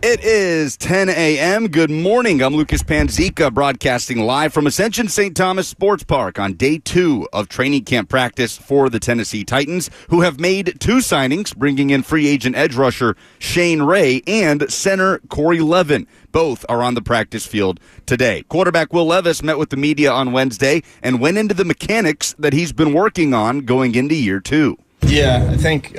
It is 10 a.m. Good morning. I'm Lucas Panzica, broadcasting live from Ascension St. Thomas Sports Park on day 2 of training camp practice for the Tennessee Titans, who have made 2 signings, bringing in free agent edge rusher Shane Ray and center Corey Levin. Both are on the practice field today. Quarterback Will Levis met with the media on Wednesday and went into the mechanics that he's been working on going into year 2. Yeah, I think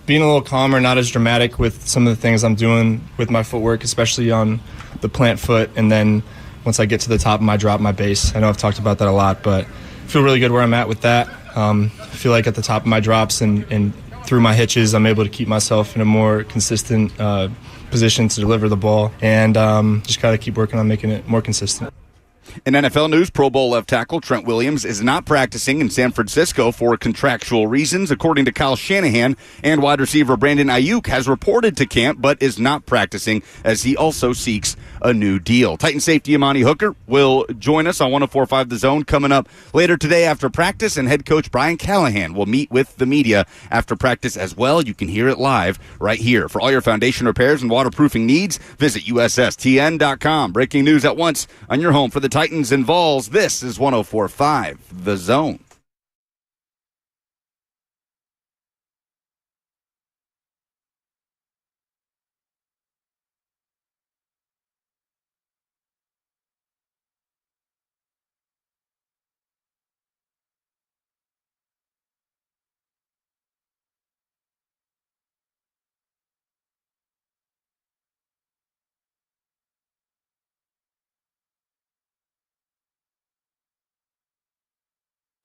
being a little calmer, not as dramatic with some of the things I'm doing with my footwork, especially on the plant foot, and then once I get to the top of my drop, my base. I know I've talked about that a lot, but I feel really good where I'm at with that. I feel like at the top of my drops and through my hitches, I'm able to keep myself in a more consistent position to deliver the ball, and just got to keep working on making it more consistent. In NFL news, Pro Bowl left tackle Trent Williams is not practicing in San Francisco for contractual reasons, according to Kyle Shanahan, and wide receiver Brandon Ayuk has reported to camp but is not practicing as he also seeks a new deal. Titan safety Amani Hooker will join us on 104.5 The Zone coming up later today after practice, and head coach Brian Callahan will meet with the media after practice as well. You can hear it live right here. For all your foundation repairs and waterproofing needs, visit USSTN.com. Breaking news at once on your home for the Titans and Vols. This is 104.5 The Zone.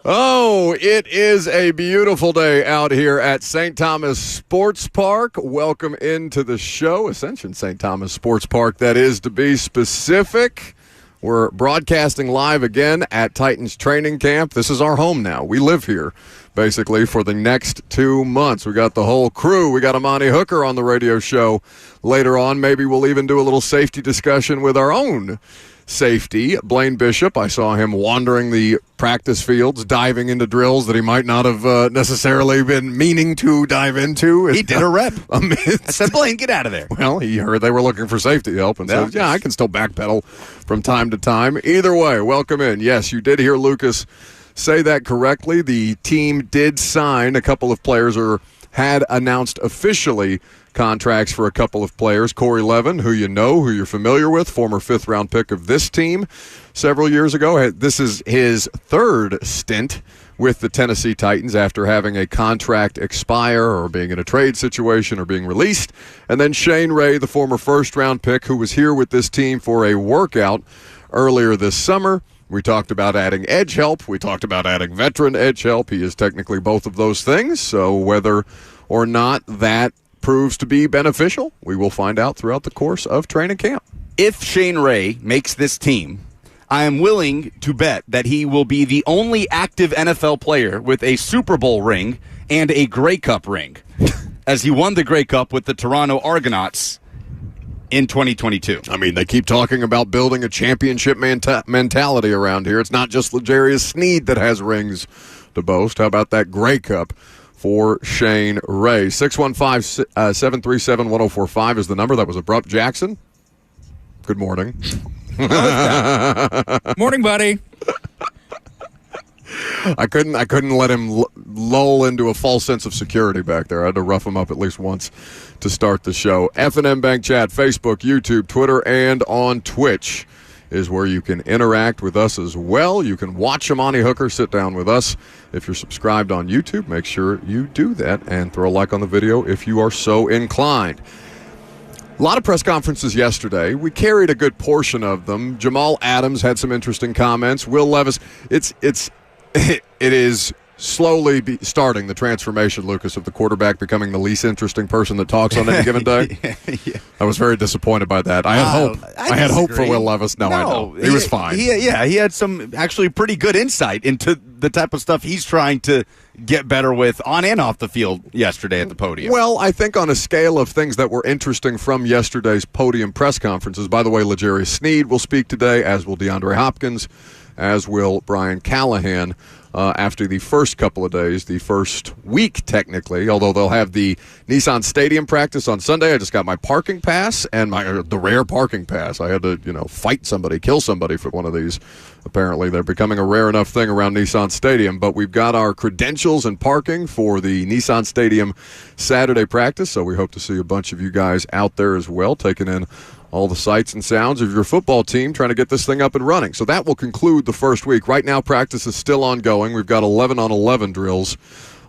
Oh, it is a beautiful day out here at St. Thomas Sports Park. Welcome into the show, Ascension St. Thomas Sports Park, that is, to be specific. We're broadcasting live again at Titans training camp. This is our home now. We live here, basically, for the next 2 months. We got the whole crew. We got Amani Hooker on the radio show later on. Maybe we'll even do a little safety discussion with our own safety, Blaine Bishop. I saw him wandering the practice fields, diving into drills that he might not have necessarily been meaning to dive into. He did a rep. I said, Blaine, get out of there. Well, he heard they were looking for safety help and said, yeah, I can still backpedal from time to time. Either way, welcome in. Yes, you did hear Lucas say that correctly. The team did sign a couple of players, or had announced officially contracts for a couple of players. Corey Levin, who you know, who you're familiar with, former 5th-round pick of this team several years ago. This is his 3rd stint with the Tennessee Titans after having a contract expire or being in a trade situation or being released. And then Shane Ray, the former 1st-round pick, who was here with this team for a workout earlier this summer. We talked about adding edge help. We talked about adding veteran edge help. He is technically both of those things. So whether or not that proves to be beneficial, we will find out throughout the course of training camp. If Shane Ray makes this team, I am willing to bet that he will be the only active NFL player with a Super Bowl ring and a Grey Cup ring, as he won the Grey Cup with the Toronto Argonauts in 2022. I mean, they keep talking about building a championship mentality around here. It's not just L'Jarius Sneed that has rings to boast. How about that Grey Cup for Shane Ray? 615-737-1045 is the number. That was Abrupt Jackson. Good morning. Morning, buddy. I couldn't let him lull into a false sense of security back there. I had to rough him up at least once to start the show. F&M Bank Chat, Facebook, YouTube, Twitter, and on Twitch is where you can interact with us as well. You can watch Amani Hooker sit down with us. If you're subscribed on YouTube, make sure you do that and throw a like on the video if you are so inclined. A lot of press conferences yesterday. We carried a good portion of them. Jamal Adams had some interesting comments. Will Levis, it is slowly starting the transformation, Lucas, of the quarterback becoming the least interesting person that talks on any given day. Yeah. I was very disappointed by that. I had hope for Will Levis. No, I know. He was fine. He had some actually pretty good insight into the type of stuff he's trying to get better with on and off the field yesterday at the podium. Well, I think on a scale of things that were interesting from yesterday's podium press conferences, by the way, L'Jarius Sneed will speak today, as will DeAndre Hopkins, as will Brian Callahan after the first couple of days, the first week technically, although they'll have the Nissan Stadium practice on Sunday. I just got my parking pass and the rare parking pass. I had to, fight somebody, kill somebody for one of these. Apparently, they're becoming a rare enough thing around Nissan Stadium. But we've got our credentials and parking for the Nissan Stadium Saturday practice, so we hope to see a bunch of you guys out there as well, taking in all the sights and sounds of your football team trying to get this thing up and running. So that will conclude the first week. Right now, practice is still ongoing. We've got 11-on-11 drills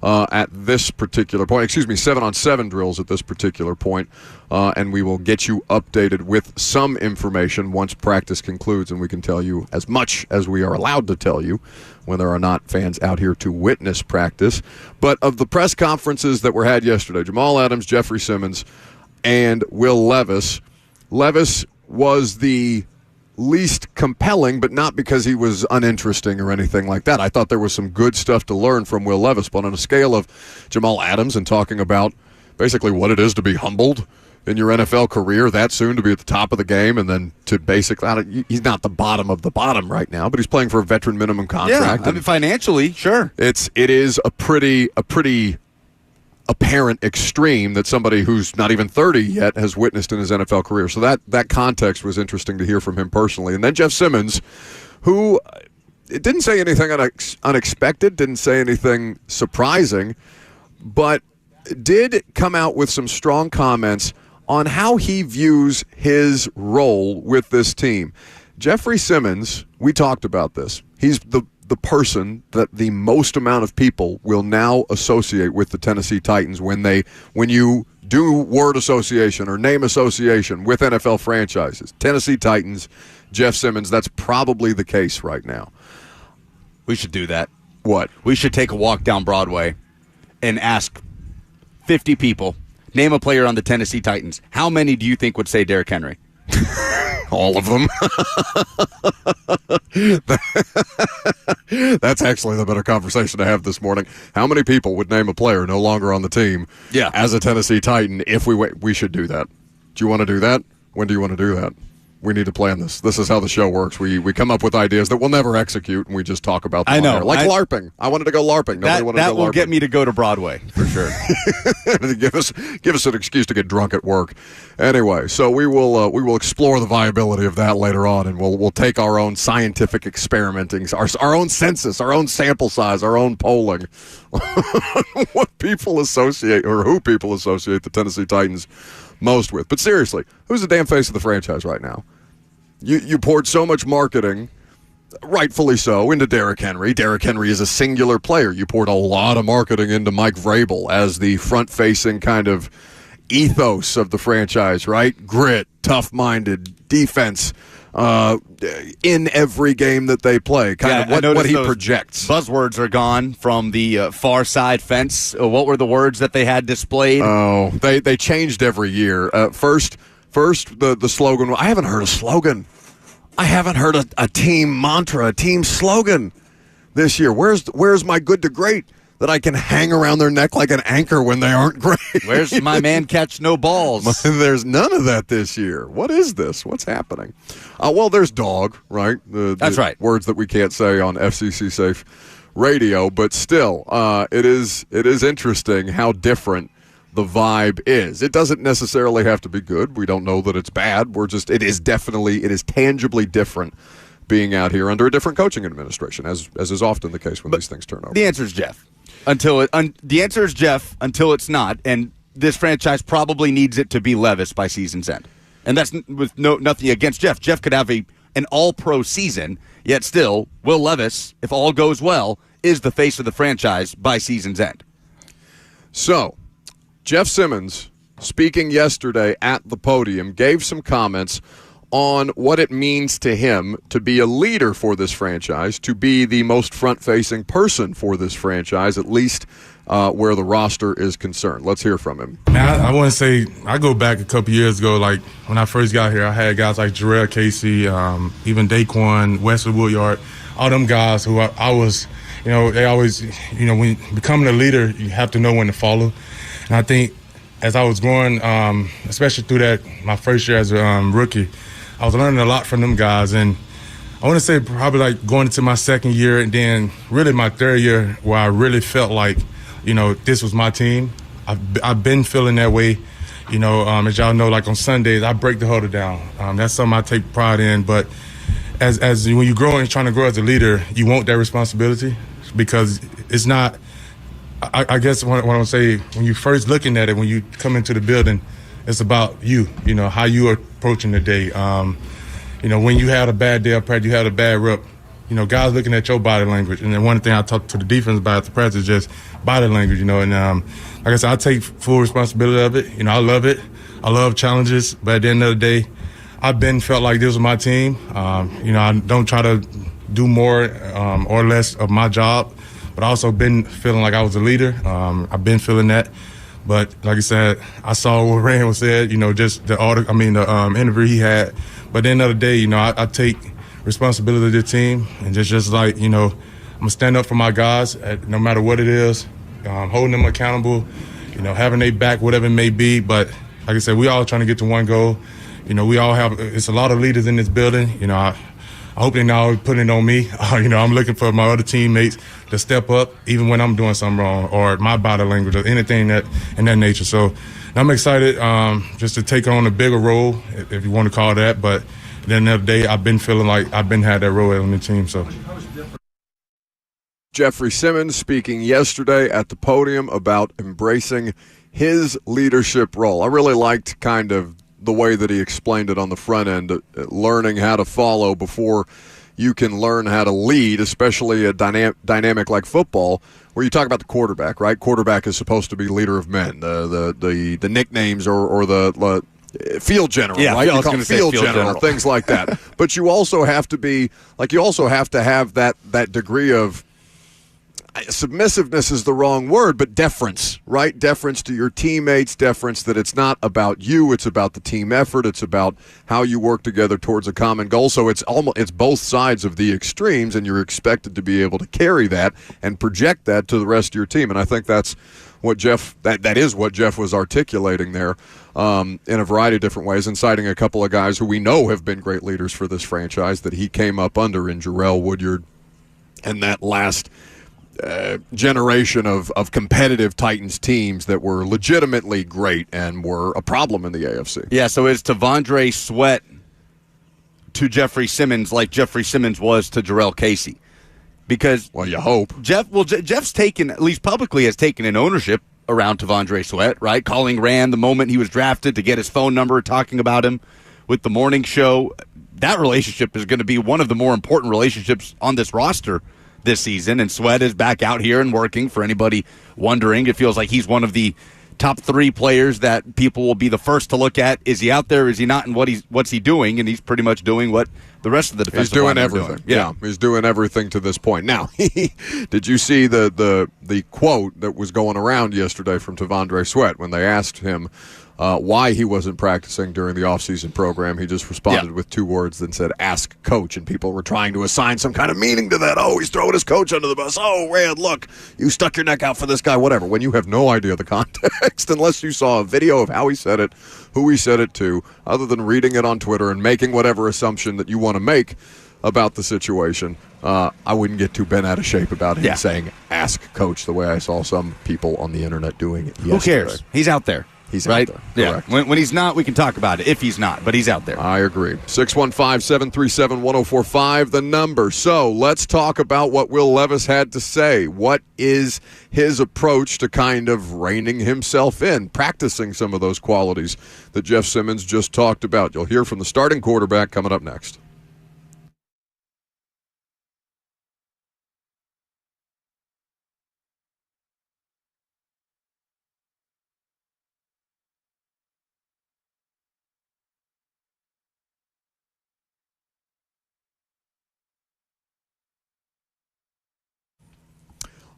at this particular point. 7-on-7 drills at this particular point. And we will get you updated with some information once practice concludes, and we can tell you as much as we are allowed to tell you when there are not fans out here to witness practice. But of the press conferences that were had yesterday, Jamal Adams, Jeffrey Simmons, and Will Levis, Levis was the least compelling, but not because he was uninteresting or anything like that. I thought there was some good stuff to learn from Will Levis, but on a scale of Jamal Adams and talking about basically what it is to be humbled in your NFL career that soon, to be at the top of the game, and then to basically, he's not the bottom of the bottom right now, but he's playing for a veteran minimum contract. Yeah, I mean, financially, sure. It is a pretty apparent extreme that somebody who's not even 30 yet has witnessed in his NFL career. So that context was interesting to hear from him personally. And then Jeff Simmons, who didn't say anything unexpected, didn't say anything surprising, but did come out with some strong comments on how he views his role with this team. Jeffrey Simmons, we talked about this. He's the person that the most amount of people will now associate with the Tennessee Titans when you do word association or name association with NFL franchises. Tennessee Titans, Jeff Simmons, that's probably the case right now. We should do that. What? We should take a walk down Broadway and ask 50 people, name a player on the Tennessee Titans. How many do you think would say Derrick Henry? All of them. That's actually the better conversation to have this morning. How many people would name a player no longer on the team as a Tennessee Titan if we should do that? Do you want to do that? When do you want to do that? We need to plan this. This is how the show works. We come up with ideas that we'll never execute, and we just talk about them. I know. Like LARPing. I wanted to go LARPing. Nobody wanted to go LARPing. That will get me to go to Broadway, for sure. give us an excuse to get drunk at work. Anyway, so we will explore the viability of that later on, and we'll take our own scientific experimenting, our own census, our own sample size, our own polling, what people associate or who people associate the Tennessee Titans most with. But seriously, who's the damn face of the franchise right now? You poured so much marketing, rightfully so, into Derrick Henry. Derrick Henry is a singular player. You poured a lot of marketing into Mike Vrabel as the front-facing kind of ethos of the franchise, right? Grit, tough-minded, defense in every game that they play, kind of what he projects. Buzzwords are gone from the far side fence. What were the words that they had displayed? Oh, they changed every year. First, the slogan. I haven't heard a slogan. I haven't heard a team mantra, a team slogan this year. Where's my good to great that I can hang around their neck like an anchor when they aren't great? Where's my man catch no balls? There's none of that this year. What is this? What's happening? Well, there's dog, right? That's right. Words that we can't say on FCC safe radio, but still, it is interesting how different the vibe is. It doesn't necessarily have to be good. We don't know that it's bad. It is tangibly different being out here under a different coaching administration, as is often the case when these things turn over. The answer is Jeff. The answer is Jeff until it's not, and this franchise probably needs it to be Levis by season's end. And that's with nothing against Jeff. Jeff could have an all-pro season, yet still, Will Levis, if all goes well, is the face of the franchise by season's end. So, Jeff Simmons, speaking yesterday at the podium, gave some comments on what it means to him to be a leader for this franchise, to be the most front-facing person for this franchise, at least where the roster is concerned. Let's hear from him. I want to say, I go back a couple years ago, like when I first got here, I had guys like Jarrell Casey, even Daquan, Wesley Woodyard, all them guys who I was, they always, when becoming a leader, you have to know when to follow. And I think as I was growing, especially through my first year as a rookie, I was learning a lot from them guys. And I want to say probably like going into my second year and then really my third year where I really felt like, this was my team. I've been feeling that way. As y'all know, like on Sundays, I break the huddle down. That's something I take pride in. But as when you grow and trying to grow as a leader, you want that responsibility because it's not. I guess what I want to say, when you first looking at it, when you come into the building, it's about you. How you are approaching the day. When you had a bad day of practice, you had a bad rep. Guys looking at your body language. And then one thing I talk to the defense about at the practice is just body language. And like I said, I take full responsibility of it. I love it. I love challenges. But at the end of the day, I've felt like this was my team. I don't try to do more or less of my job, but I also been feeling like I was a leader. I've been feeling that. But like I said, I saw what Rand said, just the interview he had. But at the end of the day, I take responsibility of the team and just like, I'm going to stand up for my guys no matter what it is, holding them accountable, having their back, whatever it may be. But like I said, we all trying to get to one goal. We all have, it's a lot of leaders in this building. I hope they're not putting it on me. I'm looking for my other teammates to step up even when I'm doing something wrong or my body language or anything in that nature. So I'm excited just to take on a bigger role, if you want to call it that. But at the end of the day, I've been feeling like I've had that role on the team. So. Jeffrey Simmons speaking yesterday at the podium about embracing his leadership role. I really liked kind of the way that he explained it on the front end, learning how to follow before you can learn how to lead, especially a dynamic like football, where you talk about the quarterback, right? Quarterback is supposed to be leader of men. The nicknames or the field general, right? You call field general, things like that. But you also have to be like, you also have to have that degree of submissiveness is the wrong word, but deference, right? Deference to your teammates, deference that it's not about you, it's about the team effort, it's about how you work together towards a common goal. So it's both sides of the extremes, and you're expected to be able to carry that and project that to the rest of your team. And I think that's what that is what Jeff was articulating there in a variety of different ways, and citing a couple of guys who we know have been great leaders for this franchise that he came up under in Jarrell Woodyard and that last generation of competitive Titans teams that were legitimately great and were a problem in the AFC. Yeah, so is T'Vondre Sweat to Jeffrey Simmons like Jeffrey Simmons was to Jarrell Casey? Because you hope. Jeff's taken, at least publicly, has taken an ownership around T'Vondre Sweat, right? Calling Rand the moment he was drafted to get his phone number, talking about him with the morning show. That relationship is going to be one of the more important relationships on this roster this season, and Sweat is back out here and working. For anybody wondering, it feels like he's one of the top three players that people will be the first to look at. Is he out there? Is he not? And what's he doing? And he's pretty much doing what the rest of the defensive line are everything. Doing. Yeah, he's doing everything to this point. Now, did you see the quote that was going around yesterday from T'Vondre Sweat when they asked him why he wasn't practicing during the offseason program? He just responded with two words and said, "Ask coach," and people were trying to assign some kind of meaning to that. Oh, he's throwing his coach under the bus. Oh, Rand, look, you stuck your neck out for this guy, whatever. When you have no idea the context, unless you saw a video of how he said it, who he said it to, other than reading it on Twitter and making whatever assumption that you want to make about the situation, I wouldn't get too bent out of shape about him saying, "Ask coach," the way I saw some people on the internet doing it yesterday. Who cares? He's out there. He's right? out there. Yeah. When he's not, we can talk about it. If he's not, but he's out there. I agree. 615-737-1045, the number. So let's talk about what Will Levis had to say. What is his approach to kind of reining himself in, practicing some of those qualities that Jeff Simmons just talked about? You'll hear from the starting quarterback coming up next.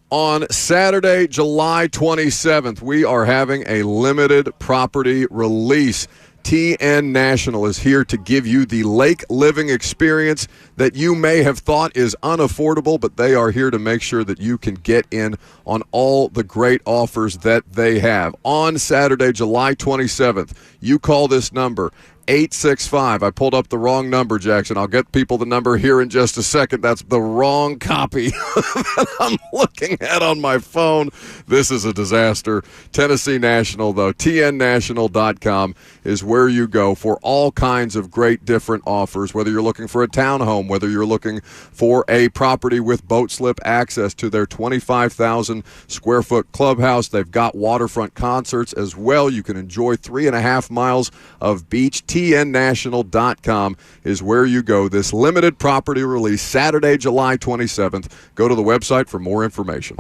On Saturday, July 27th, we are having a limited property release. TN National is here to give you the lake living experience that you may have thought is unaffordable, but they are here to make sure that you can get in on all the great offers that they have. On Saturday, July 27th, you call this number, 865. I pulled up the wrong number, Jackson. I'll get people the number here in just a second. That's the wrong copy that I'm looking at on my phone. This is a disaster. Tennessee National, though, tnnational.com is where you go for all kinds of great different offers, whether you're looking for a townhome, whether you're looking for a property with boat slip access to their 25,000 square foot clubhouse. They've got waterfront concerts as well. You can enjoy 3.5 miles of beach. tnnational.com is where you go. This limited property release Saturday, July 27th. Go to the website for more information.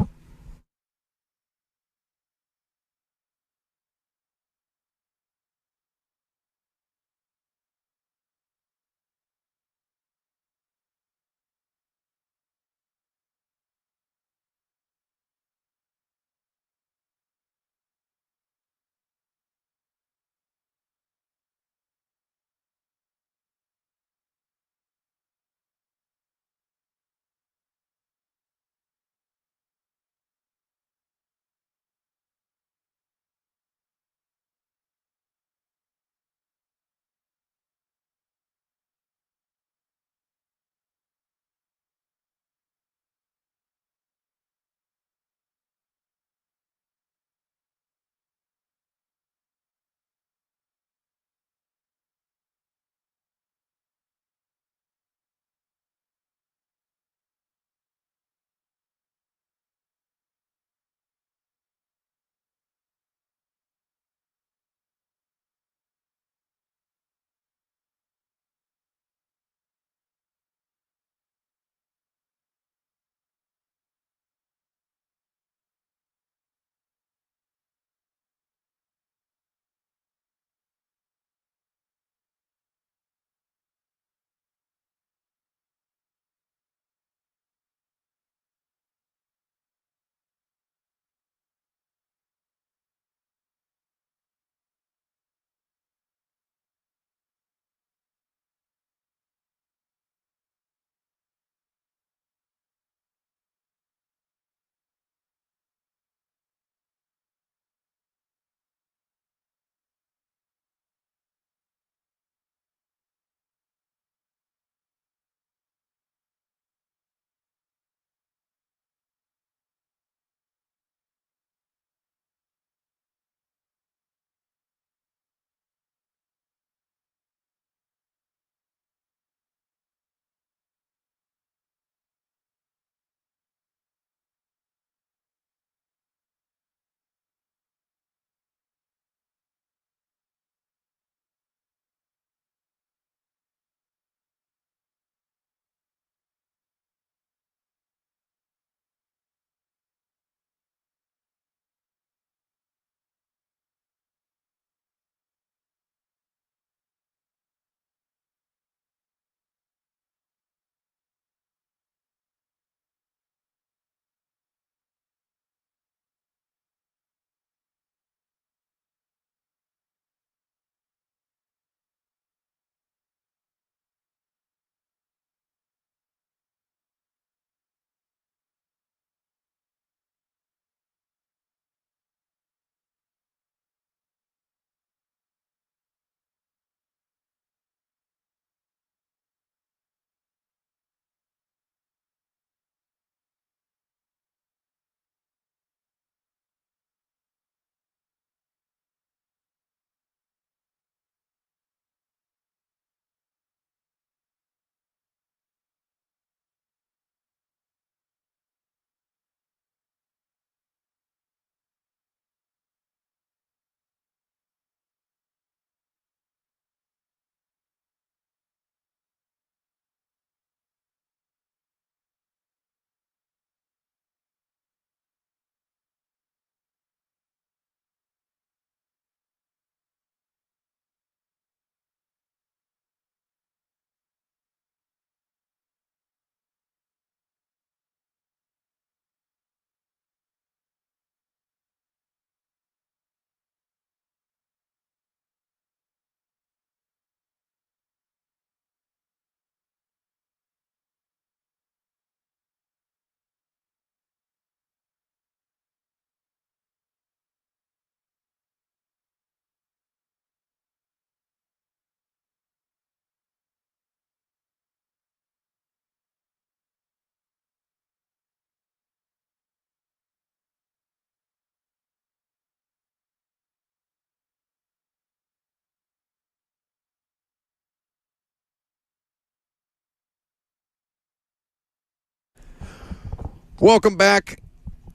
Welcome back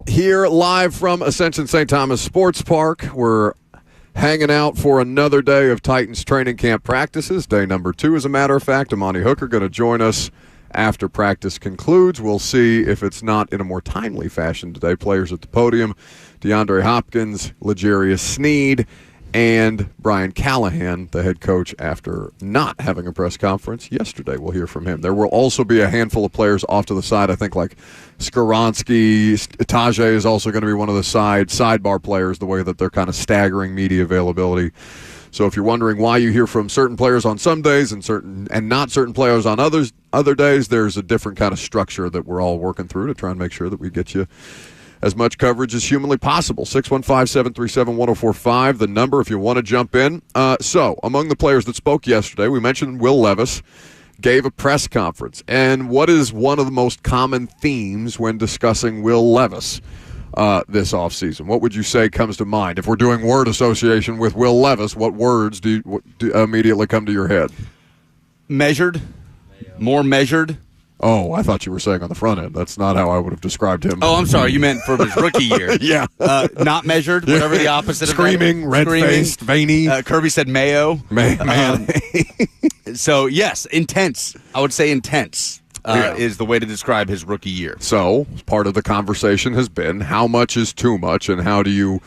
here live from Ascension St. Thomas Sports Park. We're hanging out for another day of Titans training camp practices. Day number 2, as a matter of fact. Amani Hooker going to join us after practice concludes. We'll see if it's not in a more timely fashion today. Players at the podium, DeAndre Hopkins, L'Jarius Sneed, and Brian Callahan, the head coach, after not having a press conference yesterday. We'll hear from him. There will also be a handful of players off to the side. I think like Skoronski, Tajay is also going to be one of the sidebar players, the way that they're kind of staggering media availability. So if you're wondering why you hear from certain players on some days and not certain players on other days, there's a different kind of structure that we're all working through to try and make sure that we get you as much coverage as humanly possible. 615-737-1045, the number if you want to jump in. So among the players that spoke yesterday, we mentioned Will Levis gave a press conference. And what is one of the most common themes when discussing Will Levis this offseason? What would you say comes to mind? If we're doing word association with Will Levis, what words do immediately come to your head? Measured. More measured. Oh, I thought you were saying on the front end. That's not how I would have described him. Oh, I'm sorry. You meant for his rookie year. Yeah. Not measured, whatever the opposite Screaming, of that. red-faced, veiny. Kirby said mayo. Man. So, yes, intense. I would say intense is the way to describe his rookie year. So, part of the conversation has been how much is too much, and how do you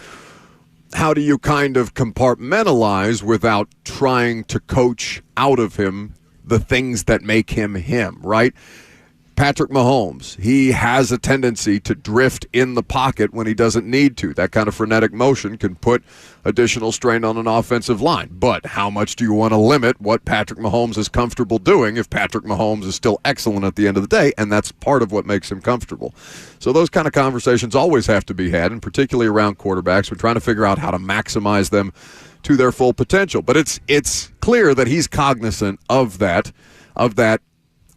kind of compartmentalize without trying to coach out of him the things that make him him, right? Patrick Mahomes, he has a tendency to drift in the pocket when he doesn't need to. That kind of frenetic motion can put additional strain on an offensive line. But how much do you want to limit what Patrick Mahomes is comfortable doing if Patrick Mahomes is still excellent at the end of the day? And that's part of what makes him comfortable. So those kind of conversations always have to be had, and particularly around quarterbacks. We're trying to figure out how to maximize them to their full potential. But it's clear that he's cognizant of that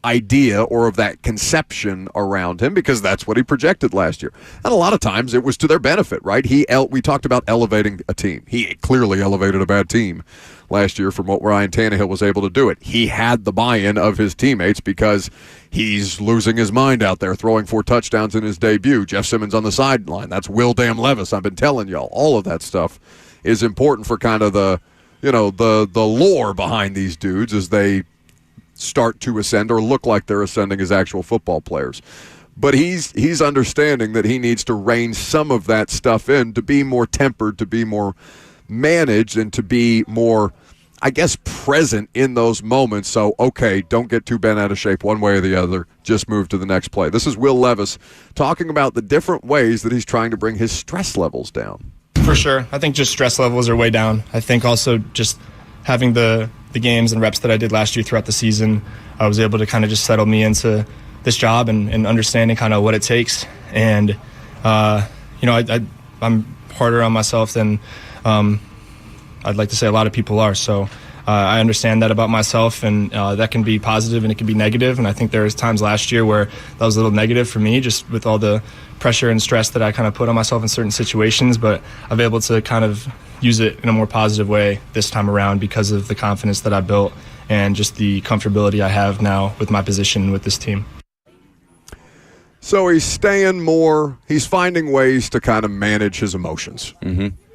idea or of that conception around him, because that's what he projected last year. And a lot of times it was to their benefit, right? We talked about elevating a team. He clearly elevated a bad team last year from what Ryan Tannehill was able to do it. He had the buy-in of his teammates because he's losing his mind out there, throwing 4 touchdowns in his debut. Jeff Simmons on the sideline. That's Will Damn Levis. I've been telling y'all. All of that stuff is important for kind of the lore behind these dudes as they start to ascend or look like they're ascending as actual football players. But he's understanding that he needs to rein some of that stuff in to be more tempered, to be more managed, and to be more, I guess, present in those moments. So, okay, don't get too bent out of shape one way or the other. Just move to the next play. This is Will Levis talking about the different ways that he's trying to bring his stress levels down. For sure. I think just stress levels are way down. I think also just having the games and reps that I did last year throughout the season, I was able to kind of just settle me into this job and understanding kind of what it takes. And, I'm harder on myself than I'd like to say a lot of people are. So I understand that about myself, and that can be positive and it can be negative. And I think there was times last year where that was a little negative for me, just with all the pressure and stress that I kind of put on myself in certain situations. But I've been able to kind of use it in a more positive way this time around because of the confidence that I built and just the comfortability I have now with my position with this team. So he's finding ways to kind of manage his emotions,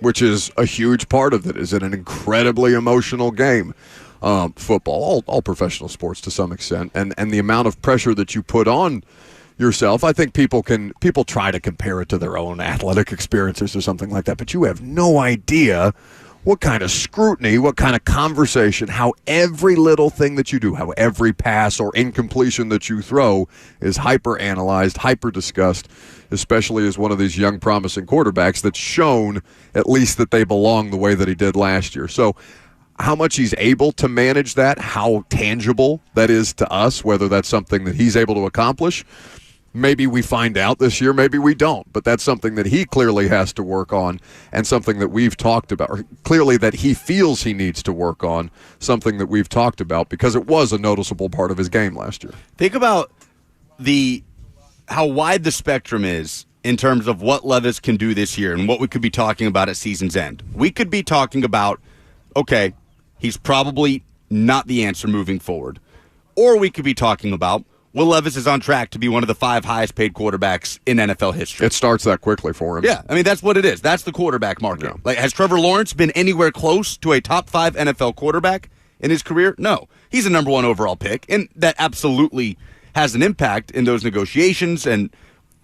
which is a huge part of it. Is it an incredibly emotional game? Football, all professional sports to some extent, and the amount of pressure that you put on yourself. I think people try to compare it to their own athletic experiences or something like that, but you have no idea what kind of scrutiny, what kind of conversation, how every little thing that you do, how every pass or incompletion that you throw is hyper-analyzed, hyper-discussed, especially as one of these young promising quarterbacks that's shown at least that they belong the way that he did last year. So how much he's able to manage that, how tangible that is to us, whether that's something that he's able to accomplish, maybe we find out this year, maybe we don't. But that's something that he clearly has to work on, and something that we've talked about, or clearly that he feels he needs to work on, something that we've talked about, because it was a noticeable part of his game last year. Think about how wide the spectrum is in terms of what Levis can do this year and what we could be talking about at season's end. We could be talking about, okay, he's probably not the answer moving forward. Or we could be talking about, Will Levis is on track to be one of the 5 highest paid quarterbacks in NFL history. It starts that quickly for him. Yeah, I mean, that's what it is. That's the quarterback market. Yeah. Like, has Trevor Lawrence been anywhere close to a top 5 NFL quarterback in his career? No. He's a number 1 overall pick, and that absolutely has an impact in those negotiations and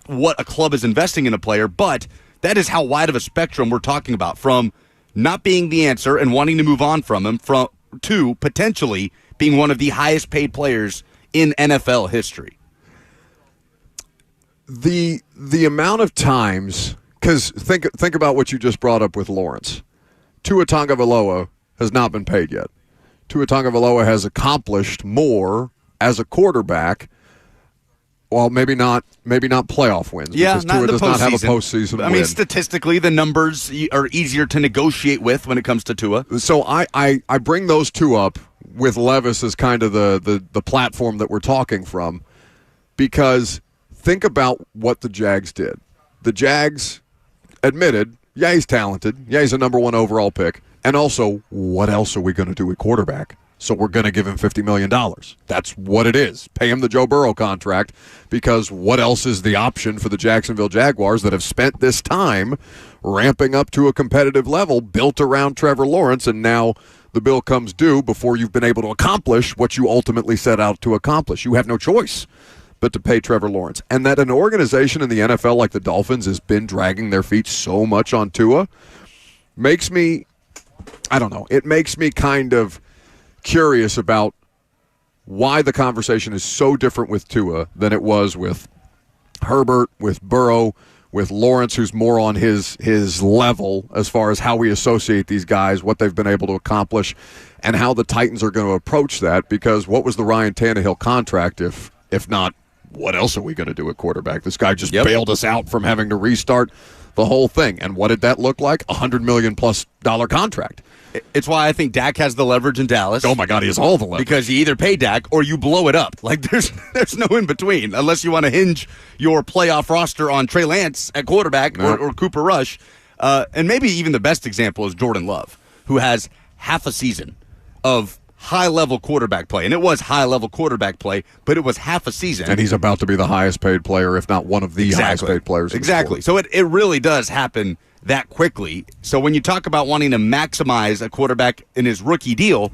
what a club is investing in a player, but that is how wide of a spectrum we're talking about, from not being the answer and wanting to move on from him to potentially being one of the highest paid players in NFL history. The amount of times, because think about what you just brought up with Lawrence. Tua Tagovailoa has not been paid yet. Tua Tagovailoa has accomplished more as a quarterback. Well, maybe not playoff wins. Yeah, because not Tua in the does not have a postseason I mean, win. statistically, the numbers are easier to negotiate with when it comes to Tua. So I bring those two up with Levis as kind of the platform that we're talking from, because think about what the Jags did. The Jags admitted, yeah, he's talented. Yeah, he's a number 1 overall pick. And also, what else are we going to do at quarterback? So we're going to give him $50 million. That's what it is. Pay him the Joe Burrow contract, because what else is the option for the Jacksonville Jaguars that have spent this time ramping up to a competitive level built around Trevor Lawrence, and now the bill comes due before you've been able to accomplish what you ultimately set out to accomplish. You have no choice but to pay Trevor Lawrence. And that an organization in the NFL like the Dolphins has been dragging their feet so much on Tua makes me, I don't know, it makes me kind of curious about why the conversation is so different with Tua than it was with Herbert, with Burrow, with Lawrence, who's more on his level as far as how we associate these guys, what they've been able to accomplish, and how the Titans are going to approach that. Because what was the Ryan Tannehill contract if not, what else are we going to do at quarterback? This guy just bailed us out from having to restart the whole thing. And what did that look like? $100 million+ contract. It's why I think Dak has the leverage in Dallas. Oh, my God, he has all the leverage. Because you either pay Dak or you blow it up. Like, there's no in between, unless you want to hinge your playoff roster on Trey Lance at quarterback or Cooper Rush. And maybe even the best example is Jordan Love, who has half a season of high-level quarterback play. And it was high-level quarterback play, but it was half a season. And he's about to be the highest-paid player, if not one of the highest-paid players in the sport. So it really does happen that quickly. So when you talk about wanting to maximize a quarterback in his rookie deal,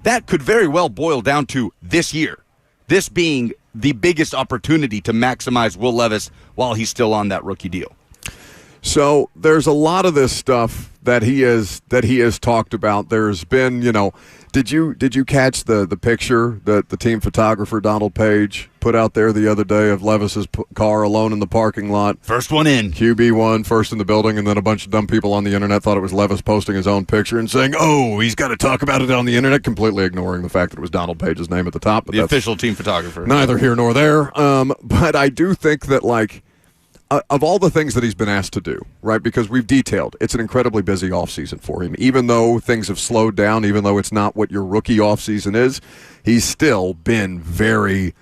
that could very well boil down to this year. This being the biggest opportunity to maximize Will Levis while he's still on that rookie deal. So there's a lot of this stuff that he has talked about. There's been, did you catch the picture that the team photographer Donald Page put out there the other day of Levis's car alone in the parking lot? First one in. QB1, first in the building, and then a bunch of dumb people on the internet thought it was Levis posting his own picture and saying, oh, he's got to talk about it on the internet, completely ignoring the fact that it was Donald Page's name at the top. But the official team photographer. Neither here nor there. But I do think that, of all the things that he's been asked to do, right, because we've detailed, it's an incredibly busy offseason for him. Even though things have slowed down, even though it's not what your rookie offseason is, he's still been very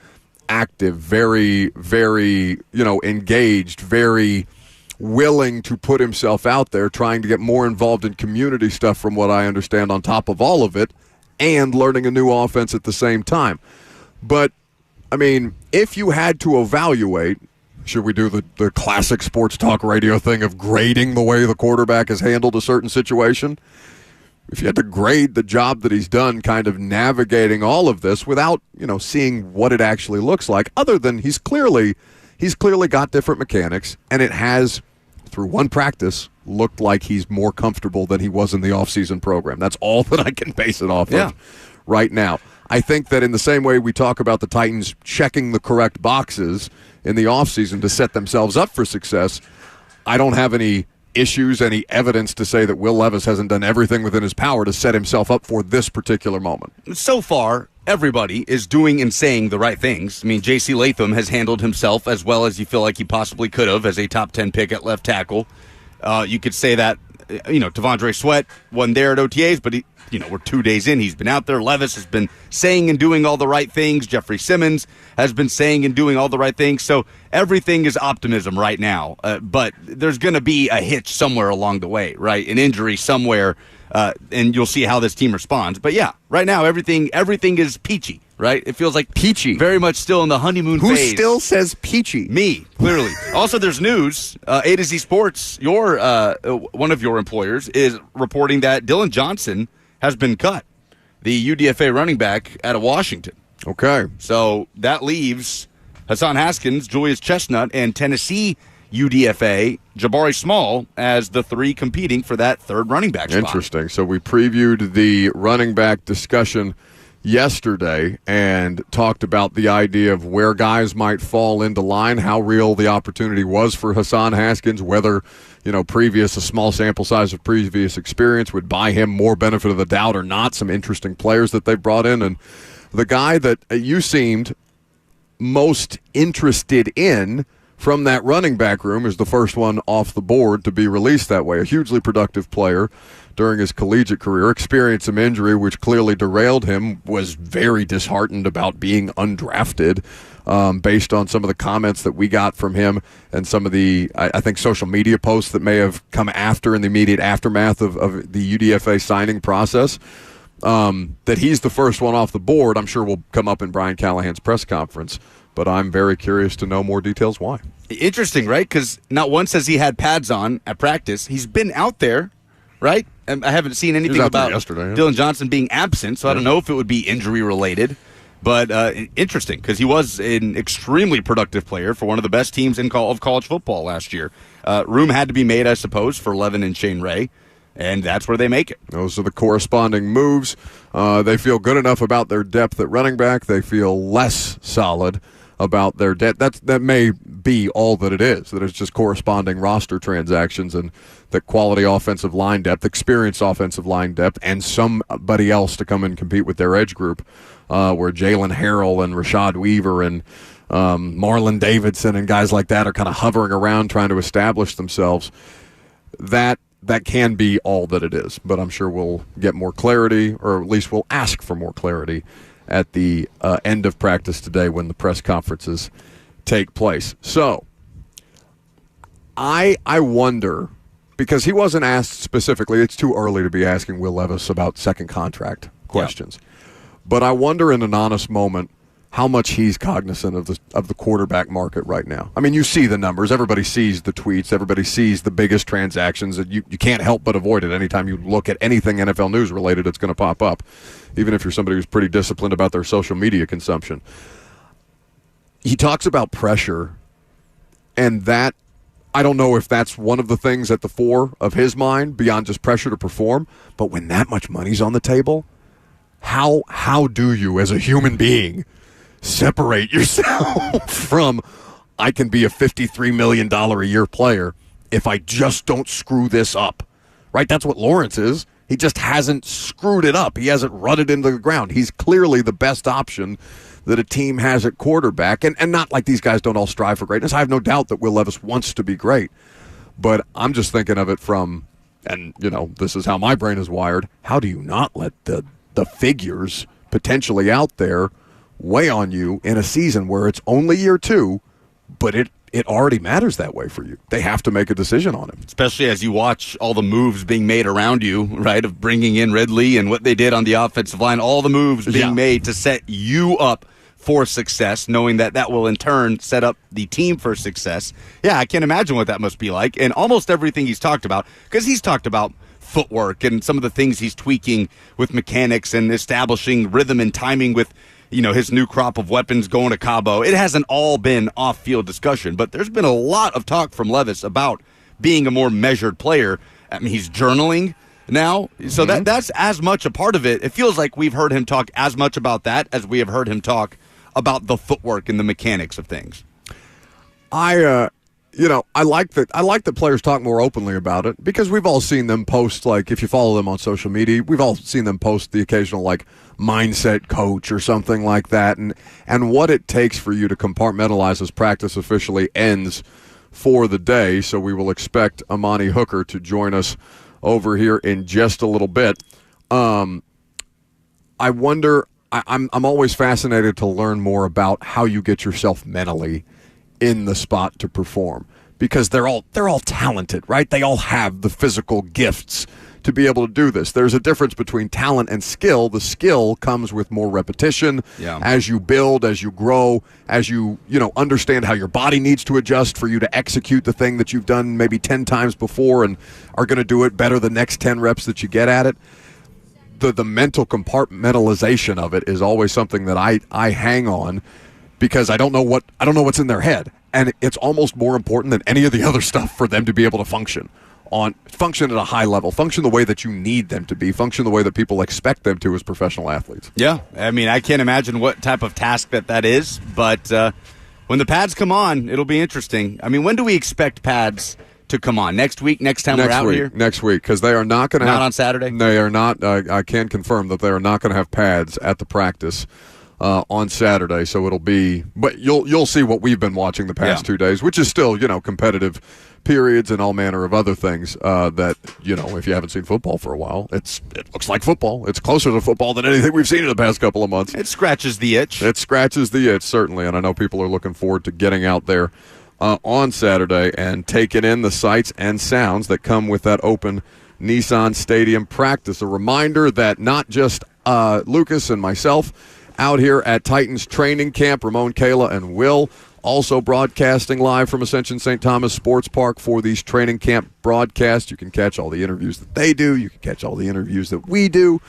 active, very, very, engaged, very willing to put himself out there, trying to get more involved in community stuff from what I understand on top of all of it, and learning a new offense at the same time. But, I mean, if you had to evaluate, should we do the classic sports talk radio thing of grading the way the quarterback has handled a certain situation? If you had to grade the job that he's done kind of navigating all of this without, seeing what it actually looks like, other than he's clearly got different mechanics, and it has, through one practice, looked like he's more comfortable than he was in the offseason program. That's all that I can base it off of right now. I think that in the same way we talk about the Titans checking the correct boxes in the offseason to set themselves up for success, I don't have any issues, any evidence to say that Will Levis hasn't done everything within his power to set himself up for this particular moment. So far, everybody is doing and saying the right things. I mean, J.C. Latham has handled himself as well as you feel like he possibly could have as a top 10 pick at left tackle. You could say that, Devondre Sweat wasn't there at OTAs, but we're 2 days in. He's been out there. Levis has been saying and doing all the right things. Jeffrey Simmons has been saying and doing all the right things. So everything is optimism right now. But there's going to be a hitch somewhere along the way, right? An injury somewhere, and you'll see how this team responds. But yeah, right now everything is peachy right? It feels like peachy. Very much still in the honeymoon Who phase. Who still says peachy? Me, clearly. Also, there's news. A to Z Sports, one of your employers, is reporting that Dylan Johnson has been cut, the UDFA running back out of Washington. Okay. So that leaves Hassan Haskins, Julius Chestnut, and Tennessee UDFA Jabari Small as the three competing for that third running back spot. Interesting. So we previewed the running back discussion yesterday and talked about the idea of where guys might fall into line, how real the opportunity was for Hassan Haskins, whether, a small sample size of previous experience would buy him more benefit of the doubt or not, some interesting players that they brought in. And the guy that you seemed most interested in from that running back room is the first one off the board to be released that way. A hugely productive player during his collegiate career, experienced some injury which clearly derailed him, was very disheartened about being undrafted based on some of the comments that we got from him and some of the, I think, social media posts that may have come after in the immediate aftermath of the UDFA signing process. That he's the first one off the board, I'm sure will come up in Brian Callahan's press conference. But I'm very curious to know more details why. Interesting, right? Because not once has he had pads on at practice. He's been out there, right? And I haven't seen anything about Dylan Johnson being absent, so I don't know if it would be injury-related. But interesting, because he was an extremely productive player for one of the best teams of college football last year. Room had to be made, I suppose, for Levin and Shane Ray. And that's where they make it. Those are the corresponding moves. They feel good enough about their depth at running back. They feel less solid about their depth. That may be all that it is, that it's just corresponding roster transactions and that quality offensive line depth, experienced offensive line depth, and somebody else to come and compete with their edge group, where Jalen Harrell and Rashad Weaver and Marlon Davidson and guys like that are kind of hovering around trying to establish themselves. That can be all that it is, but I'm sure we'll get more clarity, or at least we'll ask for more clarity at the end of practice today when the press conferences take place. So I wonder, because he wasn't asked specifically, it's too early to be asking Will Levis about second contract questions, but I wonder in an honest moment how much he's cognizant of the quarterback market right now. I mean, you see the numbers. Everybody sees the tweets. Everybody sees the biggest transactions. You can't help but avoid it. Anytime you look at anything NFL news related, it's going to pop up, even if you're somebody who's pretty disciplined about their social media consumption. He talks about pressure, and that, I don't know if that's one of the things at the fore of his mind beyond just pressure to perform, but when that much money's on the table, how do you as a human being separate yourself from, I can be a $53 million a year player if I just don't screw this up, right? That's what Lawrence is. He just hasn't screwed it up. He hasn't run it into the ground. He's clearly the best option that a team has at quarterback. And not like these guys don't all strive for greatness. I have no doubt that Will Levis wants to be great. But I'm just thinking of it from, and this is how my brain is wired, how do you not let the figures potentially out there weigh on you in a season where it's only year two, but it already matters that way for you? They have to make a decision on him. Especially as you watch all the moves being made around you, right, of bringing in Ridley and what they did on the offensive line, all the moves being made to set you up for success, knowing that will in turn set up the team for success. Yeah, I can't imagine what that must be like. And almost everything he's talked about, because he's talked about footwork and some of the things he's tweaking with mechanics and establishing rhythm and timing with his new crop of weapons going to Cabo. It hasn't all been off-field discussion, but there's been a lot of talk from Levis about being a more measured player. I mean, he's journaling now, so that's as much a part of it. It feels like we've heard him talk as much about that as we have heard him talk about the footwork and the mechanics of things. I like that players talk more openly about it, because we've all seen them post, like, if you follow them on social media, we've all seen them post the occasional, like, mindset coach or something like that, and what it takes for you to compartmentalize as practice officially ends for the day. So we will expect Amani Hooker to join us over here in just a little bit. I wonder, I'm always fascinated to learn more about how you get yourself mentally in the spot to perform, because they're all talented, right? They all have the physical gifts to be able to do this. There's a difference between talent and skill. The skill comes with more repetition as you build, as you grow, as you understand how your body needs to adjust for you to execute the thing that you've done maybe 10 times before and are going to do it better the next 10 reps that you get at it. The mental compartmentalization of it is always something that I hang on, because I don't know what's in their head, and it's almost more important than any of the other stuff for them to be able to function at a high level, function the way that you need them to be, function the way that people expect them to as professional athletes. Yeah, I mean, I can't imagine what type of task that is, but when the pads come on, it'll be interesting. I mean, when do we expect pads to come on? Next week? Next time we're out here? Next week, because they are not going to have... Not on Saturday? They are not. I can confirm that they are not going to have pads at the practice on Saturday, so it'll be... But you'll see what we've been watching the past 2 days, which is still, competitive periods and all manner of other things that, if you haven't seen football for a while, it looks like football. It's closer to football than anything we've seen in the past couple of months. It scratches the itch. It scratches the itch, certainly, and I know people are looking forward to getting out there on Saturday and taking in the sights and sounds that come with that open Nissan Stadium practice. A reminder that not just Lucas and myself out here at Titans training camp, Ramon, Kayla, and Will also broadcasting live from Ascension St. Thomas Sports Park for these training camp broadcasts. You can catch all the interviews that they do. You can catch all the interviews that we do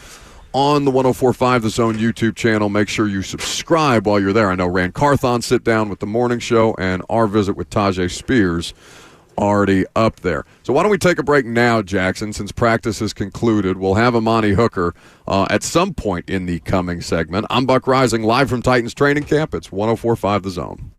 on the 104.5 The Zone YouTube channel. Make sure you subscribe while you're there. I know Rand Carthon sit down with the morning show, and our visit with Tajay Spears already up there. So why don't we take a break now, Jackson, since practice is concluded. We'll have Amani Hooker at some point in the coming segment. I'm Buck Rising, live from Titans training camp. It's 104.5 The Zone.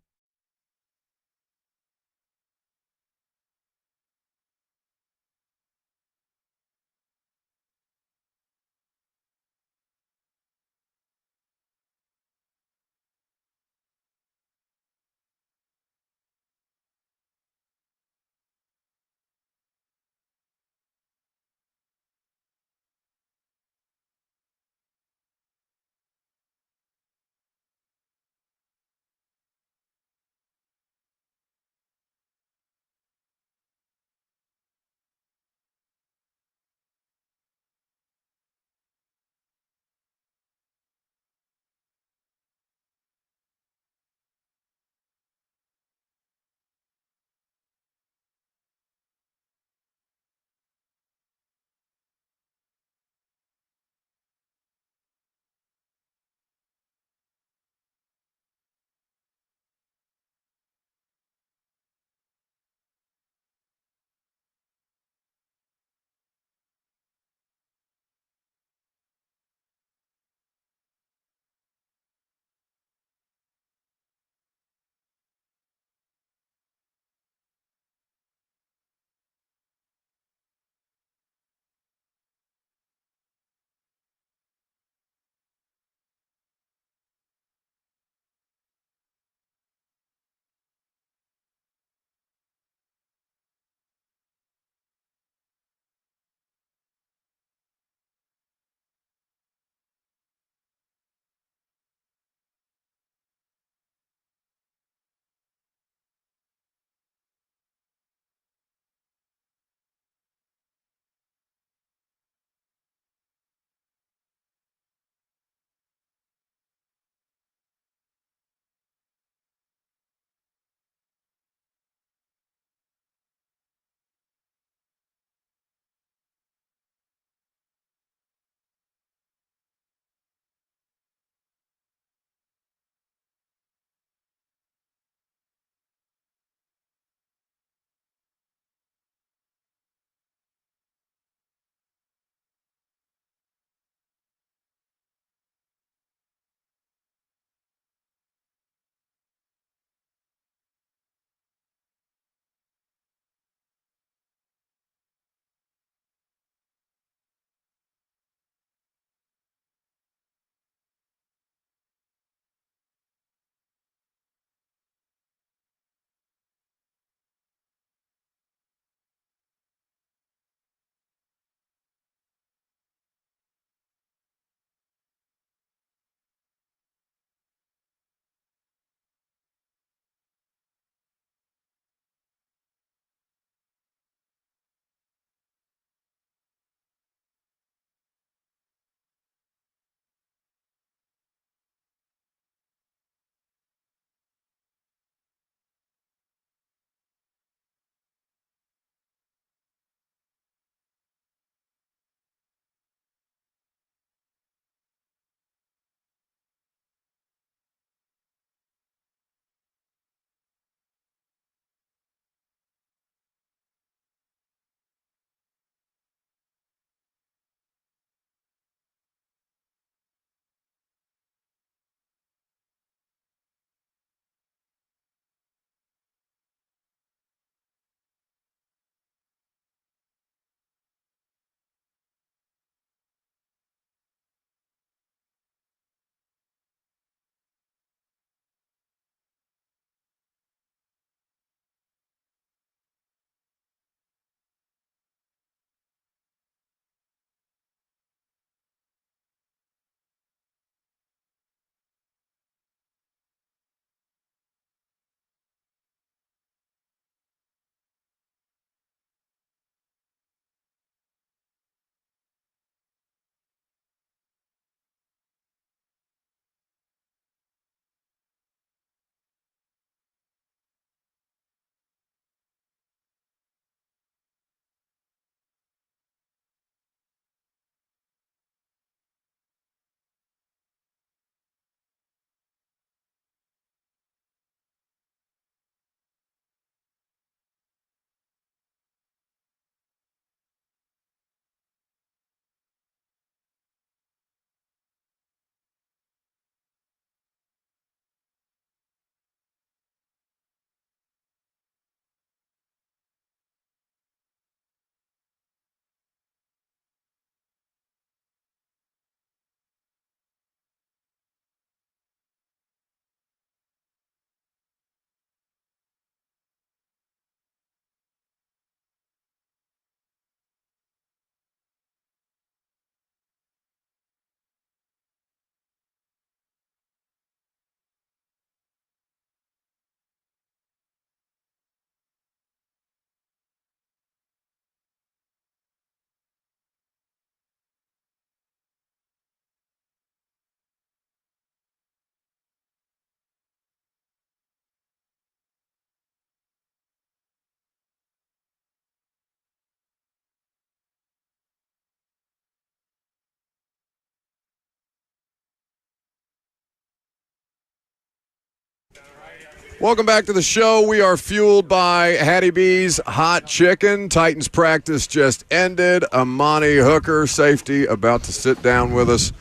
Welcome back to the show. We are fueled by Hattie B's Hot Chicken. Titans practice just ended. Amani Hooker, safety, about to sit down with us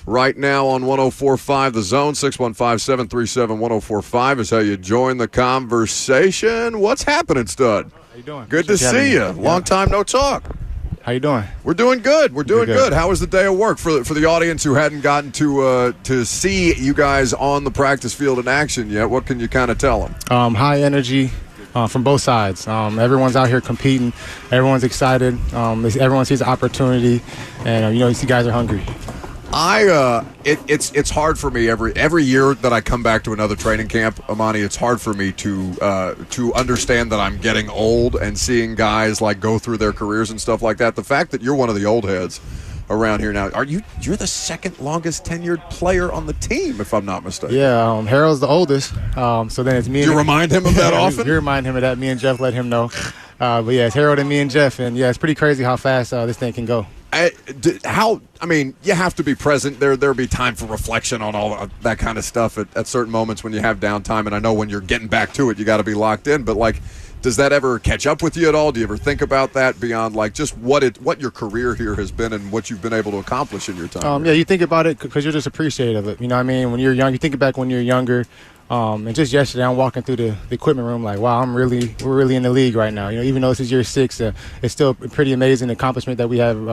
right now on 104.5 The Zone. 615-737-1045 is how you join the conversation. What's happening, stud? How you doing? Good to see you. Long time no talk. How you doing? We're doing good. We're doing good. How was the day of work for the audience who hadn't gotten to see you guys on the practice field in action yet? What can you kind of tell them? High energy from both sides. Everyone's out here competing. Everyone's excited. Everyone sees the opportunity, and you guys are hungry. It's hard for me every year that I come back to another training camp, Amani. It's hard for me to understand that I'm getting old and seeing guys like go through their careers and stuff like that. The fact that you're one of the old heads around here now, you're the second longest tenured player on the team, if I'm not mistaken. Yeah, Harold's the oldest. So then it's me. Do you remind him of that often? We remind him of that. Me and Jeff let him know. But yeah, it's Harold and me and Jeff, and yeah, it's pretty crazy how fast this thing can go. You have to be present. There'll be time for reflection on all of that kind of stuff at certain moments when you have downtime. And I know when you're getting back to it, you got to be locked in. But does that ever catch up with you at all? Do you ever think about that beyond just what your career here has been and what you've been able to accomplish in your time? Yeah, you think about it because you're just appreciative of it. You know what I mean? When you're young, you think back when you're younger. And just yesterday, I'm walking through the equipment room like, wow, we're really in the league right now. Even though this is year 6, it's still a pretty amazing accomplishment that we have,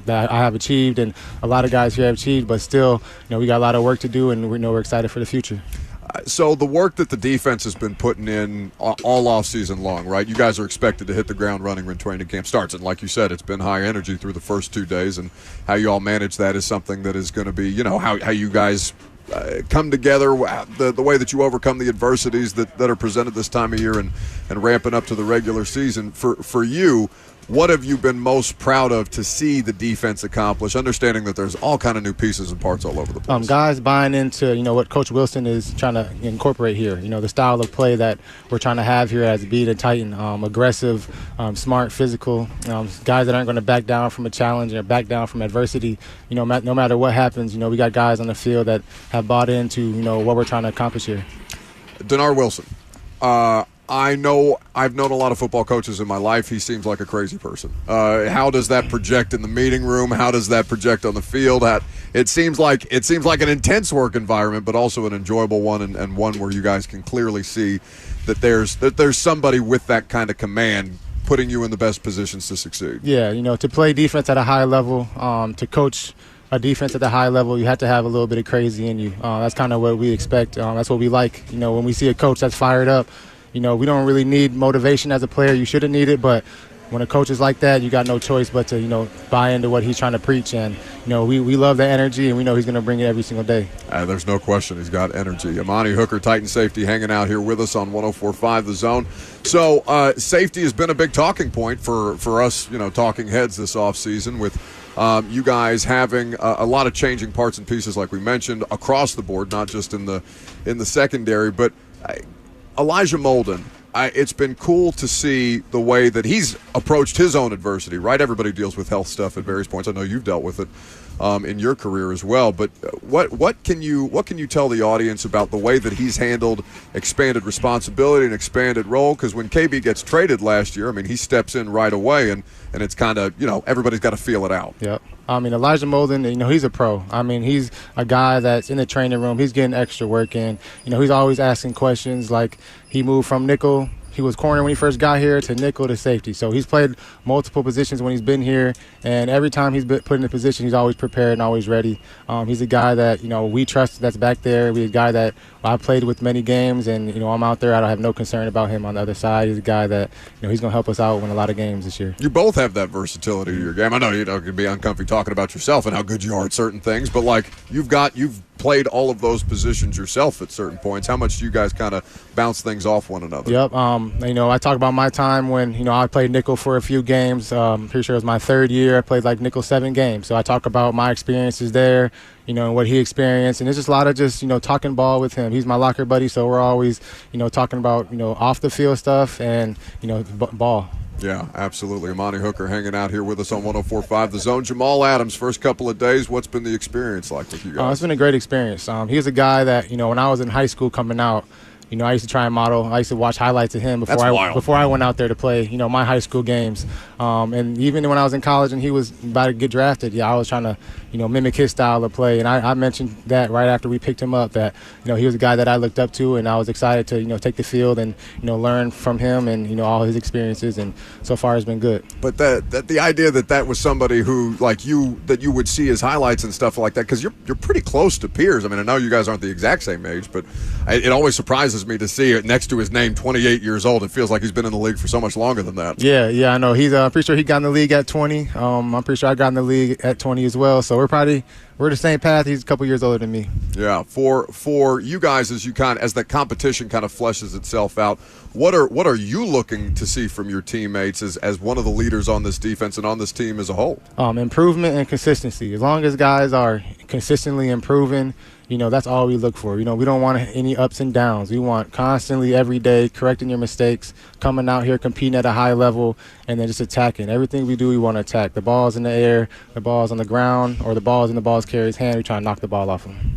that I have achieved, and a lot of guys here have achieved. But still, we got a lot of work to do, and we're excited for the future. So the work that the defense has been putting in all off season long, right? You guys are expected to hit the ground running when training camp starts, and like you said, it's been high energy through the first 2 days, and how you all manage that is something that is going to be, how you guys come together, the way that you overcome the adversities that are presented this time of year and ramping up to the regular season. For you, what have you been most proud of to see the defense accomplish, understanding that there's all kind of new pieces and parts all over the place? Guys buying into, what Coach Wilson is trying to incorporate here, the style of play that we're trying to have here as Beat and Titan, aggressive, smart, physical, guys that aren't going to back down from a challenge or back down from adversity. No matter what happens, we got guys on the field that have bought into, what we're trying to accomplish here. Denard Wilson. I know I've known a lot of football coaches in my life. He seems like a crazy person. How does that project in the meeting room? How does that project on the field? It seems like an intense work environment, but also an enjoyable one, and one where you guys can clearly see that there's somebody with that kind of command putting you in the best positions to succeed. Yeah, to play defense at a high level, to coach a defense at the high level, you have to have a little bit of crazy in you. That's kind of what we expect. That's what we like. When we see a coach that's fired up, we don't really need motivation as a player. You shouldn't need it, but when a coach is like that, you got no choice but to, buy into what he's trying to preach. And, we love the energy, and we know he's going to bring it every single day. There's no question he's got energy. Amani Hooker, Titan safety, hanging out here with us on 104.5 The Zone. So safety has been a big talking point for us, talking heads this offseason with you guys having a lot of changing parts and pieces, like we mentioned, across the board, not just in the secondary. But Elijah Molden, it's been cool to see the way that he's approached his own adversity, right? Everybody deals with health stuff at various points. I know you've dealt with it in your career as well. But what can you tell the audience about the way that he's handled expanded responsibility and expanded role? Because when KB gets traded last year, he steps in right away, and it's kind of, everybody's got to feel it out. Yep. Elijah Molden, he's a pro. He's a guy that's in the training room. He's getting extra work in. He's always asking questions. Like, he moved from nickel. He was corner when he first got here to nickel to safety. So he's played multiple positions when he's been here, and every time he's been put in a position, he's always prepared and always ready. He's a guy that, we trust that's back there. He's a guy that I played with many games, and, I'm out there. I don't have no concern about him on the other side. He's a guy that, he's going to help us out win a lot of games this year. You both have that versatility to your game. I know you can be uncomfy talking about yourself and how good you are at certain things, but, you've played all of those positions yourself at certain points. How much do you guys kind of bounce things off one another? Yep. I talk about my time when, I played nickel for a few games. Pretty sure it was my third year. I played nickel 7 games. So I talk about my experiences there, and what he experienced. And it's just a lot of talking ball with him. He's my locker buddy, so we're always, talking about, off the field stuff and, ball. Yeah, absolutely. Amani Hooker hanging out here with us on 104.5 The Zone. Jamal Adams, first couple of days, what's been the experience like with you guys? It's been a great experience. He was a guy that, when I was in high school coming out, I used to try and model. I used to watch highlights of him before I went out there to play, my high school games. And even when I was in college and he was about to get drafted, I was trying to, mimic his style of play. And I mentioned that right after we picked him up, that, he was a guy that I looked up to, and I was excited to, take the field and, learn from him and, all his experiences. And so far it's been good. But the idea that was somebody who, like you, that you would see his highlights and stuff like that, because you're pretty close to peers. I mean, I know you guys aren't the exact same age, but it always surprises me to see it next to his name, 28 years old. It feels like he's been in the league for so much longer than that. Yeah, I know. He's pretty sure he got in the league at 20. I'm pretty sure I got in the league at 20 as well. So we're the same path. He's a couple years older than me. Yeah. For you guys, as the competition kind of fleshes itself out, what are you looking to see from your teammates as one of the leaders on this defense and on this team as a whole? Improvement and consistency. As long as guys are consistently improving, that's all we look for. We don't want any ups and downs. We want constantly, every day, correcting your mistakes, coming out here, competing at a high level, and then just attacking. Everything we do, we want to attack. The ball's in the air, the ball's on the ground, or the ball's in the ball's carrier's hand. We try to knock the ball off him.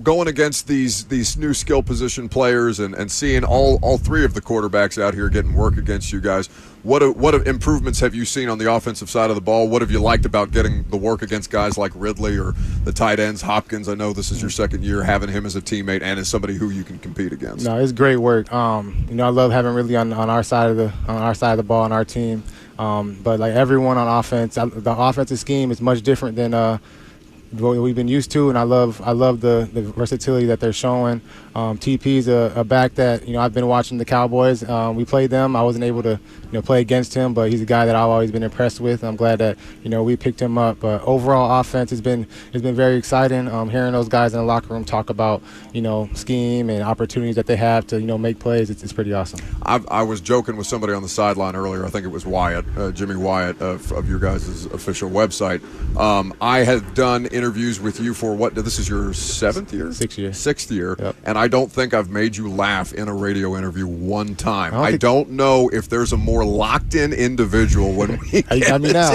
Going against these new skill position players and seeing all three of the quarterbacks out here getting work against you guys, what improvements have you seen on the offensive side of the ball? What have you liked about getting the work against guys like Ridley or the tight ends, Hopkins? I know this is your second year having him as a teammate and as somebody who you can compete against. No, it's great work. I love having Ridley on our side of the ball on our team. But like everyone on offense, the offensive scheme is much different than what we've been used to, and I love the versatility that they're showing. TP's a back that I've been watching the Cowboys. We played them. I wasn't able to play against him, but he's a guy that I've always been impressed with. I'm glad that we picked him up. But overall offense has been very exciting. Hearing those guys in the locker room talk about scheme and opportunities that they have to make plays, it's pretty awesome. I was joking with somebody on the sideline earlier. I think it was Wyatt, Jimmy Wyatt of your guys' official website. I had done interviews with you for this is your 7th year? 6th year. 6th year. Yep. And I don't think I've made you laugh in a radio interview one time. I don't know if there's a more locked-in individual when we get now.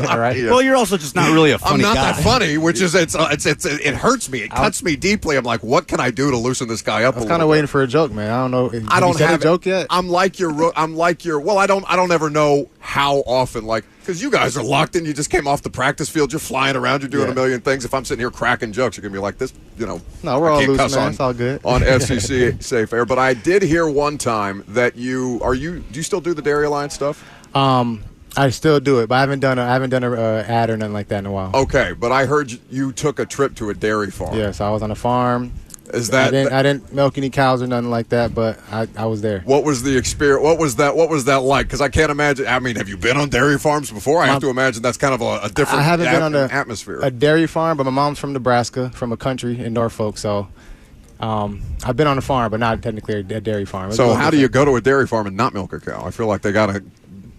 All right. Well, you're also just not really a funny guy. I'm not that funny, which is it hurts me. It cuts me deeply. I'm like, what can I do to loosen this guy up? I was kind of waiting for a joke, man. I don't know. I don't have a joke yet. I'm like your. Well, I don't ever know how often, because you guys are locked in. You just came off the practice field. You're flying around. You're doing a million things. If I'm sitting here cracking jokes, you're gonna be like this. No, we're all loose, man. It's all good on FCC Safe Air. But I did hear one time that do you still do the Dairy Alliance stuff? I still do it, but I haven't done a ad or nothing like that in a while. Okay, but I heard you took a trip to a dairy farm. Yes, I was on a farm. Is that I didn't milk any cows or nothing like that, but I was there. What was the experience? What was that like? Because I can't imagine. I mean, have you been on dairy farms before? I have to imagine that's kind of a different. I haven't been on atmosphere. A dairy farm, but my mom's from Nebraska, from a country in Norfolk, so I've been on a farm, but not technically a dairy farm. So how do you go to a dairy farm and not milk a cow? I feel like they gotta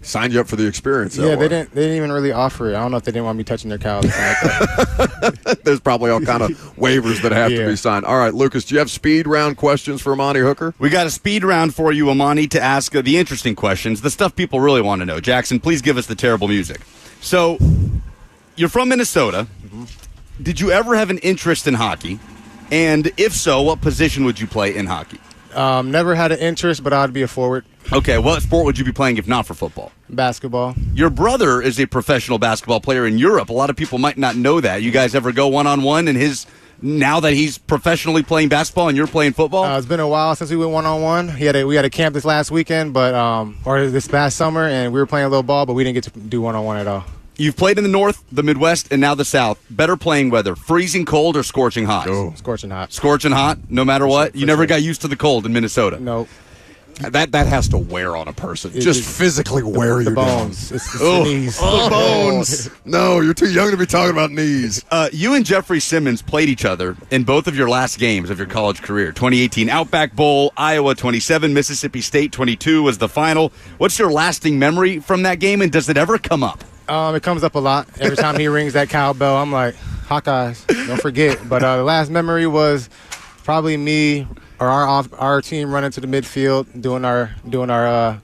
sign you up for the experience. Yeah, they didn't even really offer it. I don't know if they didn't want me touching their cows or something like that. There's probably all kind of waivers that have to be signed. All right, Lucas, do you have speed round questions for Amani Hooker? We got a speed round for you, Amani, to ask the interesting questions, the stuff people really want to know. Jackson, please give us the terrible music. So, you're from Minnesota. Mm-hmm. Did you ever have an interest in hockey? And if so, what position would you play in hockey? Never had an interest, but I'd be a forward. Okay, what sport would you be playing if not for football? Basketball. Your brother is a professional basketball player in Europe. A lot of people might not know that. You guys ever go one-on-one and now that he's professionally playing basketball and you're playing football? It's been a while since we went one-on-one. We had a camp this last weekend, or this past summer, and we were playing a little ball, but we didn't get to do one-on-one at all. You've played in the North, the Midwest, and now the South. Better playing weather, freezing cold or scorching hot? Oh. Scorching hot. Scorching hot, no matter what? You never got used to the cold in Minnesota? No. That has to wear on a person. Just physically wear your bones. It's the knees. The bones. No, you're too young to be talking about knees. You and Jeffrey Simmons played each other in both of your last games of your college career. 2018 Outback Bowl, Iowa 27, Mississippi State 22 was the final. What's your lasting memory from that game, and does it ever come up? It comes up a lot. Every time he rings that cowbell, I'm like, Hawkeyes, don't forget. But the last memory was probably me or our team running to the midfield, doing our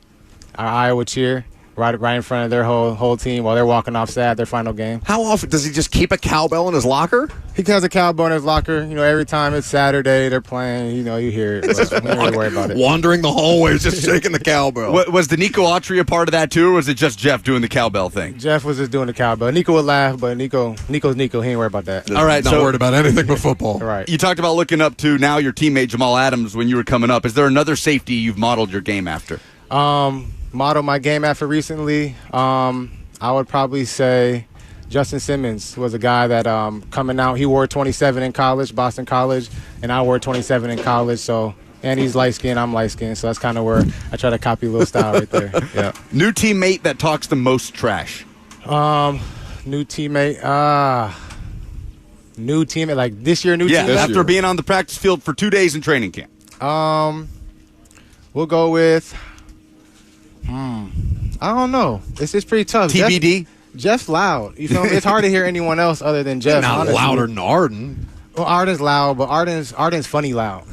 Iowa cheer right in front of their whole team while they're walking off sad their final game. How often does he just keep a cowbell in his locker? He has a cowbell in his locker. Every time it's Saturday, they're playing. You hear it. But don't really worry about it. Wandering the hallways, just shaking the cowbell. Was the Nico Autry a part of that too, or was it just Jeff doing the cowbell thing? Jeff was just doing the cowbell. Nico would laugh, but Nico's Nico. He ain't worried about that. All right, not worried about anything but football. Right. You talked about looking up to now your teammate Jamal Adams when you were coming up. Is there another safety you've modeled your game after? Model my game after recently. I would probably say Justin Simmons was a guy that coming out. He wore 27 in college, Boston College, and I wore 27 in college. So, and he's light skinned, I'm light skinned. So that's kind of where I try to copy a little style right there. Yeah. New teammate that talks the most trash. New teammate. New teammate like this year. New Yeah, teammate. after being on the practice field for 2 days in training camp. We'll go with. I don't know. It's just pretty tough. TBD. Jeff's loud. You feel me? It's hard to hear anyone else other than Jeff. Not honestly. louder than Arden. Well, Arden's loud, but Arden's funny loud.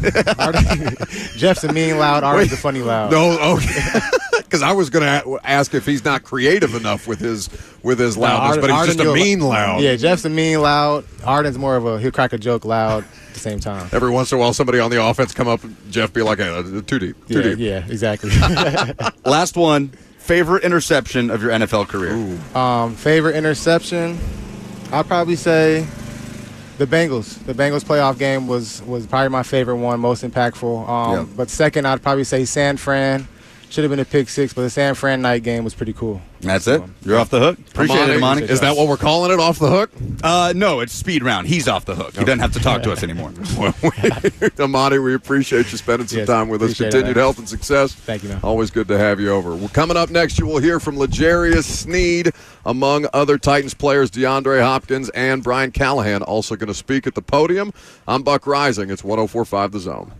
Jeff's a mean loud. Arden's a funny loud. No, okay. Because I was going to ask if he's not creative enough with his loudness, but he's just a mean loud. Yeah, Jeff's a mean loud. Arden's more of he'll crack a joke loud at the same time. Every once in a while, somebody on the offense come up, Jeff be like, hey, too deep. Yeah, exactly. Last one. Favorite interception of your NFL career? Favorite interception? I'd probably say the Bengals. The Bengals playoff game was probably my favorite one, most impactful. But second, I'd probably say San Fran. Should have been a pick six, but the San Fran night game was pretty cool. That's it. You're off the hook. Appreciate it, Amani. Is that what we're calling it, off the hook? No, it's speed round. He's off the hook. He doesn't have to talk to us anymore. Amani, we appreciate you spending some time with us. Continued health and success. Thank you, man. Always good to have you over. Well, coming up next, you will hear from L'Jarius Sneed, among other Titans players, DeAndre Hopkins and Brian Callahan, also going to speak at the podium. I'm Buck Rising. It's 104.5 The Zone.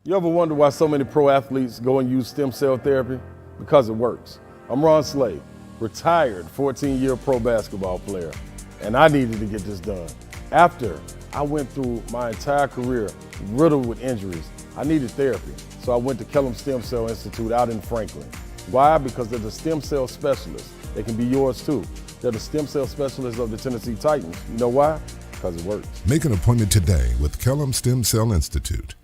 You ever wonder why so many pro athletes go and use stem cell therapy? Because it works. I'm Ron Slade, retired 14-year pro basketball player, and I needed to get this done. After I went through my entire career riddled with injuries, I needed therapy. So I went to Kellum Stem Cell Institute out in Franklin. Why? Because they're the stem cell specialists. They can be yours too. They're the stem cell specialists of the Tennessee Titans. You know why? Because it works. Make an appointment today with Kellum Stem Cell Institute.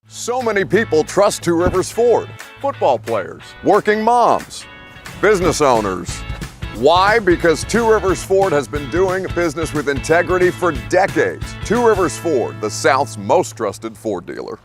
So many people trust Two Rivers Ford. Football players, working moms, business owners. Why? Because Two Rivers Ford has been doing business with integrity for decades. Two Rivers Ford, the South's most trusted Ford dealer.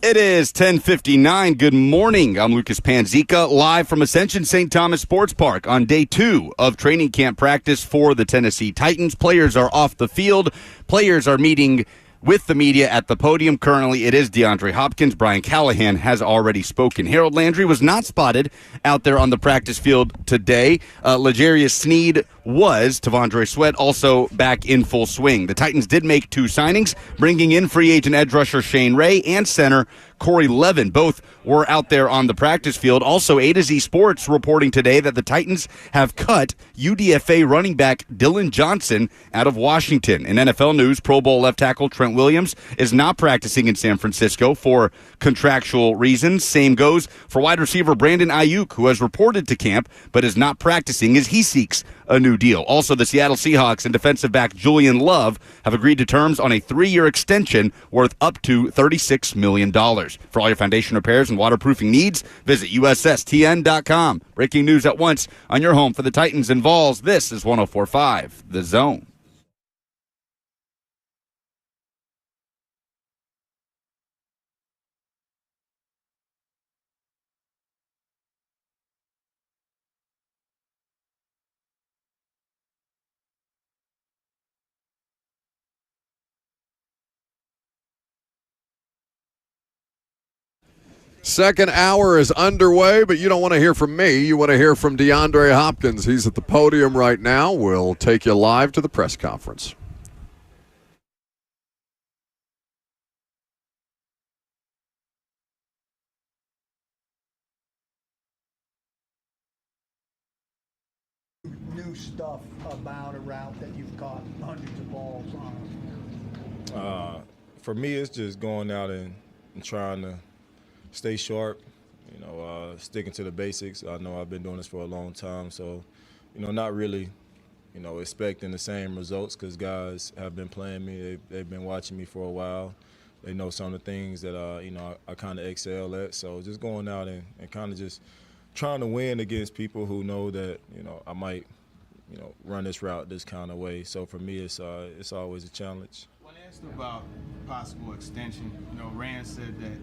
It is 10:59. Good morning. I'm Lucas Panzica, live from Ascension St. Thomas Sports Park on day 2 of training camp practice for the Tennessee Titans. Players are off the field. Players are meeting with the media at the podium. Currently, it is DeAndre Hopkins. Brian Callahan has already spoken. Harold Landry was not spotted out there on the practice field today. L'Jarius Sneed was. Tavondre Sweat also back in full swing. The Titans did make 2 signings, bringing in free agent edge rusher Shane Ray and center Corey Levin. Both were out there on the practice field. Also, A to Z Sports reporting today that the Titans have cut UDFA running back Dylan Johnson out of Washington. In NFL news, Pro Bowl left tackle Trent Williams is not practicing in San Francisco for contractual reasons. Same goes for wide receiver Brandon Ayuk, who has reported to camp but is not practicing as he seeks a new deal. Also, the Seattle Seahawks and defensive back Julian Love have agreed to terms on a 3-year extension worth up to $36 million. For all your foundation repairs and waterproofing needs, visit USSTN.com. Breaking news at once on your home for the Titans and Vols. This is 104.5 The Zone. Second hour is underway, but you don't want to hear from me. You want to hear from DeAndre Hopkins. He's at the podium right now. We'll take you live to the press conference. New stuff about a route that you've caught hundreds of balls on? For me, it's just going out and trying to stay sharp, sticking to the basics. I know I've been doing this for a long time, so, not really, expecting the same results because guys have been playing me. They've been watching me for a while. They know some of the things that, I kind of excel at. So just going out and kind of just trying to win against people who know that, I might, run this route this kind of way. So for me, it's always a challenge. When asked about possible extension, Rand said that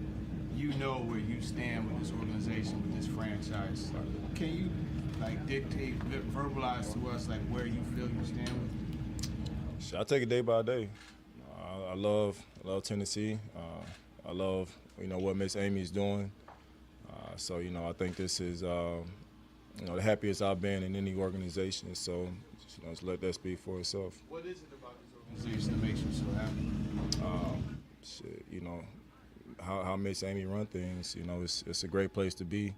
you know where you stand with this organization, with this franchise. Can you dictate, verbalize to us where you feel you stand with? I take it day by day. I love Tennessee. I love what Miss Amy's doing. So I think this is the happiest I've been in any organization. So just let that speak for itself. What is it about this organization that makes you so happy? How Miss Amy run things, it's a great place to be.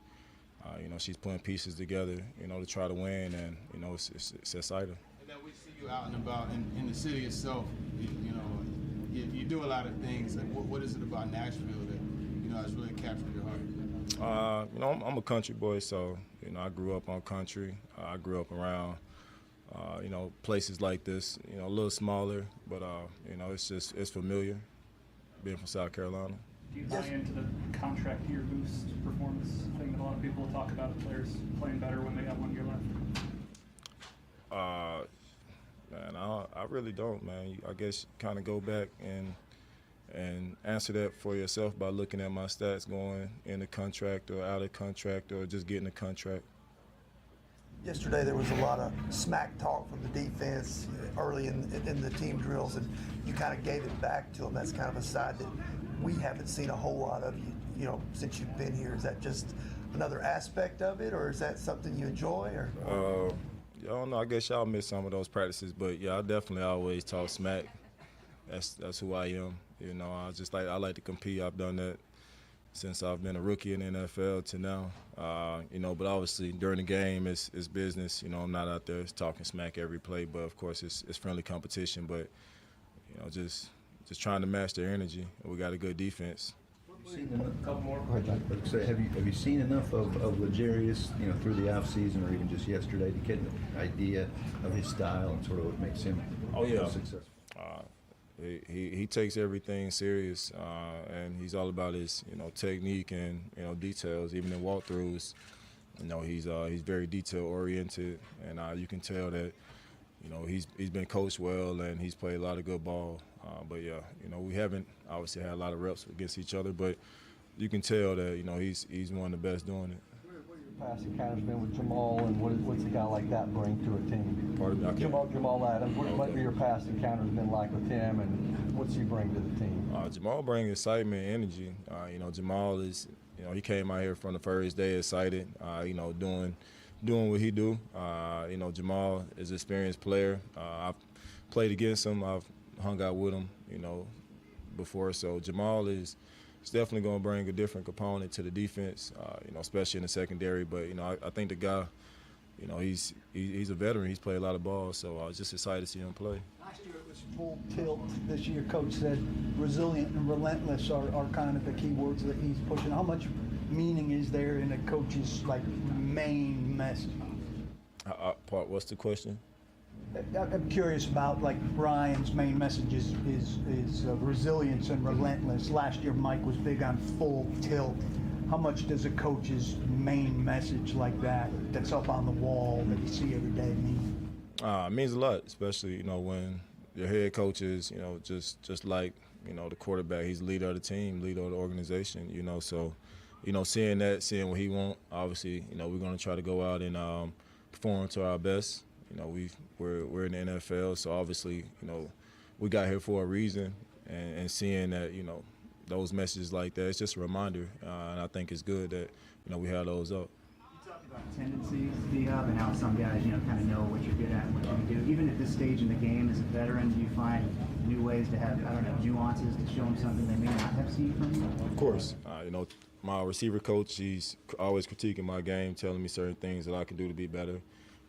She's putting pieces together, to try to win, and it's exciting. And then we see you out and about in the city itself. You do a lot of things. What is it about Nashville that has really captured your heart? I'm a country boy, so I grew up on country. I grew up around places like this, a little smaller, but it's familiar. Being from South Carolina. Do you buy into the contract year boost performance thing that a lot of people talk about, players playing better when they got 1 year left? Man, I really don't, man. I guess kind of go back and answer that for yourself by looking at my stats going in the contract or out of contract or just getting a contract. Yesterday there was a lot of smack talk from the defense early in the team drills, and you kind of gave it back to them. That's kind of a side that we haven't seen a whole lot of since you've been here. Is that just another aspect of it, or is that something you enjoy? Or I don't know. I guess y'all missed some of those practices, but yeah, I definitely always talk smack. That's who I am. I like to compete. I've done that since I've been a rookie in the NFL to now. But obviously during the game it's business. I'm not out there talking smack every play, but of course it's friendly competition. But just trying to match their energy. We got a good defense. A couple more. Have you seen enough of L'Jarius, through the off season or even just yesterday to get an idea of his style and sort of what makes him successful? He takes everything serious, and he's all about his technique and details. Even in walkthroughs, he's very detail oriented, and you can tell that he's been coached well and he's played a lot of good ball. But yeah, we haven't obviously had a lot of reps against each other, but you can tell that he's one of the best doing it. Past encounter's been with Jamal, and what's a guy like that bring to a team? Pardon me, Jamal Adams. What your past encounter's been like with him, and what's he bring to the team? Jamal brings excitement and energy. Jamal is, he came out here from the first day excited. Doing what he do. Jamal is an experienced player. I've played against him. I've hung out with him, before. So Jamal is definitely going to bring a different component to the defense, especially in the secondary. But I think the guy, he's a veteran. He's played a lot of ball. So I was just excited to see him play. Last year it was full tilt. This year, Coach said resilient and relentless are kind of the key words that he's pushing. How much meaning is there in a coach's main message? What's the question? I'm curious about Brian's main message is resilience and relentless. Last year Mike was big on full tilt. How much does a coach's main message like that's up on the wall that you see every day mean? It means a lot, especially when your head coach is just like the quarterback. He's the leader of the team, leader of the organization. So seeing what he wants, obviously we're going to try to go out and perform to our best. We're in the NFL, so obviously, we got here for a reason, and seeing that, those messages like that, it's just a reminder, and I think it's good that, we have those up. You talked about tendencies to be up and how some guys, kind of know what you're good at and what you can do. Even at this stage in the game as a veteran, do you find new ways to have, nuances to show them something they may not have seen from you? Of course. My receiver coach, he's always critiquing my game, telling me certain things that I can do to be better.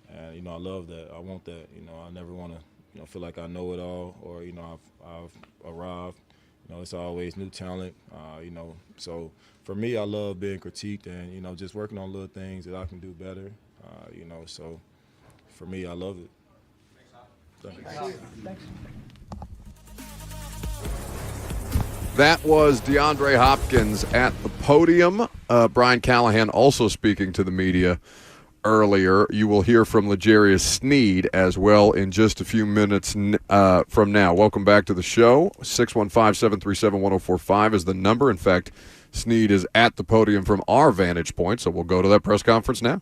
And, I love that. I want that. I never want to, feel like I know it all or, I've arrived. It's always new talent, So for me, I love being critiqued and, just working on little things that I can do better, So for me, I love it. Thanks. That was DeAndre Hopkins at the podium. Brian Callahan also speaking to the media earlier. You will hear from L'Jarius Sneed as well in just a few minutes from now. Welcome back to the show. 615-737-1045 is the number. In fact, Sneed is at the podium from our vantage point, so we'll go to that press conference now.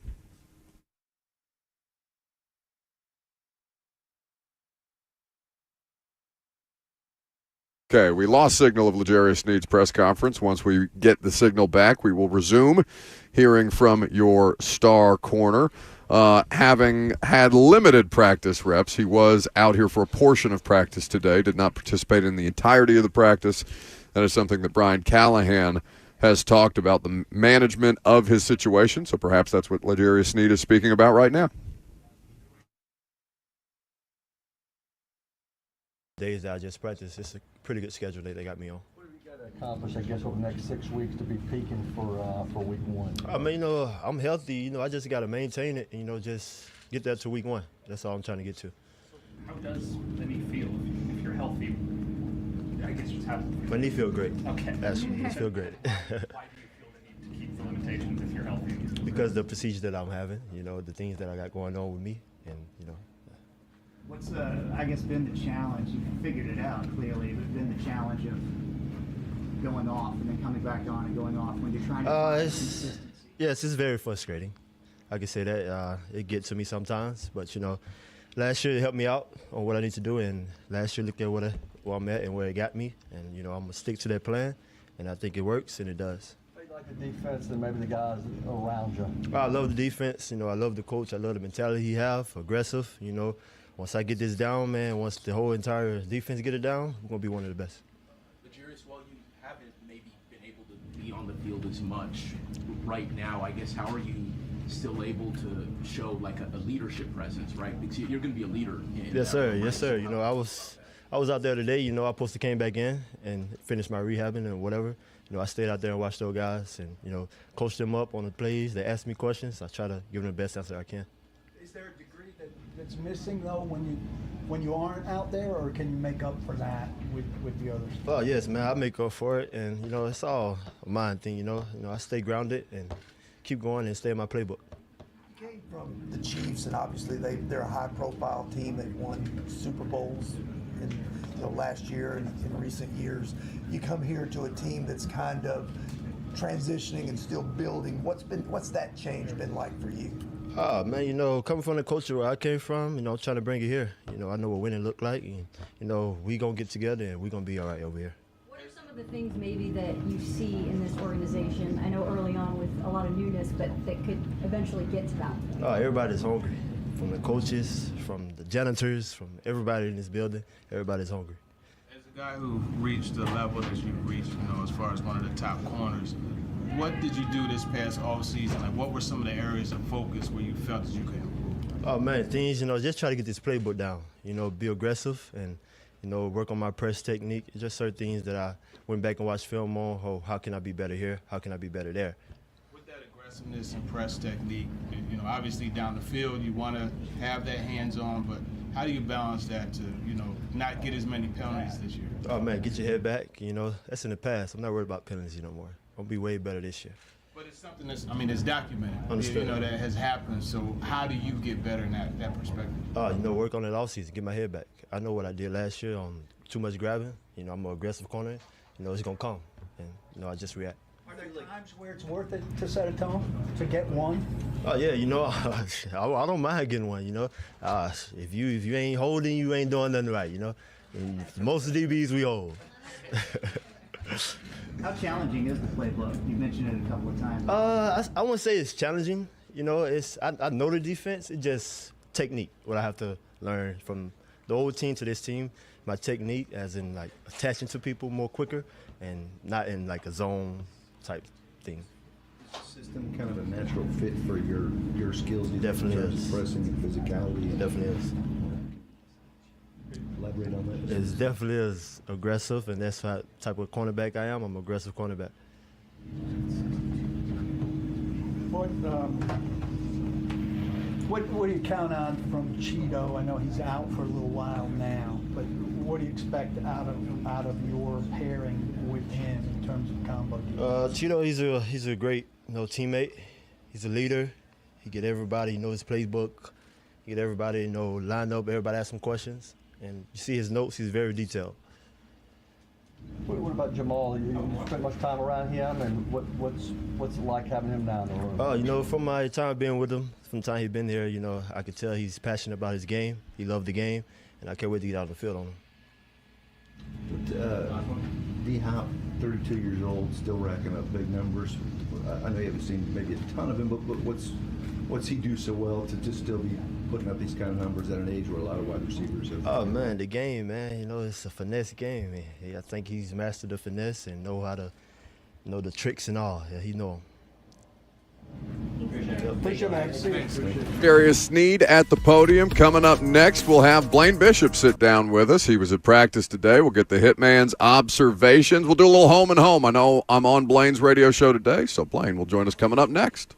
Okay, we lost signal of L'Jarius Sneed's press conference. Once we get the signal back, we will resume hearing from your star corner. Having had limited practice reps, he was out here for a portion of practice today, did not participate in the entirety of the practice. That is something that Brian Callahan has talked about, the management of his situation, so perhaps that's what L'Jarius Sneed is speaking about right now. Days that I just practiced, it's a pretty good schedule they got me on. What have you got to accomplish, I guess, over the next 6 weeks to be peaking for week one? I mean, I'm healthy. I just got to maintain it and, just get that to week one. That's all I'm trying to get to. How does the knee feel if you're healthy? I guess just how. My knee feel great. Okay. Actually, it feel great. Why do you feel the need to keep the limitations if you're healthy? Because the procedures that I'm having, the things that I got going on with me, and What's, I guess, been the challenge? You figured it out clearly, but been the challenge of going off and then coming back on and going off when you're trying to find consistency? Yes, it's very frustrating. I can say that. It gets to me sometimes, but, last year it helped me out on what I need to do, and last year look at where I'm at and where it got me, and, I'm going to stick to that plan, and I think it works, and it does. How do you like the defense and maybe the guys around you? I love the defense. I love the coach. I love the mentality he have, aggressive, Once I get this down, man, once the whole entire defense get it down, we're going to be one of the best. L'Jarius, while you haven't maybe been able to be on the field as much right now, I guess, how are you still able to show like a leadership presence, right? Because you're going to be a leader. Yes, sir. Yes, sir. I was out there today. I supposed to came back in and finished my rehabbing and whatever. I stayed out there and watched those guys and, coached them up on the plays. They asked me questions. I try to give them the best answer I can. Is there a degree that's missing though when you aren't out there, or can you make up for that with the others? Oh yes, man, I make up for it, and it's all a mind thing. I stay grounded and keep going and stay in my playbook. You came from the Chiefs, and obviously they're a high-profile team. They've won Super Bowls in last year and in recent years. You come here to a team that's kind of transitioning and still building. What's that change been like for you? Man, you know, coming from the culture where I came from, you know, trying to bring it here. You know, I know what winning look like, and you know, we gonna get together and we gonna be all right over here. What are some of the things maybe that you see in this organization? I know early on with a lot of newness, but that could eventually get to that. Everybody's hungry, from the coaches, from the janitors, from everybody in this building. Everybody's hungry. As a guy who reached the level that you've reached, you know, as far as one of the top corners, what did you do this past offseason? Like, what were some of the areas of focus where you felt that you could improve? Oh man, things, you know, just try to get this playbook down. You know, be aggressive and, you know, work on my press technique. Just certain things that I went back and watched film on. Oh, how can I be better here? How can I be better there? With that aggressiveness and press technique, you know, obviously down the field you want to have that hands-on, but how do you balance that to, you know, not get as many penalties this year? Oh man, get your head back. You know, that's in the past. I'm not worried about penalties no more. I'll be way better this year. But it's something that's, I mean, it's documented. Understood. You know, that has happened. So how do you get better in that perspective? You know, work on it all season, get my head back. I know what I did last year on too much grabbing. You know, I'm an aggressive corner. You know, it's going to come. And, you know, I just react. Are there times where it's worth it to set a tone, to get one? Oh, yeah, you know, I don't mind getting one, you know. If you ain't holding, you ain't doing nothing right, you know. And most of the DBs, we hold. How challenging is the playbook? You mentioned it a couple of times. I wouldn't say it's challenging. You know, I know the defense. It's just technique, what I have to learn from the old team to this team. My technique, as in like attaching to people more quicker and not in like a zone type thing. System kind of a natural fit for your skills. Definitely in terms is. of pressing and physicality. It definitely is. Elaborate on that. It definitely is aggressive, and that's what type of cornerback I am. I'm an aggressive cornerback. What do you count on from Cheeto? I know he's out for a little while now, but what do you expect out of your pairing with him in terms of combo? Cheeto, he's a great, you know, teammate. He's a leader. He get everybody, you know, his playbook. He get everybody, you know, lined up. Everybody ask him questions, and you see his notes. He's very detailed. What about Jamal? You spent much time around him, and what's it like having him down there? You know, from my time being with him, from the time he's been here, you know, I could tell he's passionate about his game. He loved the game, and I can't wait to get out on the field on him. D-Hop, 32 years old, still racking up big numbers. I know you haven't seen maybe a ton of him, but what's he do so well to just still be putting up these kind of numbers at an age where a lot of wide receivers have? Oh man, the game, man. You know, it's a finesse game. I think he's mastered the finesse and know how to, you know, the tricks and all. Yeah, he know 'em. Appreciate it. Darius Sneed at the podium. Coming up next, we'll have Blaine Bishop sit down with us. He was at practice today. We'll get the Hitman's observations. We'll do a little home and home. I know I'm on Blaine's radio show today, so Blaine will join us coming up next.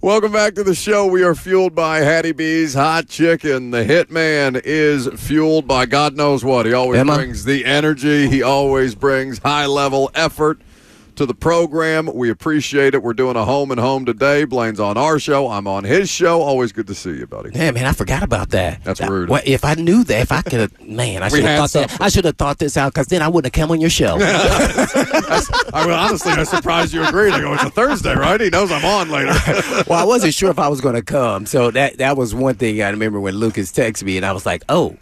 Welcome back to the show. We are fueled by Hattie B's Hot Chicken. The Hitman is fueled by God knows what. He always brings the energy. He always brings high-level effort to the program. We appreciate it. We're doing a home and home today. Blaine's on our show. I'm on his show. Always good to see you, buddy. Yeah, man, I forgot about that. That's rude. Well, if I knew that, if I could have, man, I should have thought that. I should have thought this out because then I wouldn't have come on your show. Honestly, I'm surprised you agreed. I go, it's a Thursday, right? He knows I'm on later. Well, I wasn't sure if I was going to come. So that was one thing I remember when Lucas texted me, and I was like, oh,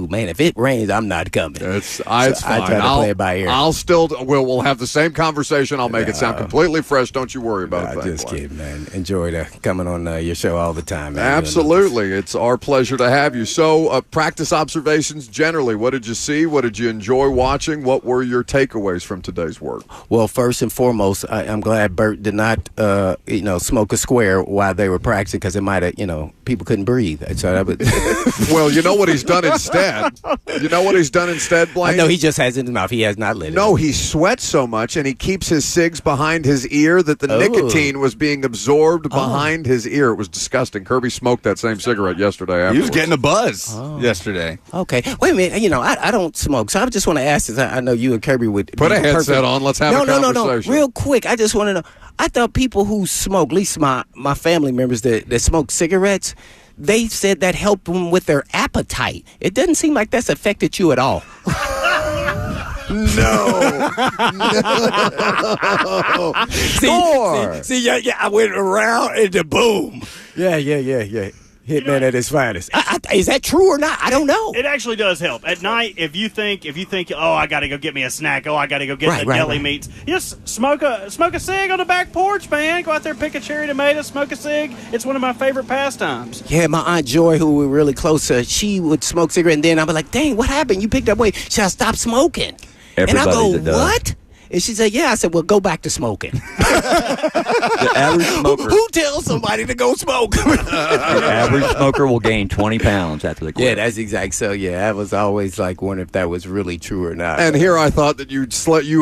man, if it rains, I'm not coming. It's fine. I try to play it by ear. I'll still, we'll have the same conversation. I'll make it sound completely fresh. Don't you worry about it. Just kidding, man. Enjoy coming on your show all the time, man. Absolutely. It's our pleasure to have you. So, practice observations generally. What did you see? What did you enjoy watching? What were your takeaways from today's work? Well, first and foremost, I'm glad Bert did not, smoke a square while they were practicing because it might have, people couldn't breathe. So that would well, you know what he's done instead? You know what he's done instead, Blaine? No, he just has it in his mouth. He has not lit it. No, he sweats so much and he keeps his cigs behind his ear that the nicotine was being absorbed behind his ear. It was disgusting. Kirby smoked that same cigarette yesterday afterwards. He was getting a buzz yesterday. Okay. Wait a minute. I don't smoke, so I just want to ask this. I know you and Kirby would put a headset on. Let's have a conversation. No. Real quick, I just want to know. I thought people who smoke, at least my family members that smoke cigarettes, they said that helped them with their appetite. It doesn't seem like that's affected you at all. No. See, I went around and the boom. Yeah. Hitman at his finest. Is that true or not? I don't know. It actually does help. At night, if you think, oh, I got to go get me a snack. Oh, I got to go get the deli meats. Just smoke a cig on the back porch, man. Go out there, pick a cherry tomato, smoke a cig. It's one of my favorite pastimes. Yeah, my Aunt Joy, who we were really close to, she would smoke cigarette, and then I'd be like, dang, what happened? You picked up weight. She said, I stopped smoking. Everybody and I go, that does. what? And she said, yeah. I said, well, go back to smoking. The average smoker. Who tells somebody to go smoke? The average smoker will gain 20 pounds after the quit. Yeah, that's exact. So, I was always like wondering if that was really true or not. And here I thought that you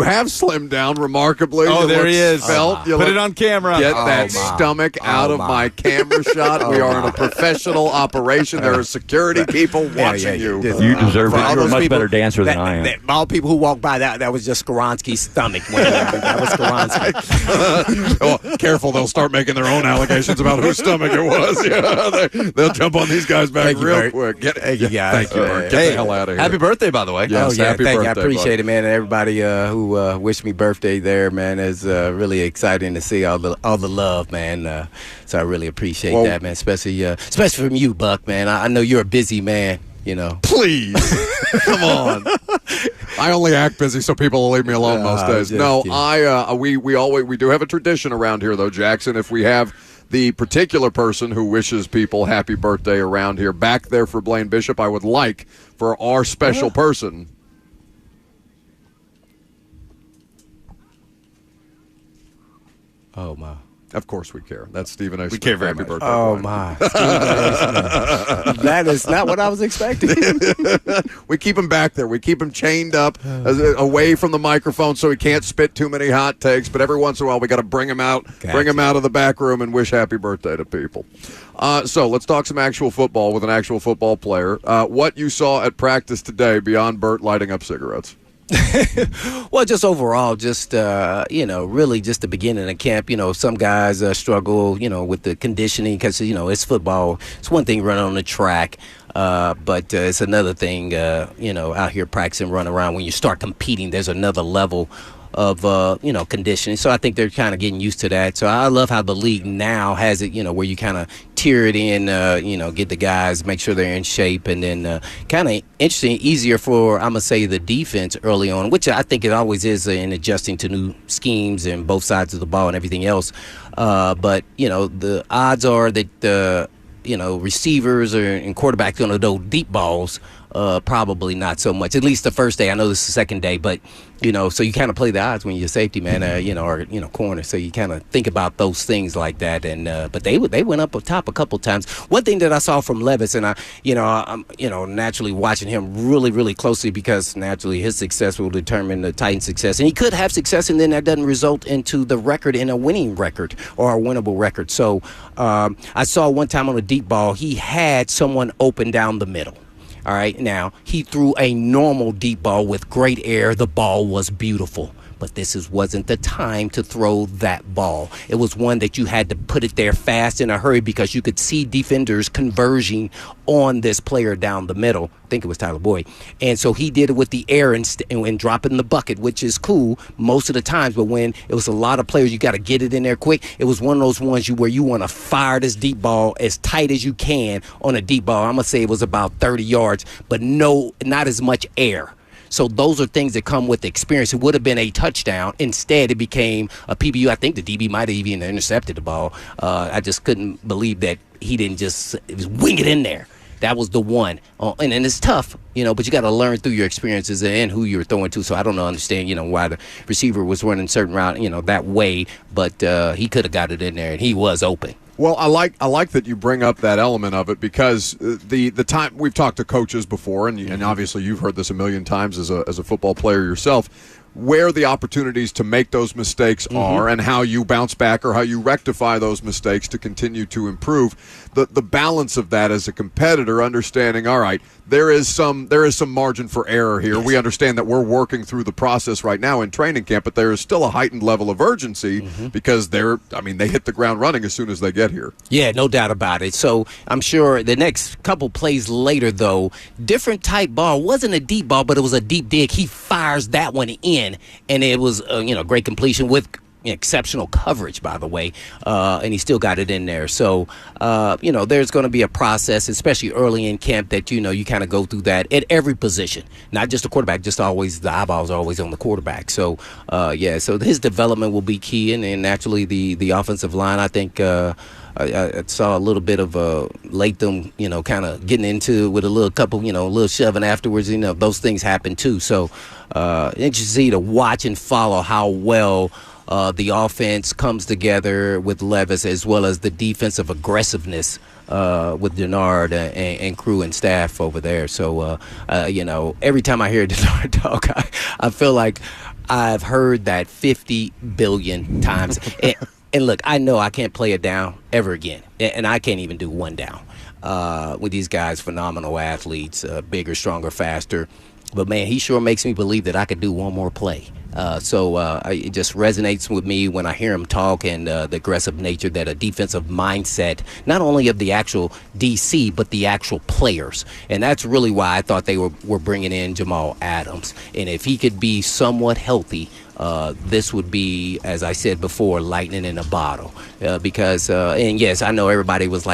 have slimmed down remarkably. Oh, there he is. Put it on camera. Get that stomach out of my camera shot. We are in a professional operation. There are security people watching you. You deserve it. You're a much better dancer than I am. All people who walk by, that was just Skaronski's stomach. That was Skaronski. Well, careful, they'll start making their own allegations about whose stomach it was. Yeah, they'll jump on these guys back real quick. Thank you, guys. Thank you, Bert. Get the hell out of here. Happy birthday, by the way. Yes, happy thank birthday, you. I appreciate buddy. it, man. And everybody who wished me birthday there, man, is really exciting to see all the love, man. So I really appreciate that, man. Especially from you, Buck, man. I know you're a busy man. Please, come on. I only act busy so people will leave me alone most days. No, we do have a tradition around here, though, Jackson. If we have the particular person who wishes people happy birthday around here back there for Blaine Bishop, I would like for our special person. Oh, my. Of course we care. That's Stephen A. Smith. We care very Happy much. birthday, Oh, Blaine. my. That is not what I was expecting. We keep him back there. We keep him chained up away from the microphone so he can't spit too many hot takes. But every once in a while, we got to bring him out, bring him out of the back room and wish happy birthday to people. So let's talk some actual football with an actual football player. What you saw at practice today beyond Bert lighting up cigarettes? Well, just overall, really just the beginning of camp. Some guys struggle, with the conditioning because, it's football. It's one thing running on the track, but it's another thing, out here practicing, running around. When you start competing, there's another level of conditioning. So I think they're kind of getting used to that. So I love how the league now has it, where you kind of tier it in, get the guys, make sure they're in shape, and then kind of interesting, easier for, I'm going to say, the defense early on, which I think it always is in adjusting to new schemes and both sides of the ball and everything else. But, the odds are that, receivers and quarterbacks going to throw deep balls probably not so much. At least the first day. I know this is the second day, but so you kind of play the odds when you're a safety man, or corner. So you kind of think about those things like that. And but they went up top a couple times. One thing that I saw from Levis, and I'm naturally watching him really, really closely because naturally his success will determine the Titans' success, and he could have success, and then that doesn't result into the record in a winning record or a winnable record. So I saw one time on a deep ball, he had someone open down the middle. All right, now, he threw a normal deep ball with great air. The ball was beautiful. But this wasn't the time to throw that ball. It was one that you had to put it there fast in a hurry because you could see defenders converging on this player down the middle. I think it was Tyler Boyd. And so he did it with the air and drop it in the bucket, which is cool most of the times. But when it was a lot of players, you got to get it in there quick. It was one of those ones where you want to fire this deep ball as tight as you can on a deep ball. I'm going to say it was about 30 yards, but not as much air. So those are things that come with experience. It would have been a touchdown. Instead, it became a PBU. I think the DB might have even intercepted the ball. I just couldn't believe that he didn't just wing it in there. That was the one. And it's tough, but you got to learn through your experiences and who you're throwing to. So I don't understand, why the receiver was running certain route, that way. But he could have got it in there, and he was open. Well, I like that you bring up that element of it because the time we've talked to coaches before, and obviously you've heard this a million times as a football player yourself, where the opportunities to make those mistakes are and how you bounce back or how you rectify those mistakes to continue to improve. The balance of that as a competitor, understanding, all right, there is some margin for error here. Yes. We understand that we're working through the process right now in training camp, but there is still a heightened level of urgency because they hit the ground running as soon as they get here. Yeah, no doubt about it. So I'm sure the next couple plays later, though, different type ball. Wasn't a deep ball, but it was a deep dig. He fires that one in, and it was great completion with exceptional coverage, by the way, and he still got it in there. So, there's going to be a process, especially early in camp, that, you kind of go through that at every position, not just the quarterback, just always the eyeballs are always on the quarterback. So, so his development will be key, and naturally the offensive line, I think, I saw a little bit of Latham, kind of getting into it with a little shoving afterwards. Those things happen too. So, interesting to watch and follow how well the offense comes together with Levis, as well as the defensive aggressiveness with Denard and crew and staff over there. So, every time I hear Denard talk, I feel like I've heard that 50 billion times. And look, I know I can't play it down ever again, and I can't even do one down with these guys, phenomenal athletes, bigger, stronger, faster. But, man, he sure makes me believe that I could do one more play. It just resonates with me when I hear him talk, and the aggressive nature, that a defensive mindset, not only of the actual DC, but the actual players. And that's really why I thought they were bringing in Jamal Adams. And if he could be somewhat healthy, this would be, as I said before, lightning in a bottle. Because yes, I know everybody was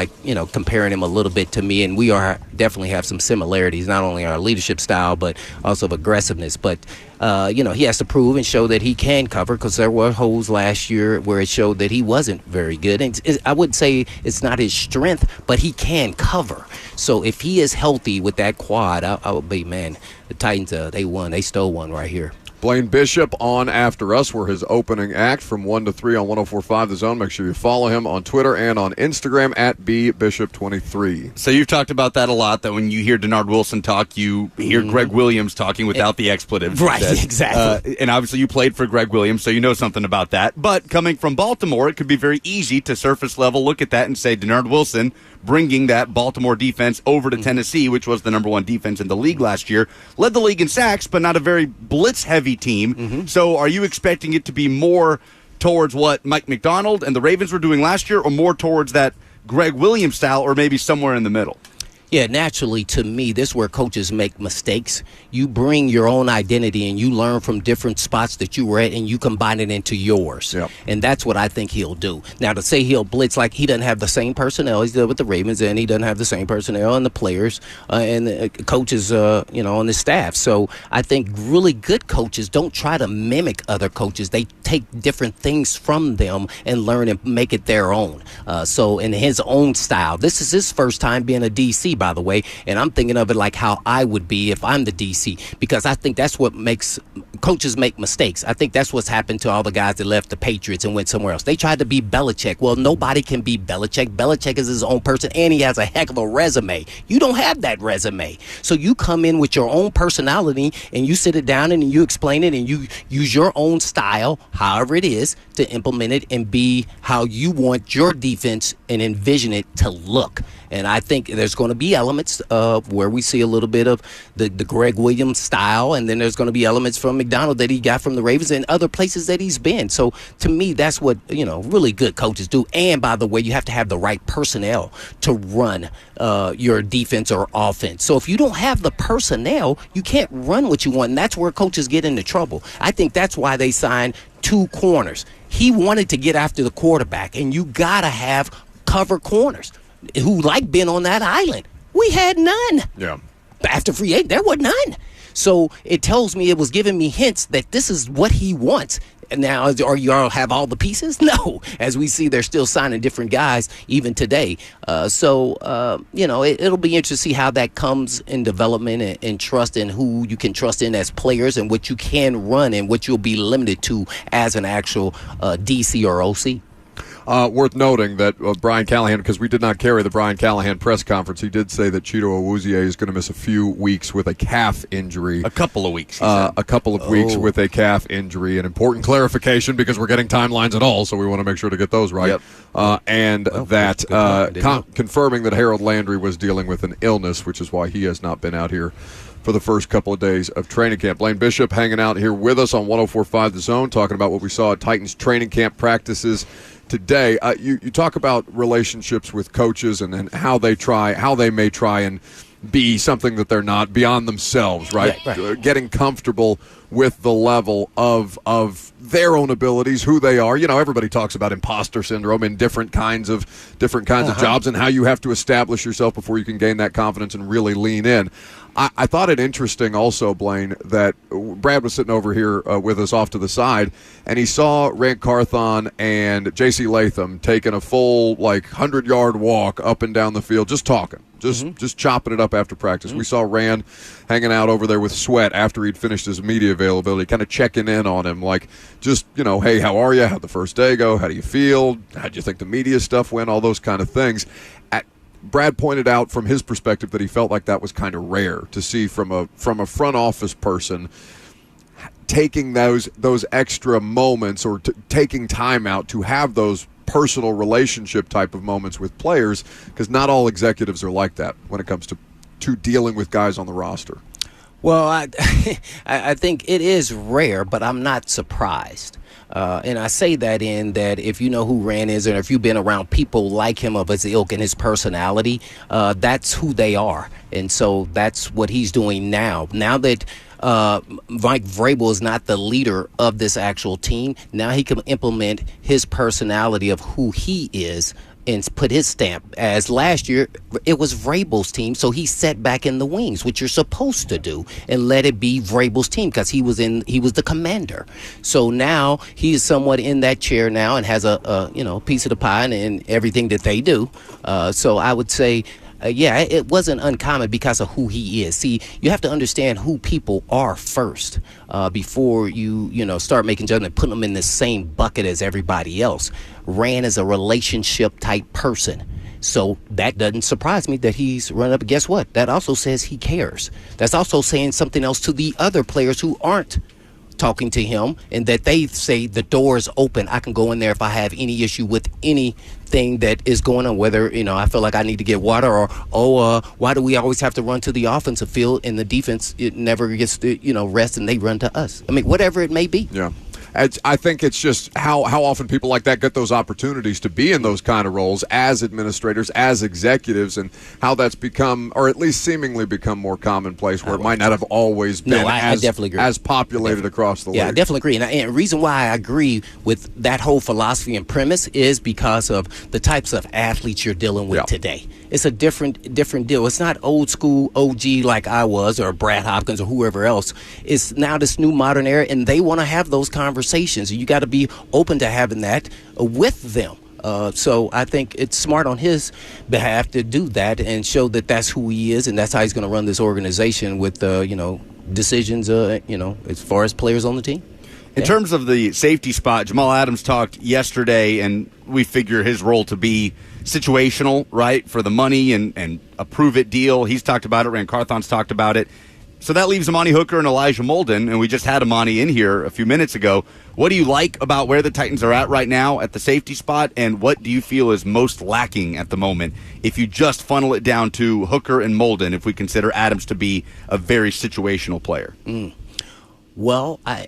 comparing him a little bit to me, and we definitely have some similarities, not only our leadership style, but also of aggressiveness. But, he has to prove and show that he can cover, because there were holes last year where it showed that he wasn't very good. And I wouldn't say it's not his strength, but he can cover. So if he is healthy with that quad, I would be, man, the Titans, they won. They stole one right here. Blaine Bishop on after us. We're his opening act from 1 to 3 on 104.5 The Zone. Make sure you follow him on Twitter and on Instagram at bbishop23. So you've talked about that a lot, that when you hear Denard Wilson talk, you hear Greg Williams talking without the expletives. Right, exactly. And obviously you played for Greg Williams, so you know something about that. But coming from Baltimore, it could be very easy to surface level look at that and say Denard Wilson bringing that Baltimore defense over to Tennessee, which was the number one defense in the league last year, led the league in sacks, but not a very blitz-heavy team. So are you expecting it to be more towards what Mike McDonald and the Ravens were doing last year, or more towards that Greg Williams style, or maybe somewhere in the middle? Yeah, naturally, to me, this is where coaches make mistakes. You bring your own identity and you learn from different spots that you were at, and you combine it into yours. Yep. And that's what I think he'll do. Now, to say he'll blitz, like, he doesn't have the same personnel he's did with the Ravens, and he doesn't have the same personnel and the players and the coaches, on the staff. So I think really good coaches don't try to mimic other coaches. They take different things from them and learn and make it their own. So in his own style, this is his first time being a DC, by the way, and I'm thinking of it like how I would be if I'm the DC, because I think that's what makes coaches make mistakes. I think that's what's happened to all the guys that left the Patriots and went somewhere else. They tried to be Belichick. Well, nobody can be Belichick. Belichick is his own person, and he has a heck of a resume. You don't have that resume. So you come in with your own personality, and you sit it down and you explain it, and you use your own style, however it is, to implement it and be how you want your defense and envision it to look. And I think there's going to be elements of where we see a little bit of the Greg Williams style, and then there's going to be elements from McDonald that he got from the Ravens and other places that he's been. So to me, that's what, really good coaches do. And by the way, you have to have the right personnel to run your defense or offense. So if you don't have the personnel, you can't run what you want. And that's where coaches get into trouble. I think that's why they signed 2 corners. He wanted to get after the quarterback, and you got to have cover corners who like being on that island. We had none. Yeah. After free agent, there were none. So it tells me, it was giving me hints that this is what he wants. And now, are you all have all the pieces? No. As we see, they're still signing different guys even today. It'll be interesting to see how that comes in development and trust in who you can trust in as players and what you can run and what you'll be limited to as an actual DC or OC. Worth noting that Brian Callahan, because we did not carry the Brian Callahan press conference, he did say that Chido Awuzie is going to miss a few weeks with a calf injury. A couple of weeks. A couple of weeks with a calf injury. An important clarification because we're getting timelines and all, so we want to make sure to get those right. Yep. Confirming that Harold Landry was dealing with an illness, which is why he has not been out here for the first couple of days of training camp. Blaine Bishop hanging out here with us on 104.5 The Zone, talking about what we saw at Titans training camp practices today. You talk about relationships with coaches and how they may try and be something that they're not, beyond themselves, right? Getting comfortable with the level of their own abilities, who they are. Everybody talks about imposter syndrome in different kinds of jobs and how you have to establish yourself before you can gain that confidence and really lean in. I thought it interesting also, Blaine, that Brad was sitting over here with us off to the side, and he saw Rand Carthon and J.C. Latham taking a full 100-yard walk up and down the field, just talking. Just chopping it up after practice. We saw Rand hanging out over there with Sweat after he'd finished his media availability, kind of checking in on him, hey, how are you? How'd the first day go? How do you feel? How'd you think the media stuff went? All those kind of things. Brad pointed out from his perspective that he felt like that was kind of rare to see from a front office person taking those extra moments or taking time out to have those personal relationship type of moments with players, because not all executives are like that when it comes to dealing with guys on the roster. Well, I think it is rare, but I'm not surprised. And I say that in that if you know who Rand is, and if you've been around people like him of his ilk and his personality, that's who they are. And so that's what he's doing now. Now that Mike Vrabel is not the leader of this actual team, now he can implement his personality of who he is and put his stamp. As last year, it was Vrabel's team, so he sat back in the wings, which you're supposed to do, and let it be Vrabel's team because he was the commander. So now he is somewhat in that chair now and has a piece of the pie and everything that they do. So I would say, it wasn't uncommon because of who he is. See, you have to understand who people are first before you start making judgment, putting them in the same bucket as everybody else. Rand is a relationship type person. So that doesn't surprise me that he's running up. Guess what? That also says he cares. That's also saying something else to the other players who aren't talking to him, and that they say the door is open. I can go in there if I have any issue with anything that is going on, whether I feel like I need to get water, or why do we always have to run to the offensive field and the defense it never gets to rest and they run to us. I mean, whatever it may be. Yeah. I think it's just how often people like that get those opportunities to be in those kind of roles as administrators, as executives, and how that's become, or at least seemingly become, more commonplace, where it might not have always been I definitely agree. as populated across the league. Yeah, I definitely agree. And the reason why I agree with that whole philosophy and premise is because of the types of athletes you're dealing with today. It's a different deal. It's not old school OG like I was, or Brad Hopkins, or whoever else. It's now this new modern era, and they want to have those conversations. You got to be open to having that with them. So I think it's smart on his behalf to do that and show that that's who he is and that's how he's going to run this organization with, decisions, as far as players on the team. In terms of the safety spot, Jamal Adams talked yesterday, and we figure his role to be situational, right, for the money and a prove-it deal. He's talked about it. Rand Carthon's talked about it. So that leaves Amani Hooker and Elijah Molden, and we just had Amani in here a few minutes ago. What do you like about where the Titans are at right now at the safety spot, and what do you feel is most lacking at the moment if you just funnel it down to Hooker and Molden, if we consider Adams to be a very situational player? Well, I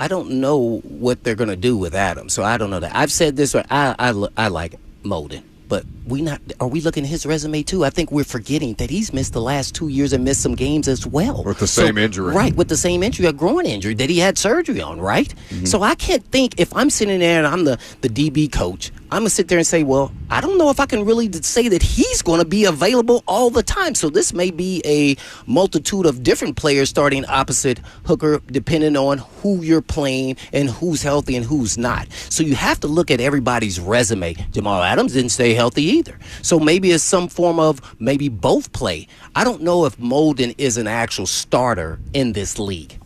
don't know what they're going to do with Adams, so I don't know that. I've said this, I like Molden, but are we looking at his resume too? I think we're forgetting that he's missed the last 2 years and missed some games as well. With the same injury. Right, with the same injury, a groin injury that he had surgery on, right? Mm-hmm. So I can't think, if I'm sitting there and I'm the DB coach, I'm going to sit there and say, well, I don't know if I can really say that he's going to be available all the time. So this may be a multitude of different players starting opposite Hooker, depending on who you're playing and who's healthy and who's not. So you have to look at everybody's resume. Jamal Adams didn't stay healthy either. So maybe it's some form of maybe both play. I don't know if Molden is an actual starter in this league,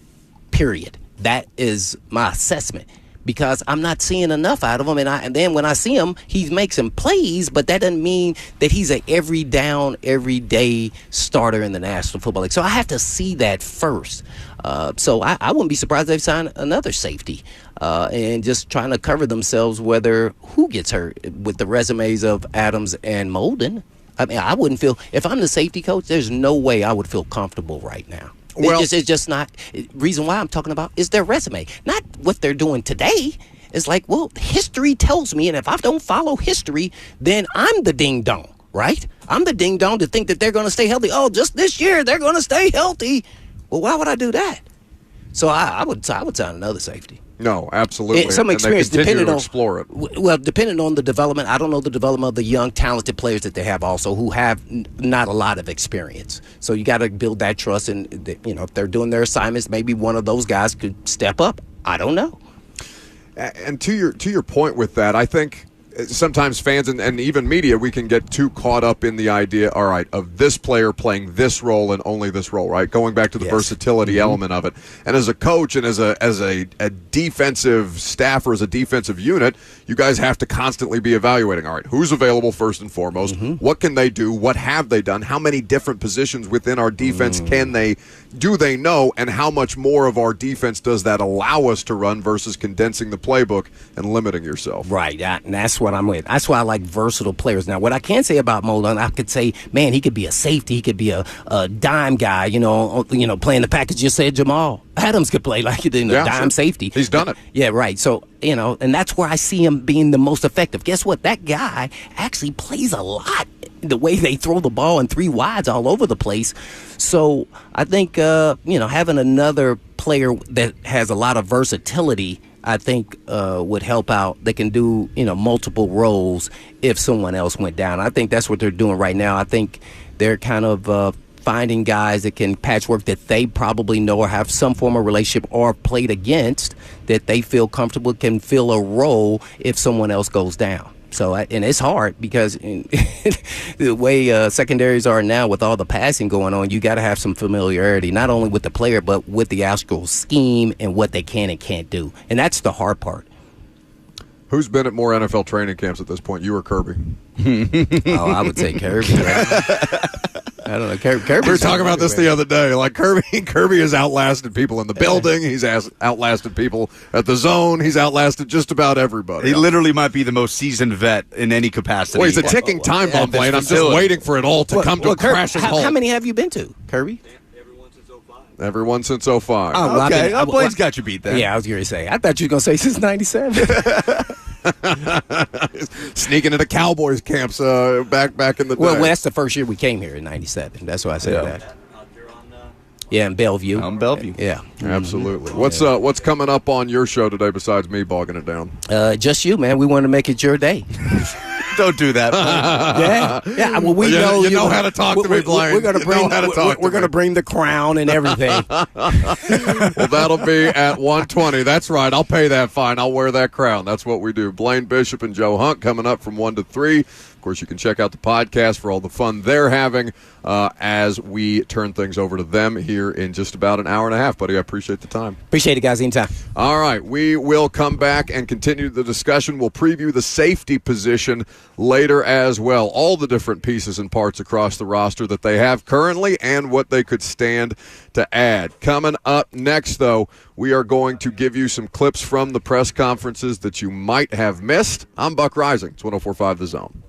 period. That is my assessment. Because I'm not seeing enough out of him, and then when I see him, he makes some plays, but that doesn't mean that he's a every down, every day starter in the National Football League. So I have to see that first. So I wouldn't be surprised if they sign another safety and just trying to cover themselves who gets hurt with the resumes of Adams and Molden. I mean, I wouldn't feel, if I'm the safety coach, there's no way I would feel comfortable right now. It's just not. Reason why I'm talking about is their resume, not what they're doing today. It's like, well, history tells me, and if I don't follow history, then I'm the ding dong, right? I'm the ding dong to think that they're going to stay healthy. Oh, just this year they're going to stay healthy. Well, why would I do that? So I would sign another safety. No, absolutely. Some experience, depending on explore it. Well, depending on the development, I don't know the development of the young, talented players that they have also who have not a lot of experience. So you got to build that trust, and if they're doing their assignments, maybe one of those guys could step up. I don't know. And to your point with that, I think sometimes fans and even media, we can get too caught up in the idea, all right, of this player playing this role and only this role, right? Going back to the versatility element of it. And as a coach and as a defensive staff or as a defensive unit, you guys have to constantly be evaluating, all right, who's available first and foremost? What can they do? What have they done? How many different positions within our defense do they know? And how much more of our defense does that allow us to run versus condensing the playbook and limiting yourself? Right, and that's what I'm with. That's why I like versatile players. Now, what I can say about Molden, I could say, man, he could be a safety, he could be a dime guy, playing the package. You said Jamal Adams could play like dime safety. He's done it. Yeah, right. So, and that's where I see him being the most effective. Guess what? That guy actually plays a lot. The way they throw the ball in 3 wides all over the place. So I think, having another player that has a lot of versatility, I think would help out. They can do, multiple roles if someone else went down. I think that's what they're doing right now. I think they're kind of finding guys that can patchwork that they probably know or have some form of relationship or played against that they feel comfortable can fill a role if someone else goes down. So, and it's hard because the way secondaries are now with all the passing going on, you got to have some familiarity, not only with the player, but with the actual scheme and what they can and can't do. And that's the hard part. Who's been at more NFL training camps at this point, you or Kirby? I would say Kirby. I don't know. Kirby. We were talking about this the other day. Like Kirby has outlasted people in the building. He's outlasted people at the zone. He's outlasted just about everybody. He literally might be the most seasoned vet in any capacity. Well, he's a ticking time bomb, Blaine. I'm just waiting for it all to come to a crashing halt. How many have you been to, Kirby? Everyone since 05. Oh, okay. Blaine's got you beat then. Yeah, I was going to say. I thought you were going to say since 97. Sneaking into Cowboys camps back in the day. Well, that's the first year we came here in 97. That's why I said that. Yeah, in Bellevue. On Bellevue. Yeah. Absolutely. What's coming up on your show today besides me bogging it down? Just you, man. We want to make it your day. Don't do that. Yeah. Well, we know you know how to talk to me, Blaine. We're going to bring the crown and everything. Well, that'll be at 1:20. That's right. I'll pay that fine. I'll wear that crown. That's what we do. Blaine Bishop and Joe Hunt coming up from 1 to 3. Of course, you can check out the podcast for all the fun they're having as we turn things over to them here in just about an hour and a half. Buddy, I appreciate the time. Appreciate it, guys. Anytime. All right. We will come back and continue the discussion. We'll preview the safety position later as well. All the different pieces and parts across the roster that they have currently and what they could stand to add. Coming up next, though, we are going to give you some clips from the press conferences that you might have missed. I'm Buck Rising. It's 104.5 The Zone.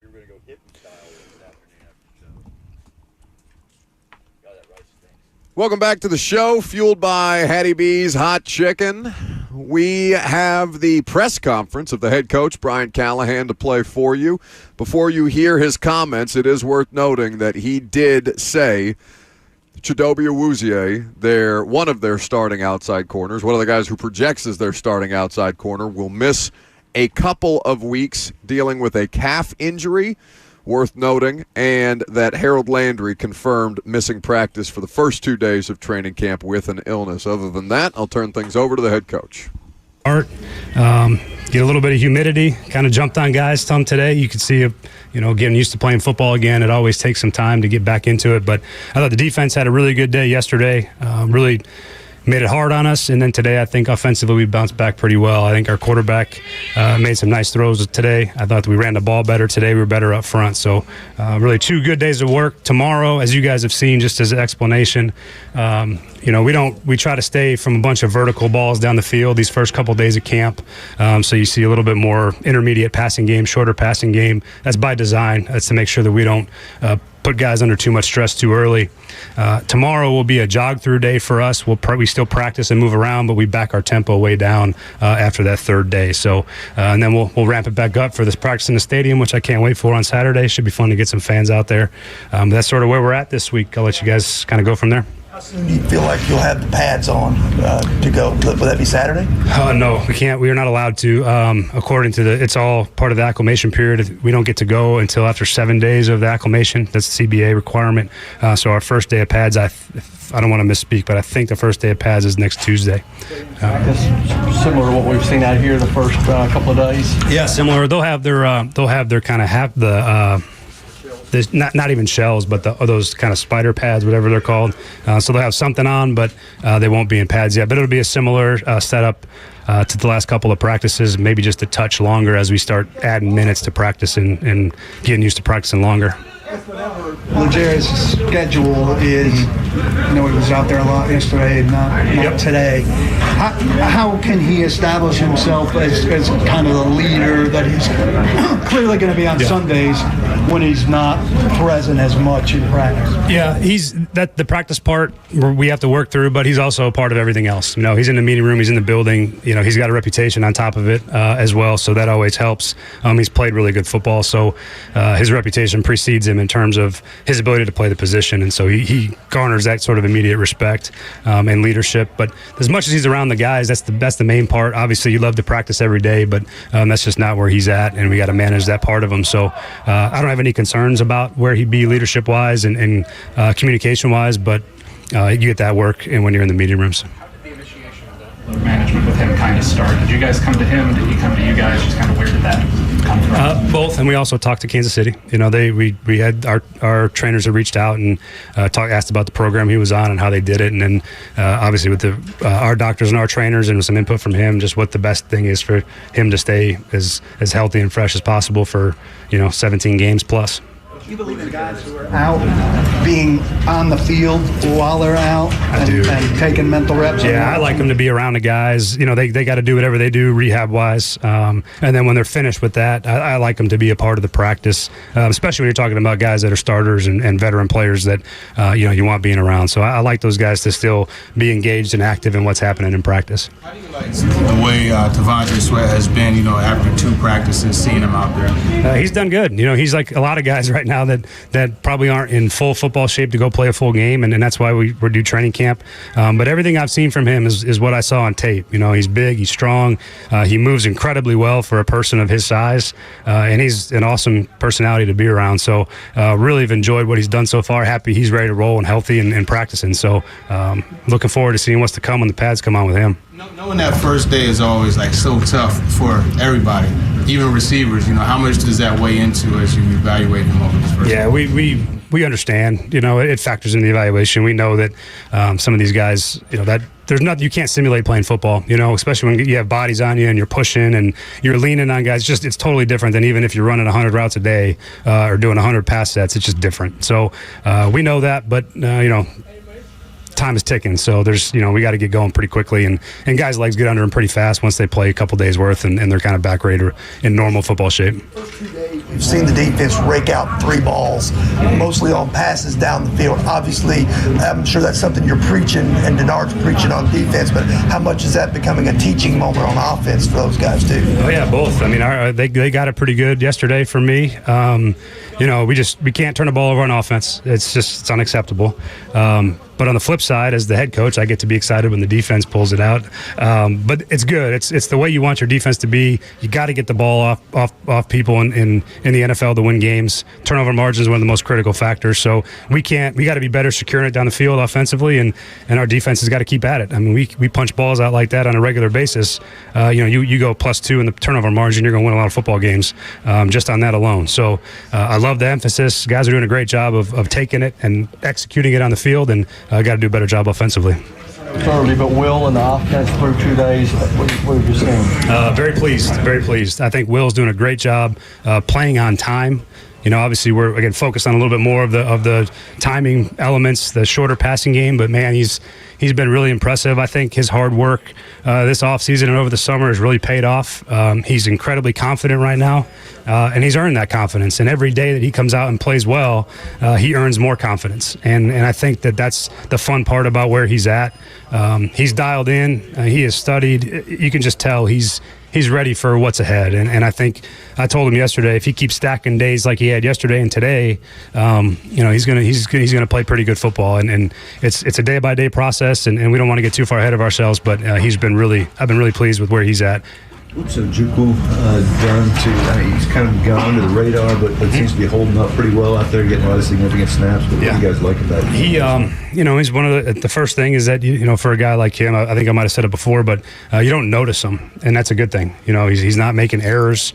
You're going to go hippie style this afternoon after the show. Got that rice thing. Welcome back to the show, fueled by Hattie B's Hot Chicken. We have the press conference of the head coach, Brian Callahan, to play for you. Before you hear his comments, it is worth noting that he did say Chidobe Awuzie, one of their starting outside corners, one of the guys who projects as their starting outside corner, will miss a couple of weeks dealing with a calf injury, worth noting, and that Harold Landry confirmed missing practice for the first 2 days of training camp with an illness. Other than that, I'll turn things over to the head coach. Get a little bit of humidity, kind of jumped on guys some today. You could see, getting used to playing football again. It always takes some time to get back into it. But I thought the defense had a really good day yesterday, really made it hard on us. And then today, I think offensively, we bounced back pretty well. I think our quarterback made some nice throws today. I thought we ran the ball better today. We were better up front. So really 2 good days of work. Tomorrow, as you guys have seen, just as an explanation, we try to stay from a bunch of vertical balls down the field these first couple days of camp. So you see a little bit more intermediate passing game, shorter passing game. That's by design. That's to make sure that we don't put guys under too much stress too early. Tomorrow will be a jog through day for us. We still practice and move around, but we back our tempo way down after that 3rd day. So and then we'll ramp it back up for this practice in the stadium, which I can't wait for on Saturday. Should be fun to get some fans out there. That's sort of where we're at this week. I'll let you guys kind of go from there. How soon do you feel like you'll have the pads on to go? Will that be Saturday? No, we can't. We are not allowed to. According to it's all part of the acclimation period. We don't get to go until after 7 days of the acclimation. That's the CBA requirement. So our first day of pads, I don't want to misspeak, but I think the first day of pads is next Tuesday. Similar to what we've seen out here the first couple of days. Yeah, similar. They'll have their kind of have the. There's not even shells, but those kind of spider pads, whatever they're called. So they'll have something on, but they won't be in pads yet. But it'll be a similar setup to the last couple of practices, maybe just a touch longer as we start adding minutes to practice and getting used to practicing longer. Legeri's schedule is, he was out there a lot yesterday and not today. How can he establish himself as kind of the leader that he's clearly going to be on Sundays when he's not present as much in practice? Yeah, the practice part we have to work through, but he's also a part of everything else. He's in the meeting room, he's in the building. He's got a reputation on top of it as well, so that always helps. He's played really good football, so his reputation precedes him in terms of his ability to play the position, and so he garners that sort of immediate respect and leadership. But as much as he's around the guys, that's the main part. Obviously, you love to practice every day, but that's just not where he's at, and we got to manage that part of him. So I don't have any concerns about where he'd be leadership-wise and communication-wise, but you get that work and when you're in the meeting rooms. How did the initiation of the management with him kind of start? Did you guys come to him? Did he come to you guys? Just kind of where did that come from? Both, and we also talked to Kansas City. We had our trainers had reached out and asked about the program he was on and how they did it, and then obviously with our doctors and our trainers and with some input from him, just what the best thing is for him to stay as healthy and fresh as possible for 17 games plus. Do you believe in guys who are out being on the field while they're out and taking mental reps? Yeah, I like them to be around the guys. They got to do whatever they do rehab-wise. And then when they're finished with that, I like them to be a part of the practice, especially when you're talking about guys that are starters and veteran players that, you want being around. So I like those guys to still be engaged and active in what's happening in practice. How do you like the way T'Vondre Sweat has been, after 2 practices, seeing him out there? He's done good. He's like a lot of guys right now that probably aren't in full football shape to go play a full game, and that's why we do training camp. But everything I've seen from him is what I saw on tape. He's big, he's strong, he moves incredibly well for a person of his size, and he's an awesome personality to be around. So really have enjoyed what he's done so far. Happy he's ready to roll and healthy and practicing. So looking forward to seeing what's to come when the pads come on with him. Knowing that first day is always so tough for everybody, even receivers. How much does that weigh into as you evaluate him over this first? Yeah, we understand. It factors in the evaluation. We know that some of these guys, that there's nothing you can't simulate playing football. Especially when you have bodies on you and you're pushing and you're leaning on guys. It's totally different than even if you're running 100 routes a day or doing 100 pass sets. It's just different. So we know that, but time is ticking, so there's we got to get going pretty quickly, and guys' legs get under them pretty fast once they play a couple days worth and they're kind of back ready to in normal football shape. First 2 days, we've seen the defense rake out 3 balls, mostly on passes down the field. Obviously, I'm sure that's something you're preaching and Denard's preaching on defense, but how much is that becoming a teaching moment on offense for those guys too? Oh yeah, both. I mean, they got it pretty good yesterday for me. We can't turn the ball over on offense. It's unacceptable. But on the flip side, as the head coach, I get to be excited when the defense pulls it out. But it's good. It's the way you want your defense to be. You got to get the ball off people in the NFL to win games. Turnover margin is one of the most critical factors. So we got to be better securing it down the field offensively, and our defense has got to keep at it. I mean, we punch balls out like that on a regular basis. You go +2 in the turnover margin, you're going to win a lot of football games just on that alone. So I love the emphasis. Guys are doing a great job of taking it and executing it on the field, and got to do a better job offensively. It's early, but Will and the offense through 2 days, what have you seen? Very pleased. I think Will's doing a great job playing on time. Obviously we're again focused on a little bit more of the timing elements, the shorter passing game. But man, he's been really impressive. I think his hard work this offseason and over the summer has really paid off. He's incredibly confident right now, and he's earned that confidence. And every day that he comes out and plays well, he earns more confidence. And I think that's the fun part about where he's at. He's dialed in. He has studied. You can just tell he's ready for what's ahead. And I think I told him yesterday, if he keeps stacking days like he had yesterday and today, he's gonna play pretty good football. And it's a day by day process, and we don't want to get too far ahead of ourselves. But I've been really pleased with where he's at. What's Ojukwu done to? He's kind of gone under the radar, but seems to be holding up pretty well out there, getting a lot of significant snaps. But what do you guys like about that? He's one of the first thing is that for a guy like him, I think I might have said it before, but you don't notice him, and that's a good thing. He's not making errors.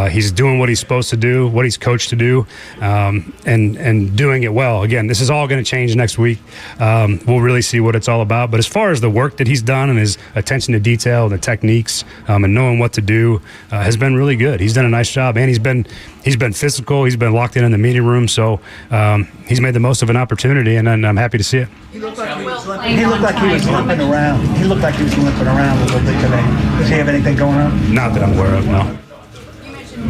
He's doing what he's supposed to do, what he's coached to do, and doing it well. Again, this is all going to change next week. We'll really see what it's all about. But as far as the work that he's done and his attention to detail and the techniques and knowing what to do has been really good. He's done a nice job, and he's been physical. He's been locked in the meeting room, so he's made the most of an opportunity, and I'm happy to see it. He looked like he was limping around. He looked like he was limping around a little bit today. Does he have anything going on? Not that I'm aware of, no.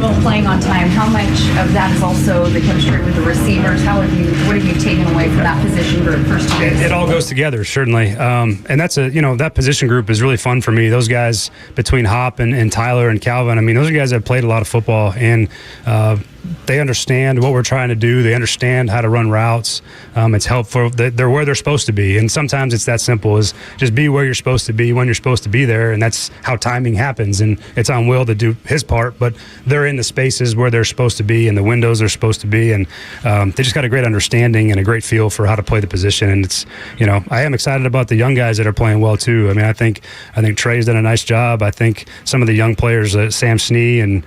Will playing on time, how much of that is also the chemistry with the receivers? What have you taken away from that position group first 2 days? It all goes together, certainly. And that's that position group is really fun for me. Those guys between Hop and Tyler and Calvin, those are guys that have played a lot of football, and they understand what we're trying to do. They understand how to run routes. It's helpful. They're where they're supposed to be. And sometimes it's that simple as just be where you're supposed to be when you're supposed to be there. And that's how timing happens. And it's on Will to do his part, but they're in the spaces where they're supposed to be and the windows they're supposed to be. And they just got a great understanding and a great feel for how to play the position. And it's, I am excited about the young guys that are playing well too. I think Trey's done a nice job. I think some of the young players, Sam Snee and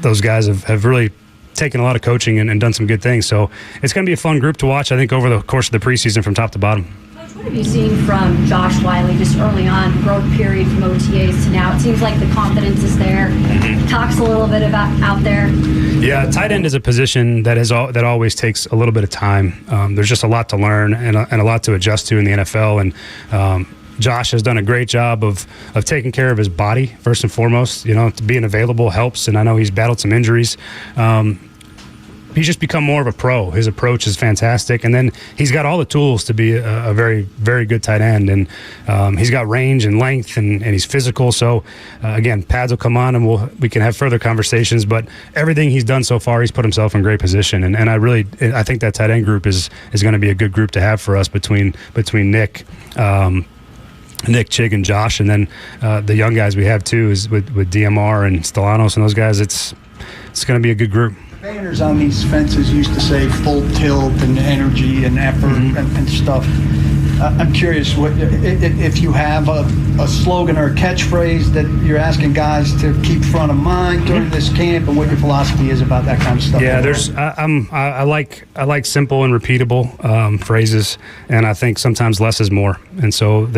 those guys have really taken a lot of coaching and done some good things. So it's going to be a fun group to watch, I think, over the course of the preseason from top to bottom. What have you seen from Josh Wiley just early on, growth period from OTAs to now? It seems like the confidence is there. Talks a little bit about out there. Yeah, tight end is a position that always takes a little bit of time. There's just a lot to learn and a lot to adjust to in the NFL. And Josh has done a great job of taking care of his body first and foremost. Being available helps, and I know he's battled some injuries. He's just become more of a pro. His approach is fantastic, and then he's got all the tools to be a very, very good tight end. And he's got range and length, and he's physical. So again, pads will come on, and we can have further conversations. But everything he's done so far, he's put himself in great position. And I think that tight end group is going to be a good group to have for us between Nick, Chig, and Josh, and then the young guys we have too is with DMR and Stellanos and those guys. It's going to be a good group. Painters on these fences used to say full tilt and energy and effort and stuff. I'm curious if you have a slogan or a catchphrase that you're asking guys to keep front of mind during this camp, and what your philosophy is about that kind of stuff. Yeah, I like simple and repeatable phrases, and I think sometimes less is more. And so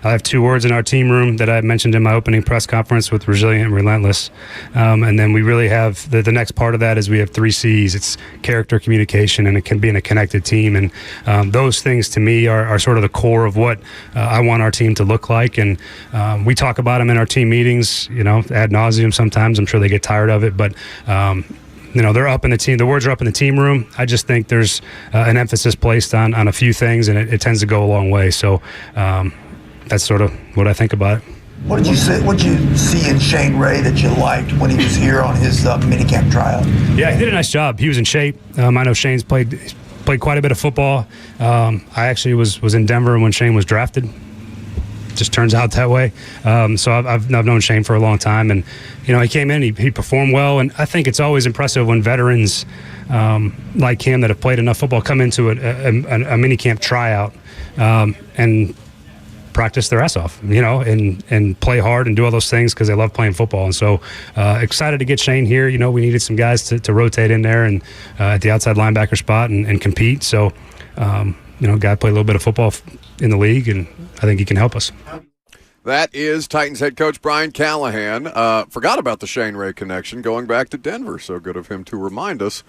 I have 2 words in our team room that I mentioned in my opening press conference with resilient and relentless, and then we really have the next part of that is we have 3 C's. It's character, communication, and it can be in a connected team. And those things to me are sort of the core of what I want our team to look like. And we talk about them in our team meetings, ad nauseum sometimes. I'm sure they get tired of it, but they're up in the team. The words are up in the team room. I just think there's an emphasis placed on a few things, and it tends to go a long way. So that's sort of what I think about it. What did you see in Shane Ray that you liked when he was here on his minicamp tryout? Yeah, he did a nice job. He was in shape. I know Shane's played played quite a bit of football. I actually was in Denver when Shane was drafted. Just turns out that way. So I've known Shane for a long time, and he came in, he performed well, and I think it's always impressive when veterans like him that have played enough football come into a mini camp tryout and practice their ass off, and play hard and do all those things because they love playing football. And so excited to get Shane here. We needed some guys to rotate in there and at the outside linebacker spot and compete. So guy played a little bit of football in the league, and I think he can help us. That is Titans head coach Brian Callahan. Forgot about the Shane Ray connection going back to Denver. So good of him to remind us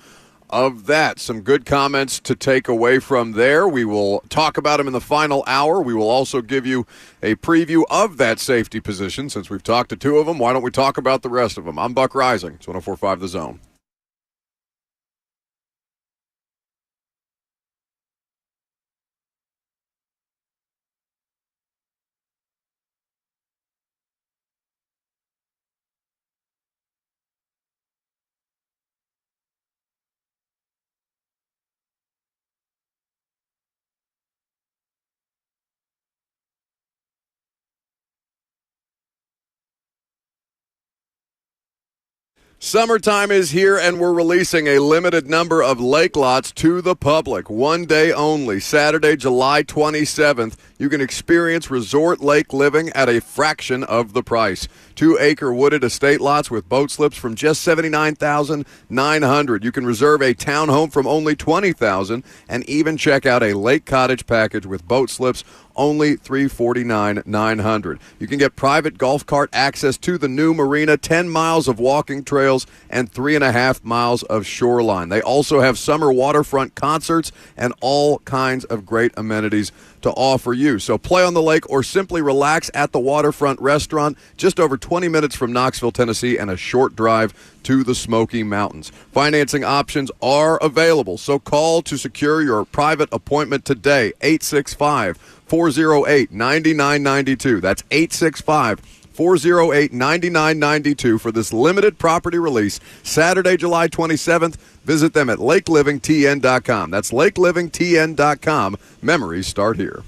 of that. Some good comments to take away from there. We will talk about him in the final hour. We will also give you a preview of that safety position. Since we've talked to two of them, why don't we talk about the rest of them? I'm Buck Rising. It's 104.5 The Zone. Summertime is here, and we're releasing a limited number of lake lots to the public. One day only, Saturday, July 27th. You can experience resort lake living at a fraction of the price. 2-acre wooded estate lots with boat slips from just $79,900. You can reserve a townhome from only $20,000 and even check out a lake cottage package with boat slips only $349,900. You can get private golf cart access to the new marina, 10 miles of walking trails, and 3.5 miles of shoreline. They also have summer waterfront concerts and all kinds of great amenities to offer you. So play on the lake or simply relax at the waterfront restaurant just over 20 minutes from Knoxville, Tennessee, and a short drive to the Smoky Mountains. Financing options are available, so call to secure your private appointment today, 865-408-9992. That's 865-408-9992 for this limited property release, Saturday, July 27th. Visit them at lakelivingtn.com. That's lakelivingtn.com. Memories start here.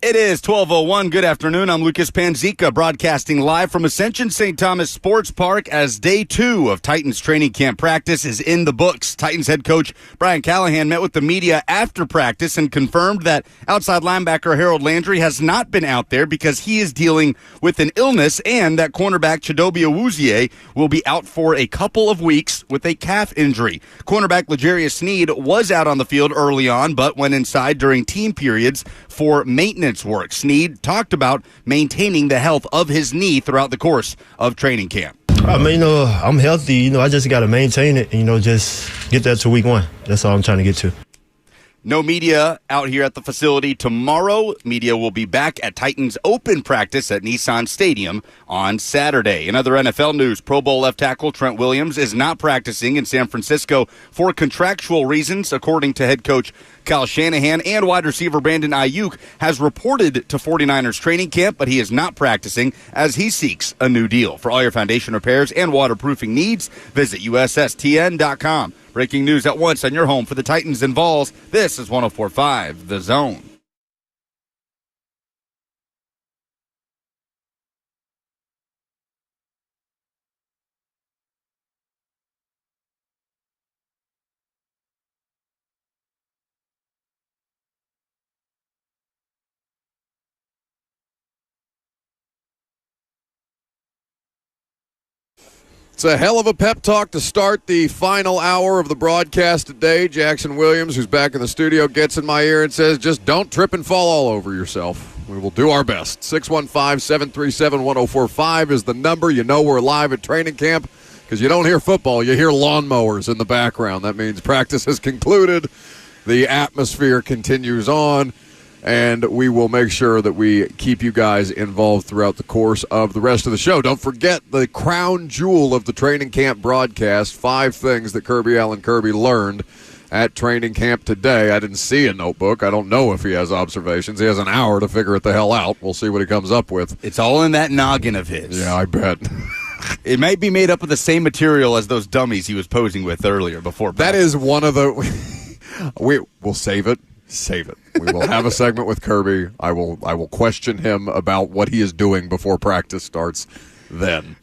It is 12:01. Good afternoon. I'm Lucas Panzica, broadcasting live from Ascension St. Thomas Sports Park as day 2 of Titans training camp practice is in the books. Titans head coach Brian Callahan met with the media after practice and confirmed that outside linebacker Harold Landry has not been out there because he is dealing with an illness, and that cornerback Chidobe Awuzie will be out for a couple of weeks with a calf injury. Cornerback L'Jarius Sneed was out on the field early on, but went inside during team periods for maintenance work. Sneed talked about maintaining the health of his knee throughout the course of training camp. I mean, I'm healthy. I just got to maintain it and, just get that to week 1. That's all I'm trying to get to. No media out here at the facility tomorrow. Media will be back at Titans open practice at Nissan Stadium on Saturday. In other NFL news, Pro Bowl left tackle Trent Williams is not practicing in San Francisco for contractual reasons, according to head coach Kyle Shanahan, and wide receiver Brandon Ayuk has reported to 49ers training camp, but he is not practicing as he seeks a new deal. For all your foundation repairs and waterproofing needs, visit USSTN.com. Breaking news at once on your home for the Titans and Vols. This is 104.5 The Zone. It's a hell of a pep talk to start the final hour of the broadcast today. Jackson Williams, who's back in the studio, gets in my ear and says, just don't trip and fall all over yourself. We will do our best. 615-737-1045 is the number. You know we're live at training camp because you don't hear football. You hear lawnmowers in the background. That means practice has concluded. The atmosphere continues on. And we will make sure that we keep you guys involved throughout the course of the rest of the show. Don't forget the crown jewel of the training camp broadcast, 5 things that Kirby Allen Kirby learned at training camp today. I didn't see a notebook. I don't know if he has observations. He has an hour to figure it the hell out. We'll see what he comes up with. It's all in that noggin of his. Yeah, I bet. It may be made up of the same material as those dummies he was posing with earlier before practice. That is one of the... We'll save it. Save it. We will have a segment with Kirby. I will question him about what he is doing before practice starts then.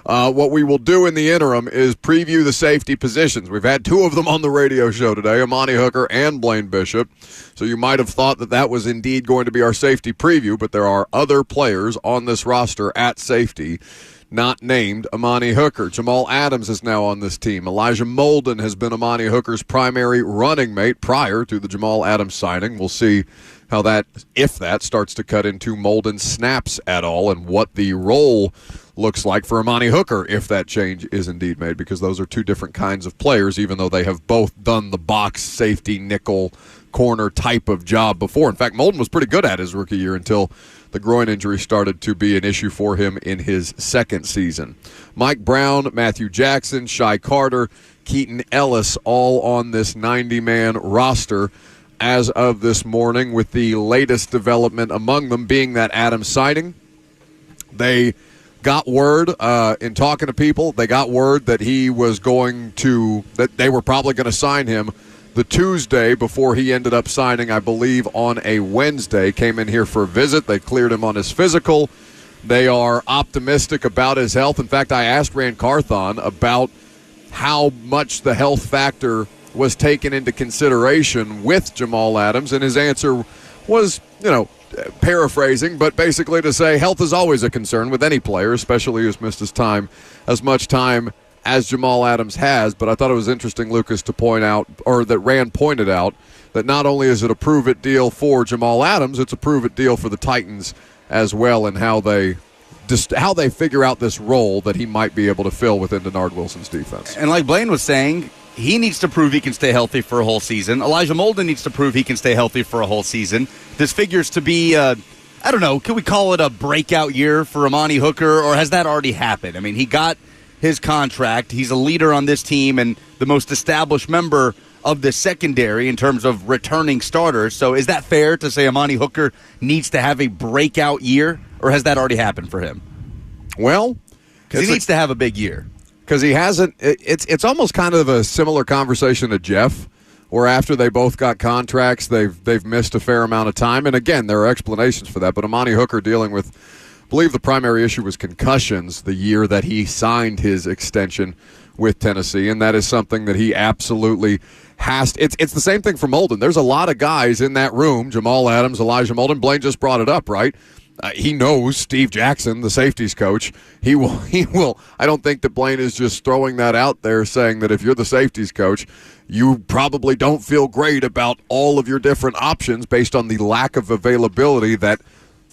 What we will do in the interim is preview the safety positions. We've had 2 of them on the radio show today, Amani Hooker and Blaine Bishop. So you might have thought that was indeed going to be our safety preview, but there are other players on this roster at safety not named Amani Hooker. Jamal Adams is now on this team. Elijah Molden has been Amani Hooker's primary running mate prior to the Jamal Adams signing. We'll see how if that starts to cut into Molden's snaps at all and what the role looks like for Amani Hooker if that change is indeed made, because those are 2 different kinds of players, even though they have both done the box, safety, nickel, corner type of job before. In fact, Molden was pretty good at his rookie year until the groin injury started to be an issue for him in his second season. Mike Brown, Matthew Jackson, Shai Carter, Keaton Ellis, all on this 90-man roster as of this morning, with the latest development among them being that Adams signing. They got word, in talking to people, they got word that that they were probably going to sign him the Tuesday before he ended up signing, I believe, on a Wednesday. Came in here for a visit. They cleared him on his physical. They are optimistic about his health. In fact, I asked Rand Carthon about how much the health factor was taken into consideration with Jamal Adams, and his answer was, paraphrasing, but basically to say health is always a concern with any player, especially who's missed as much time as Jamal Adams has. But I thought it was interesting, Lucas, to point out, or that Rand pointed out, that not only is it a prove-it deal for Jamal Adams, it's a prove-it deal for the Titans as well, and how they figure out this role that he might be able to fill within Denard Wilson's defense. And like Blaine was saying, he needs to prove he can stay healthy for a whole season. Elijah Molden needs to prove he can stay healthy for a whole season. This figures to be, I don't know, can we call it a breakout year for Amani Hooker, or has that already happened? I mean, he got his contract. He's a leader on this team and the most established member of the secondary in terms of returning starters. So is that fair to say Amani Hooker needs to have a breakout year, or has that already happened for him? Well, because he needs to have a big year. Because he hasn't. It's almost kind of a similar conversation to Jeff or after they both got contracts, they've missed a fair amount of time. And again, there are explanations for that. But Amani Hooker dealing with, I believe the primary issue was concussions the year that he signed his extension with Tennessee, and that is something that he absolutely has to. It's the same thing for Molden. There's a lot of guys in that room, Jamal Adams, Elijah Molden. Blaine just brought it up, right? He knows Steve Jackson, the safeties coach. He will. I don't think that Blaine is just throwing that out there saying that if you're the safeties coach, you probably don't feel great about all of your different options based on the lack of availability that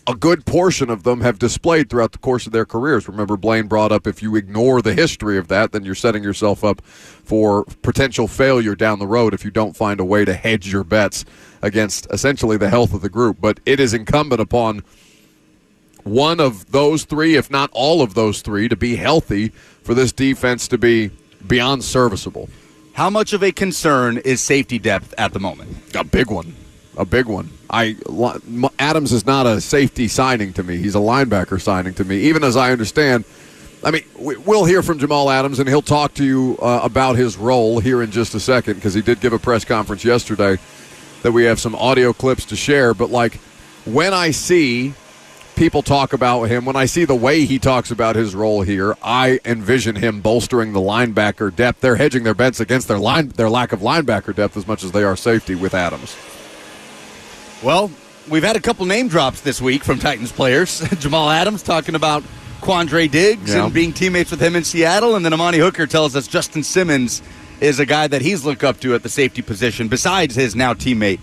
a good portion of them have displayed throughout the course of their careers. Remember, Blaine brought up if you ignore the history of that, then you're setting yourself up for potential failure down the road if you don't find a way to hedge your bets against essentially the health of the group. But it is incumbent upon one of those three, if not all of those three, to be healthy for this defense to be beyond serviceable. How much of a concern is safety depth at the moment? A big one. A big one. Adams is not a safety signing to me. He's a linebacker signing to me. Even as I understand, I mean, we'll hear from Jamal Adams, and he'll talk to you about his role here in just a second, because he did give a press conference yesterday that we have some audio clips to share. But, like, when I see people talk about him, when I see the way he talks about his role here, I envision him bolstering the linebacker depth. They're hedging their bets against their lack of linebacker depth as much as they are safety with Adams. Well, we've had a couple name drops this week from Titans players. Jamal Adams talking about Quandre Diggs and being teammates with him in Seattle, and then Amani Hooker tells us Justin Simmons is a guy that he's looked up to at the safety position besides his now teammate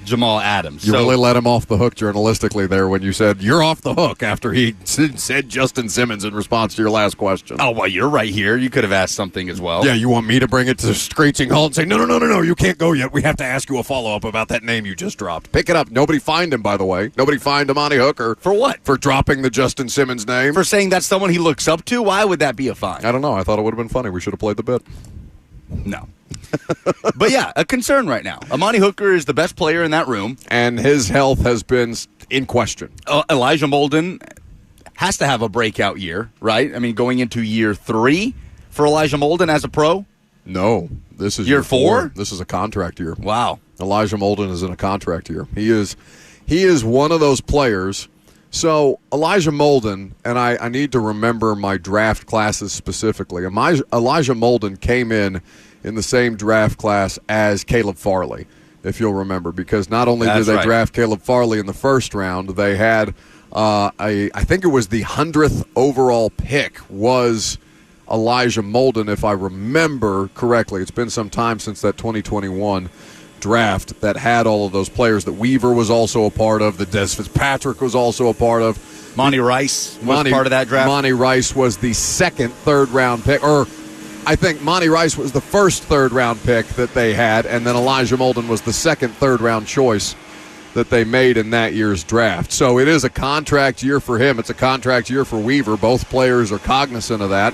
Jamal Adams. You really let him off the hook journalistically there when you said you're off the hook after he said Justin Simmons in response to your last question. Oh, well, you're right here. You could have asked something as well. Yeah, you want me to bring it to screeching halt and say, no, you can't go yet. We have to ask you a follow-up about that name you just dropped. Pick it up. Nobody fined him, by the way. Nobody fined Amani Hooker. For what? For dropping the Justin Simmons name. For saying that's someone he looks up to? Why would that be a fine? I don't know. I thought it would have been funny. We should have played the bit. No. But yeah, a concern right now. Amani Hooker is the best player in that room. And his health has been in question. Elijah Molden has to have a breakout year, right? I mean, going into year 3 for Elijah Molden as a pro? No. This is year 4? This is a contract year. Wow. Elijah Molden is in a contract year. He is one of those players. So Elijah Molden, and I need to remember my draft classes specifically. Elijah Molden came in the same draft class as Caleb Farley, if you'll remember, because not only did they draft Caleb Farley in the first round, they had I think it was the 100th overall pick was Elijah Molden, if I remember correctly. It's been some time since that 2021 draft that had all of those players that Weaver was also a part of, that Des Fitzpatrick was also a part of. Monty Rice was part of that draft. Monty Rice was the second third-round pick, or I think Monty Rice was the first third-round pick that they had, and then Elijah Molden was the second third-round choice that they made in that year's draft. So it is a contract year for him. It's a contract year for Weaver. Both players are cognizant of that.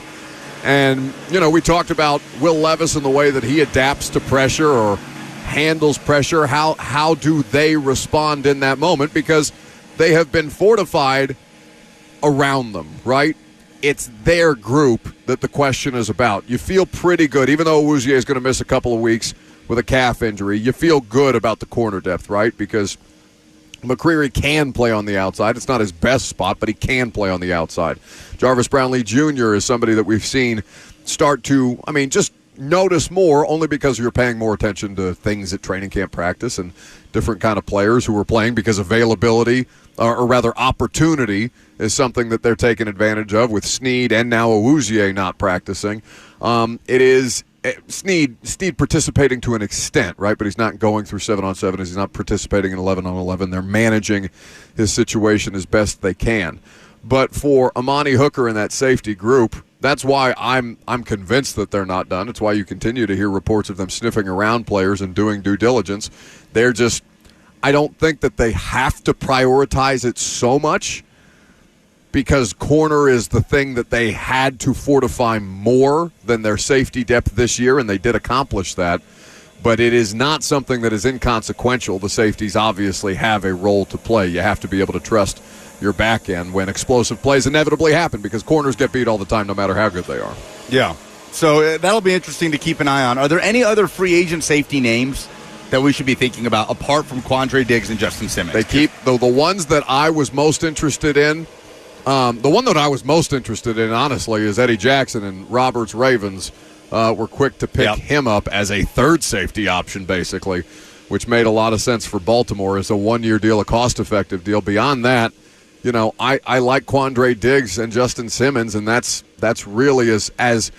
And, we talked about Will Levis and the way that he adapts to pressure or handles pressure. How do they respond in that moment? Because they have been fortified around them, right? It's their group that the question is about. You feel pretty good, even though Awuzie is going to miss a couple of weeks with a calf injury. You feel good about the corner depth, right? Because McCreary can play on the outside. It's not his best spot, but he can play on the outside. Jarvis Brownlee Jr. is somebody that we've seen start to, just notice more, only because you're paying more attention to things at training camp practice and different kind of players who are playing, because availability, or rather opportunity, is something that they're taking advantage of with Snead and now Awuzie not practicing. It is Snead participating to an extent, right? But he's not going through 7-on-7. He's not participating in 11-on-11. They're managing his situation as best they can. But for Amani Hooker and that safety group, that's why I'm convinced that they're not done. It's why you continue to hear reports of them sniffing around players and doing due diligence. They're just, I don't think that they have to prioritize it so much, because corner is the thing that they had to fortify more than their safety depth this year, and they did accomplish that. But it is not something that is inconsequential. The safeties obviously have a role to play. You have to be able to trust your back end when explosive plays inevitably happen, because corners get beat all the time no matter how good they are. Yeah. So that'll be interesting to keep an eye on. Are there any other free agent safety names that we should be thinking about apart from Quandre Diggs and Justin Simmons? They keep the ones that I was most interested in. The one that I was most interested in, honestly, is Eddie Jackson, and Roberts Ravens were quick to pick him up as a third safety option, basically, which made a lot of sense for Baltimore as a one-year deal, a cost-effective deal. Beyond that, I like Quandre Diggs and Justin Simmons, and that's really as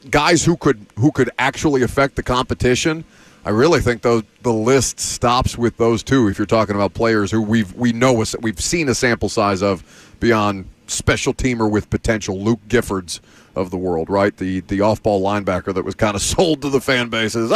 guys who could actually affect the competition. I really think the list stops with those two. If you're talking about players who we've seen a sample size of beyond special teamer with potential, Luke Giffords of the world, right? The off-ball linebacker that was kind of sold to the fan base as,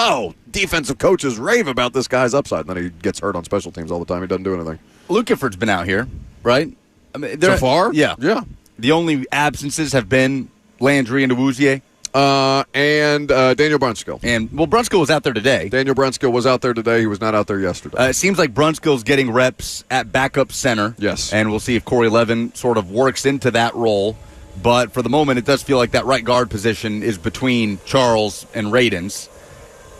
defensive coaches rave about this guy's upside, and then he gets hurt on special teams all the time. He doesn't do anything. Luke Gifford's been out here, right? I mean, so far? Yeah. Yeah. The only absences have been Landry and Awuzie. And Daniel Brunskill. Brunskill was out there today. Daniel Brunskill was out there today. He was not out there yesterday. It seems like Brunskill's getting reps at backup center. Yes. And we'll see if Corey Levin sort of works into that role. But for the moment, it does feel like that right guard position is between Charles and Radens.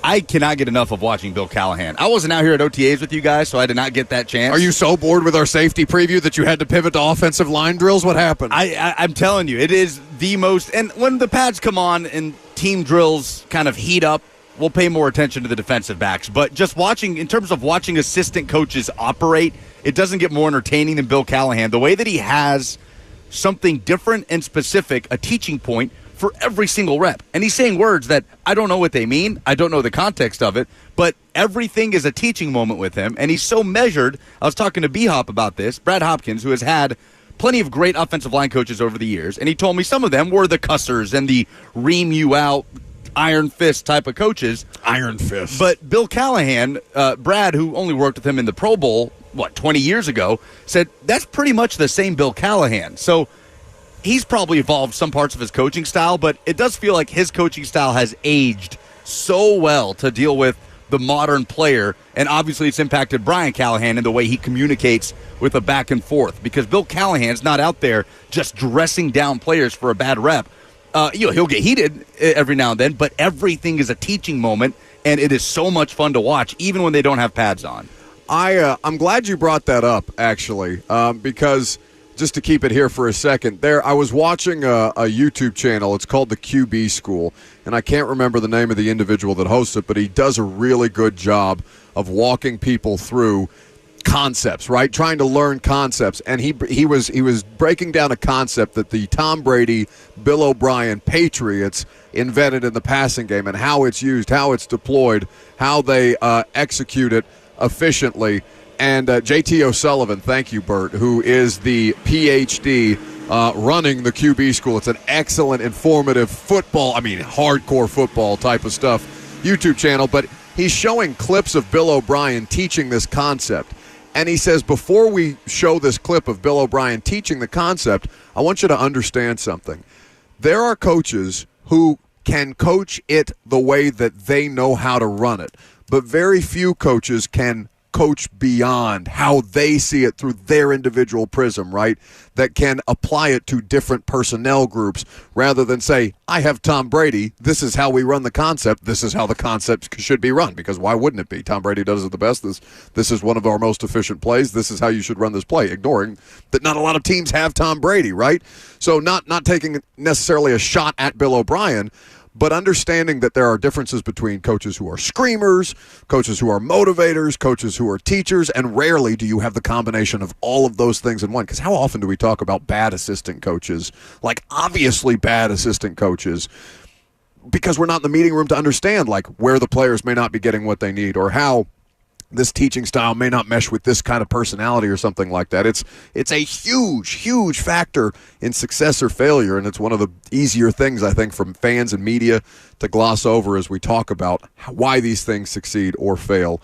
I cannot get enough of watching Bill Callahan. I wasn't out here at OTAs with you guys, so I did not get that chance. Are you so bored with our safety preview that you had to pivot to offensive line drills? What happened? I'm telling you, it is the most. And when the pads come on and team drills kind of heat up, we'll pay more attention to the defensive backs. But just watching, in terms of watching assistant coaches operate, it doesn't get more entertaining than Bill Callahan. The way that he has something different and specific, a teaching point for every single rep. And he's saying words that I don't know what they mean. I don't know the context of it, but everything is a teaching moment with him. And he's so measured. I was talking to B-Hop about this, Brad Hopkins, who has had plenty of great offensive line coaches over the years. And he told me some of them were the cussers and the ream you out, iron fist type of coaches. Iron fist. But Bill Callahan, Brad, who only worked with him in the Pro Bowl, 20 years ago, said that's pretty much the same Bill Callahan. So he's probably evolved some parts of his coaching style, but it does feel like his coaching style has aged so well to deal with the modern player, and obviously it's impacted Brian Callahan in the way he communicates with the back and forth, because Bill Callahan's not out there just dressing down players for a bad rep. He'll get heated every now and then, but everything is a teaching moment, and it is so much fun to watch, even when they don't have pads on. I'm glad you brought that up, actually, because just to keep it here for a second, I was watching a YouTube channel. It's called the QB School, and I can't remember the name of the individual that hosts it, but he does a really good job of walking people through concepts, right? Trying to learn concepts, and he was breaking down a concept that the Tom Brady, Bill O'Brien Patriots invented in the passing game, and how it's used, how it's deployed, how they execute it efficiently. And JT O'Sullivan, thank you, Bert, who is the PhD running the QB School. It's an excellent, informative hardcore football type of stuff YouTube channel, but he's showing clips of Bill O'Brien teaching this concept. And he says, before we show this clip of Bill O'Brien teaching the concept, I want you to understand something. There are coaches who can coach it the way that they know how to run it, but very few coaches can coach beyond how they see it through their individual prism, right? That can apply it to different personnel groups rather than say, I have Tom Brady, this is how we run the concept, this is how the concept should be run, because why wouldn't it be? Tom Brady does it the best. This is one of our most efficient plays. This is how you should run this play, ignoring that not a lot of teams have Tom Brady, right? So not taking necessarily a shot at Bill O'Brien, but understanding that there are differences between coaches who are screamers, coaches who are motivators, coaches who are teachers, and rarely do you have the combination of all of those things in one. Because how often do we talk about bad assistant coaches, like obviously bad assistant coaches, because we're not in the meeting room to understand like where the players may not be getting what they need, or how this teaching style may not mesh with this kind of personality or something like that. It's a huge, huge factor in success or failure, and it's one of the easier things, I think, from fans and media to gloss over as we talk about why these things succeed or fail,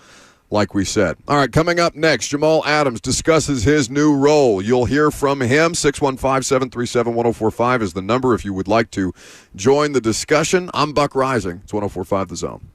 like we said. All right, coming up next, Jamal Adams discusses his new role. You'll hear from him. 615-737-1045 is the number if you would like to join the discussion. I'm Buck Rising. It's 1045 The Zone.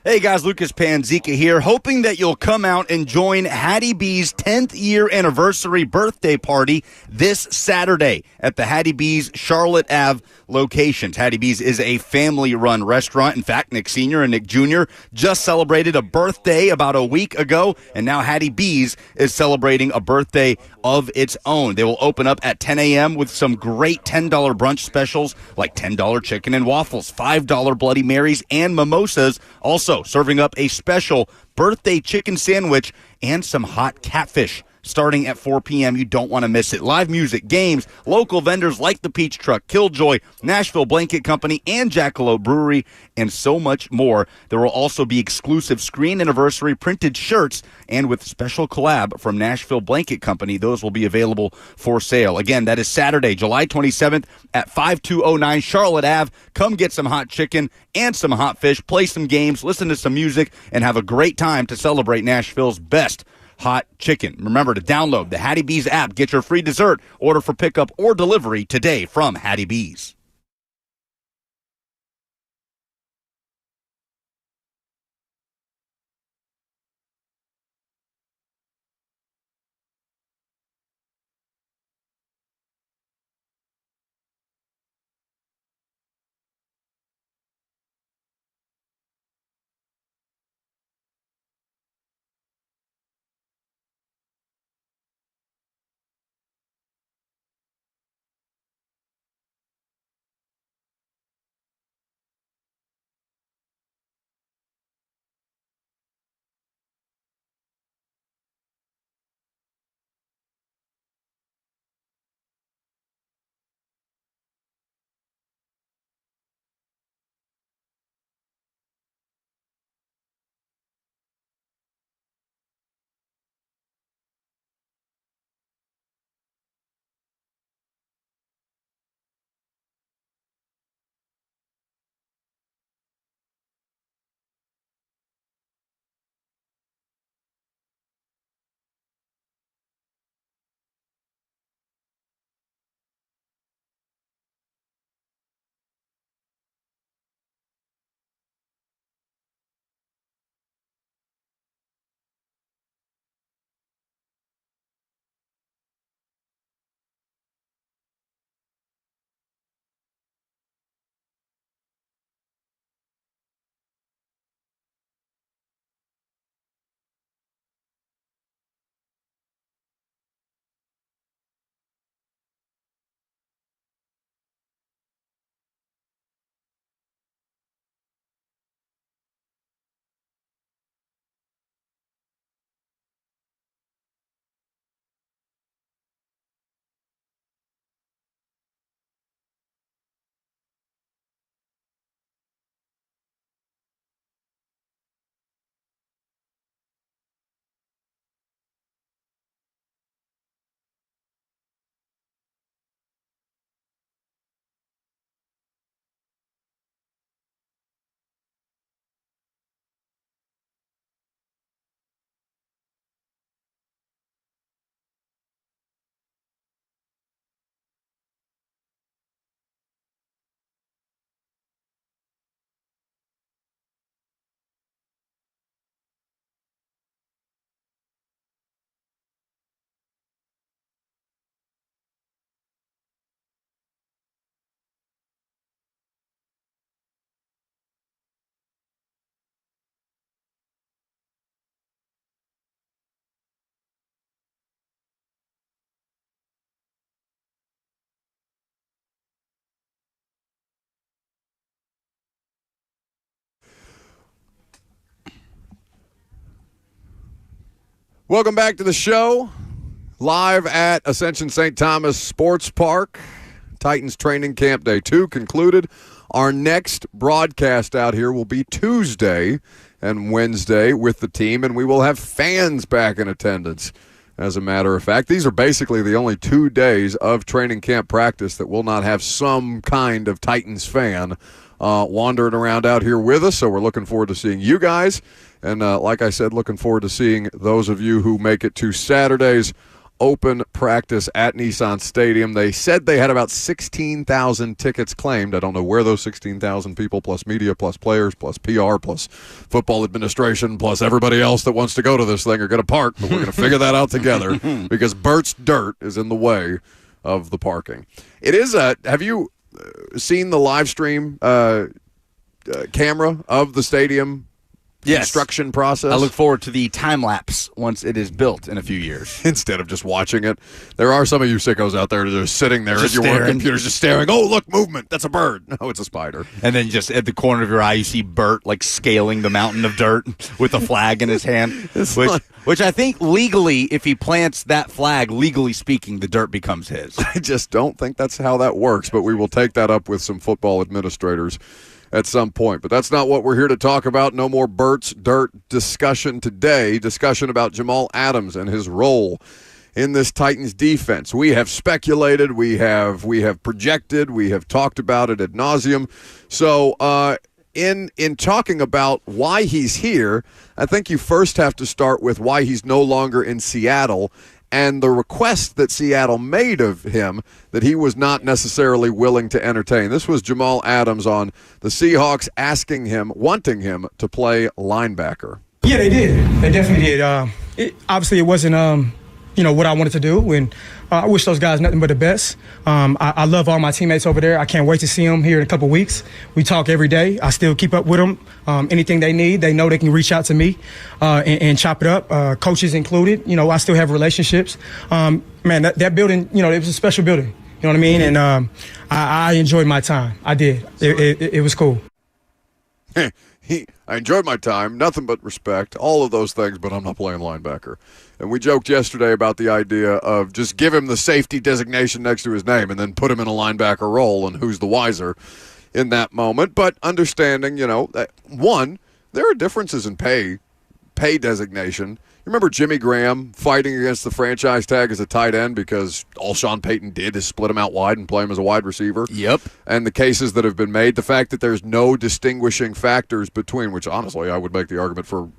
Hey guys, Lucas Panzica here, hoping that you'll come out and join Hattie B's 10th year anniversary birthday party this Saturday at the Hattie B's Charlotte Ave locations. Hattie B's is a family-run restaurant. In fact, Nick Sr. and Nick Jr. just celebrated a birthday about a week ago, and now Hattie B's is celebrating a birthday of its own. They will open up at 10 a.m. with some great $10 brunch specials like $10 chicken and waffles, $5 Bloody Marys, and mimosas. Also serving up a special birthday chicken sandwich and some hot catfish starting at 4 p.m. You don't want to miss it. Live music, games, local vendors like the Peach Truck, Killjoy, Nashville Blanket Company, and Jackalope Brewery, and so much more. There will also be exclusive Screen Anniversary printed shirts, and with special collab from Nashville Blanket Company, those will be available for sale. Again, that is Saturday, July 27th at 5209 Charlotte Ave. Come get some hot chicken and some hot fish, play some games, listen to some music, and have a great time to celebrate Nashville's best hot chicken. Remember to download the Hattie B's app. Get your free dessert. Order for pickup or delivery today from Hattie B's. Welcome back to the show. Live at Ascension St. Thomas Sports Park. Titans Training Camp Day 2 concluded. Our next broadcast out here will be Tuesday and Wednesday with the team, and we will have fans back in attendance. As a matter of fact, these are basically the only 2 days of training camp practice that will not have some kind of Titans fan wandering around out here with us. So we're looking forward to seeing you guys. And like I said, looking forward to seeing those of you who make it to Saturday's open practice at Nissan Stadium. They said they had about 16,000 tickets claimed. I don't know where those 16,000 people, plus media, plus players, plus PR, plus football administration, plus everybody else that wants to go to this thing are going to park, but we're going to figure that out together because Bert's dirt is in the way of the parking. It is have you seen the live stream camera of the stadium construction process? I look forward to the time lapse once it is built in a few years. Instead of just watching it. There are some of you sickos out there that are sitting there at your work computers just staring. Oh, look, movement. That's a bird. No, it's a spider. And then just at the corner of your eye, you see Bert like scaling the mountain of dirt with a flag in his hand. Which I think legally, if he plants that flag, legally speaking, the dirt becomes his. I just don't think that's how that works, but we will take that up with some football administrators at some point. But that's not what we're here to talk about. No more Bert's Dirt discussion today. Discussion about Jamal Adams and his role in this Titans defense. We have speculated, we have projected, we have talked about it ad nauseum. So in talking about why he's here, I think you first have to start with why he's no longer in Seattle and the request that Seattle made of him that he was not necessarily willing to entertain. This was Jamal Adams on the Seahawks wanting him to play linebacker. Yeah, they did. They definitely did. Obviously, it wasn't, what I wanted to do, and I wish those guys nothing but the best. I love all my teammates over there. I can't wait to see them here in a couple weeks. We talk every day. I still keep up with them. Anything they need, they know they can reach out to me and chop it up, coaches included. I still have relationships. Man, that building, it was a special building. You know what I mean? And I enjoyed my time. I did. It was cool. I enjoyed my time, nothing but respect, all of those things, but I'm not playing linebacker. And we joked yesterday about the idea of just give him the safety designation next to his name and then put him in a linebacker role, and who's the wiser in that moment. But understanding, that, one, there are differences in pay designation. You remember Jimmy Graham fighting against the franchise tag as a tight end because all Sean Payton did is split him out wide and play him as a wide receiver? Yep. And the cases that have been made, the fact that there's no distinguishing factors between, which honestly I would make the argument for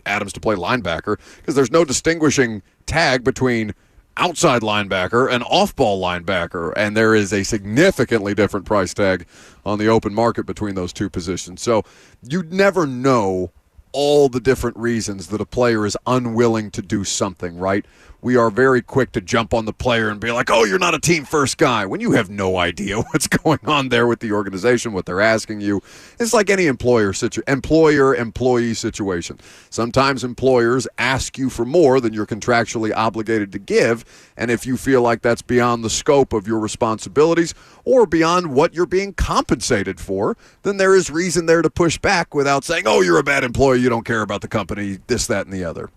Adams to play linebacker, because there's no distinguishing tag between outside linebacker and off-ball linebacker, and there is a significantly different price tag on the open market between those two positions. So you'd never know all the different reasons that a player is unwilling to do something, right? We are very quick to jump on the player and be like, oh, you're not a team-first guy, when you have no idea what's going on there with the organization, what they're asking you. It's like any employer-employee situation. Sometimes employers ask you for more than you're contractually obligated to give, and if you feel like that's beyond the scope of your responsibilities or beyond what you're being compensated for, then there is reason there to push back without saying, oh, you're a bad employee, you don't care about the company, this, that, and the other.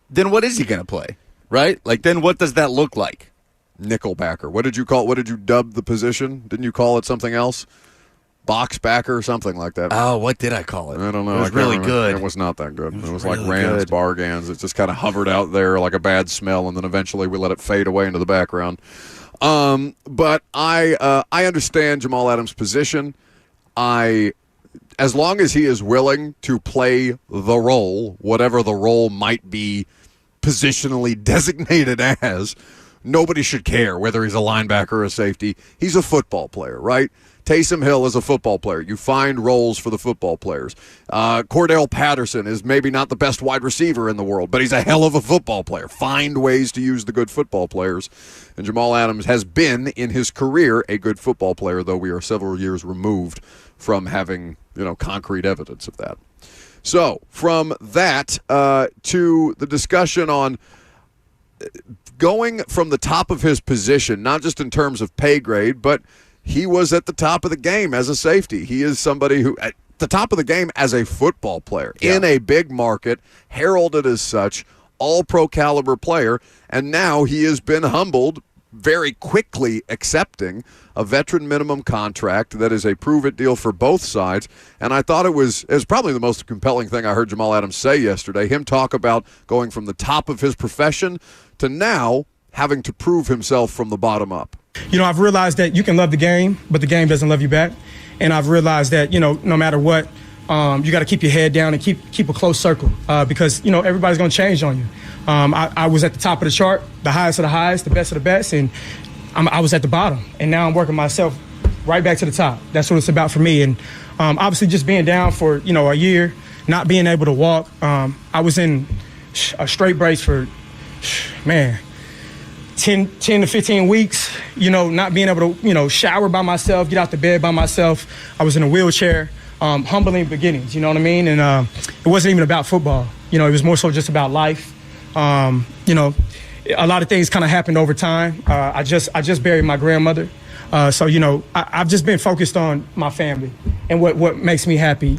Then what is he going to play? Right? Like, then what does that look like? Nickelbacker. What did you call it? What did you dub the position? Didn't you call it something else? Box backer or something like that. Oh, what did I call it? I don't know. It was really good. It was not that good. It was really like Rams, good. Bargans. It just kind of hovered out there like a bad smell, and then eventually we let it fade away into the background. But I understand Jamal Adams' position. As long as he is willing to play the role, whatever the role might be positionally designated as, nobody should care whether he's a linebacker or a safety. He's a football player, right? Taysom Hill is a football player. You find roles for the football players. Cordell Patterson is maybe not the best wide receiver in the world, but he's a hell of a football player. Find ways to use the good football players. And Jamal Adams has been, in his career, a good football player, though we are several years removed from having, concrete evidence of that. So, from that to the discussion on going from the top of his position, not just in terms of pay grade, but he was at the top of the game as a safety. He is somebody who, at the top of the game as a football player, in a big market, heralded as such, all-pro caliber player, and now he has been humbled, very quickly accepting a veteran minimum contract that is a prove-it deal for both sides. And I thought it was probably the most compelling thing I heard Jamal Adams say yesterday, him talk about going from the top of his profession to now having to prove himself from the bottom up. I've realized that you can love the game, but the game doesn't love you back. And I've realized that, no matter what, you got to keep your head down and keep a close circle because, everybody's going to change on you. I was at the top of the chart, the highest of the highest, the best of the best, and I was at the bottom. And now I'm working myself right back to the top. That's what it's about for me. And obviously just being down for, a year, not being able to walk. I was in a straight brace for, 10 to 15 weeks, not being able to, shower by myself, get out the bed by myself. I was in a wheelchair, humbling beginnings, you know what I mean? And it wasn't even about football. It was more so just about life. A lot of things kind of happened over time. I just buried my grandmother. So, I've just been focused on my family and what makes me happy.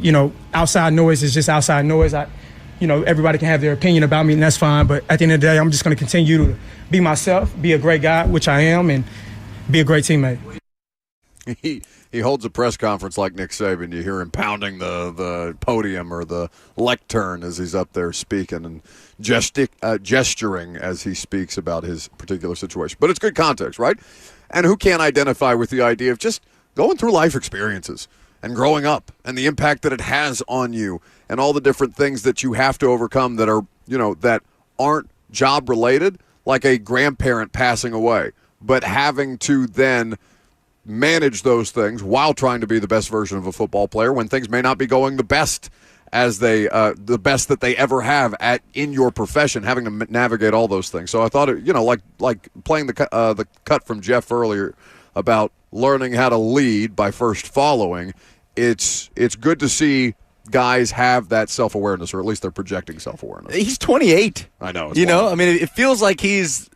Outside noise is just outside noise. Everybody can have their opinion about me, and that's fine. But at the end of the day, I'm just going to continue to be myself, be a great guy, which I am, and be a great teammate. He holds a press conference like Nick Saban. You hear him pounding the podium or the lectern as he's up there speaking and gesturing as he speaks about his particular situation. But it's good context, right? And who can't identify with the idea of just going through life experiences and growing up and the impact that it has on you and all the different things that you have to overcome that are, that aren't job related, like a grandparent passing away, but having to then manage those things while trying to be the best version of a football player when things may not be going the best as the best that they ever have in your profession, having to navigate all those things. So I thought it, like playing the cut from Jeff earlier about learning how to lead by first following. It's good to see guys have that self-awareness, or at least they're projecting self-awareness. He's 28. I know. It feels like he's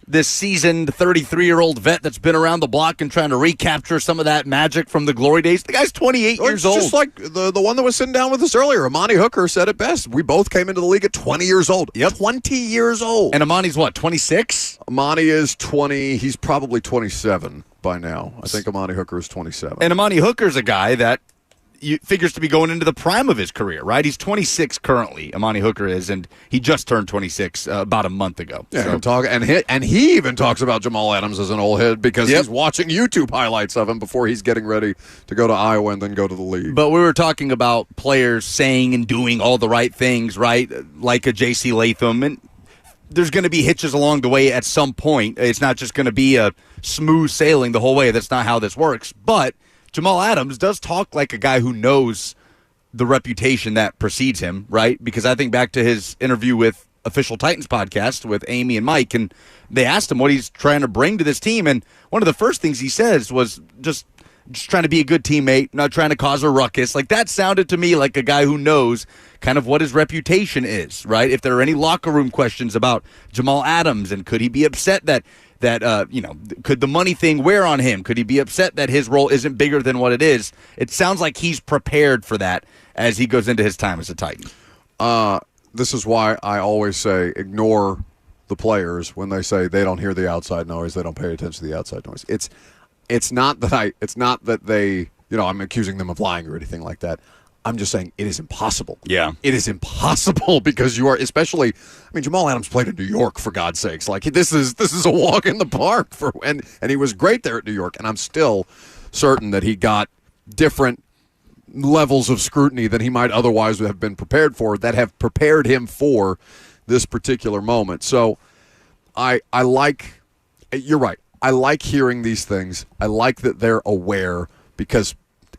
this seasoned 33-year-old vet that's been around the block and trying to recapture some of that magic from the glory days. The guy's 28 years old. Just like the one that was sitting down with us earlier. Amani Hooker said it best. We both came into the league at 20 years old. Yep. 20 years old. And Amani's what, 26? Amani is 20. He's probably 27 by now. I think Amani Hooker is 27. And Amani Hooker's a guy that figures to be going into the prime of his career, right? He's 26 currently, Amani Hooker is, and he just turned 26 about a month ago. Yeah, and he even talks about Jamal Adams as an old head because he's watching YouTube highlights of him before he's getting ready to go to Iowa and then go to the league. But we were talking about players saying and doing all the right things, right? Like a J.C. Latham, and there's going to be hitches along the way at some point. It's not just going to be a smooth sailing the whole way. That's not how this works. But Jamal Adams does talk like a guy who knows the reputation that precedes him, right? Because I think back to his interview with Official Titans podcast with Amy and Mike, and they asked him what he's trying to bring to this team, and one of the first things he says was just trying to be a good teammate, not trying to cause a ruckus. Like, that sounded to me like a guy who knows kind of what his reputation is, right? If there are any locker room questions about Jamal Adams, and could he be upset that could the money thing wear on him? Could he be upset that his role isn't bigger than what it is? It sounds like he's prepared for that as he goes into his time as a Titan. This is why I always say ignore the players when they say they don't hear the outside noise, they don't pay attention to the outside noise. It's not that they, I'm accusing them of lying or anything like that. I'm just saying it is impossible. Yeah. It is impossible because you are, especially, Jamal Adams played in New York, for God's sakes. Like, this is a walk in the park and he was great there at New York, and I'm still certain that he got different levels of scrutiny than he might otherwise have been prepared for that have prepared him for this particular moment. So you're right. I like hearing these things. I like that they're aware because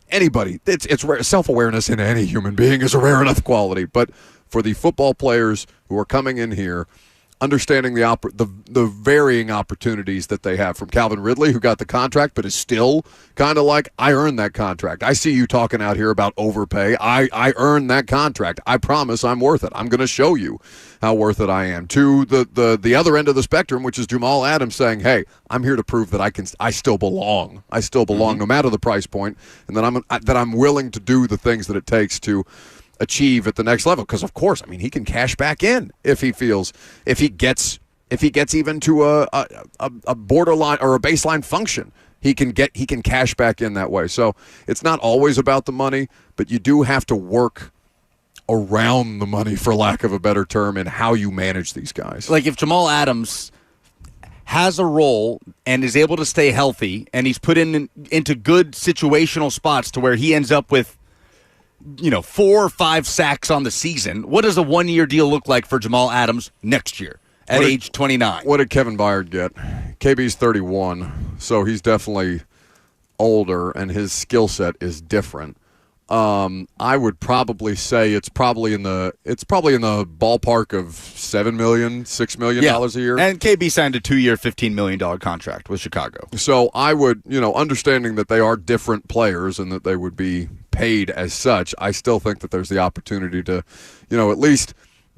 anybody, it's rare. Self-awareness in any human being is a rare enough quality. But for the football players who are coming in here, understanding the varying opportunities that they have, from Calvin Ridley, who got the contract but is still kind of like, I earned that contract. I see you talking out here about overpay. I earned that contract. I promise I'm worth it. I'm going to show you how worth it I am. To the other end of the spectrum, which is Jamal Adams saying, hey, I'm here to prove that I still belong. I still belong no matter the price point, and that I'm willing to do the things that it takes to achieve at the next level. Because of course, he can cash back in if he gets even to a borderline or a baseline function. He can cash back in that way. So it's not always about the money, but you do have to work around the money, for lack of a better term, in how you manage these guys. Like, if Jamal Adams has a role and is able to stay healthy, and he's put into good situational spots to where he ends up with 4 or 5 sacks on the season. What does a 1-year deal look like for Jamal Adams next year at age 29? What did Kevin Byard get? KB's 31, so he's definitely older, and his skill set is different. I would probably say it's probably in the ballpark of $7 million, $6 million a year. And KB signed a 2-year, $15 million contract with Chicago. So I would, understanding that they are different players and that they would be paid as such, I still think that there's the opportunity to, at least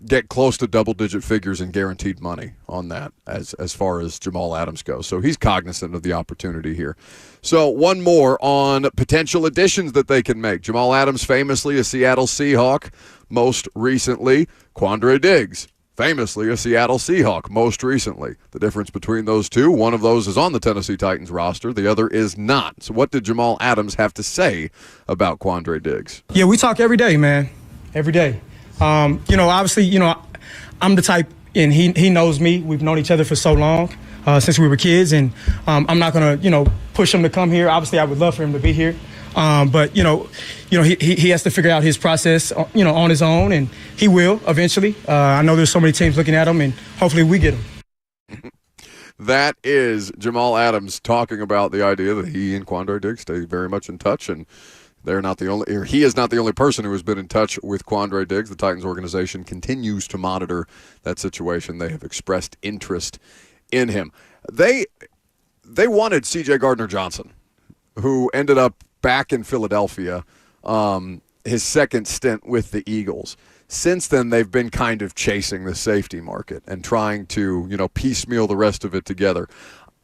get close to double-digit figures in guaranteed money on that as far as Jamal Adams goes. So he's cognizant of the opportunity here. So one more on potential additions that they can make. Jamal Adams, famously a Seattle Seahawk, most recently Quandre Diggs, famously a Seattle Seahawk, most recently. The difference between those two, one of those is on the Tennessee Titans roster, the other is not. So what did Jamal Adams have to say about Quandre Diggs? Yeah, we talk every day, man, every day. Obviously, I'm the type, and he knows me. We've known each other for so long, since we were kids, and I'm not gonna, push him to come here. Obviously, I would love for him to be here, but he has to figure out his process, on his own, and he will eventually. I know there's so many teams looking at him, and hopefully we get him. That is Jamal Adams talking about the idea that he and Quandre Diggs stay very much in touch, and they're not the only, or he is not the only person who has been in touch with Quandre Diggs. The Titans organization continues to monitor that situation. They have expressed interest in him. They wanted C.J. Gardner-Johnson, who ended up back in Philadelphia, his second stint with the Eagles. Since then, they've been kind of chasing the safety market and trying to, piecemeal the rest of it together.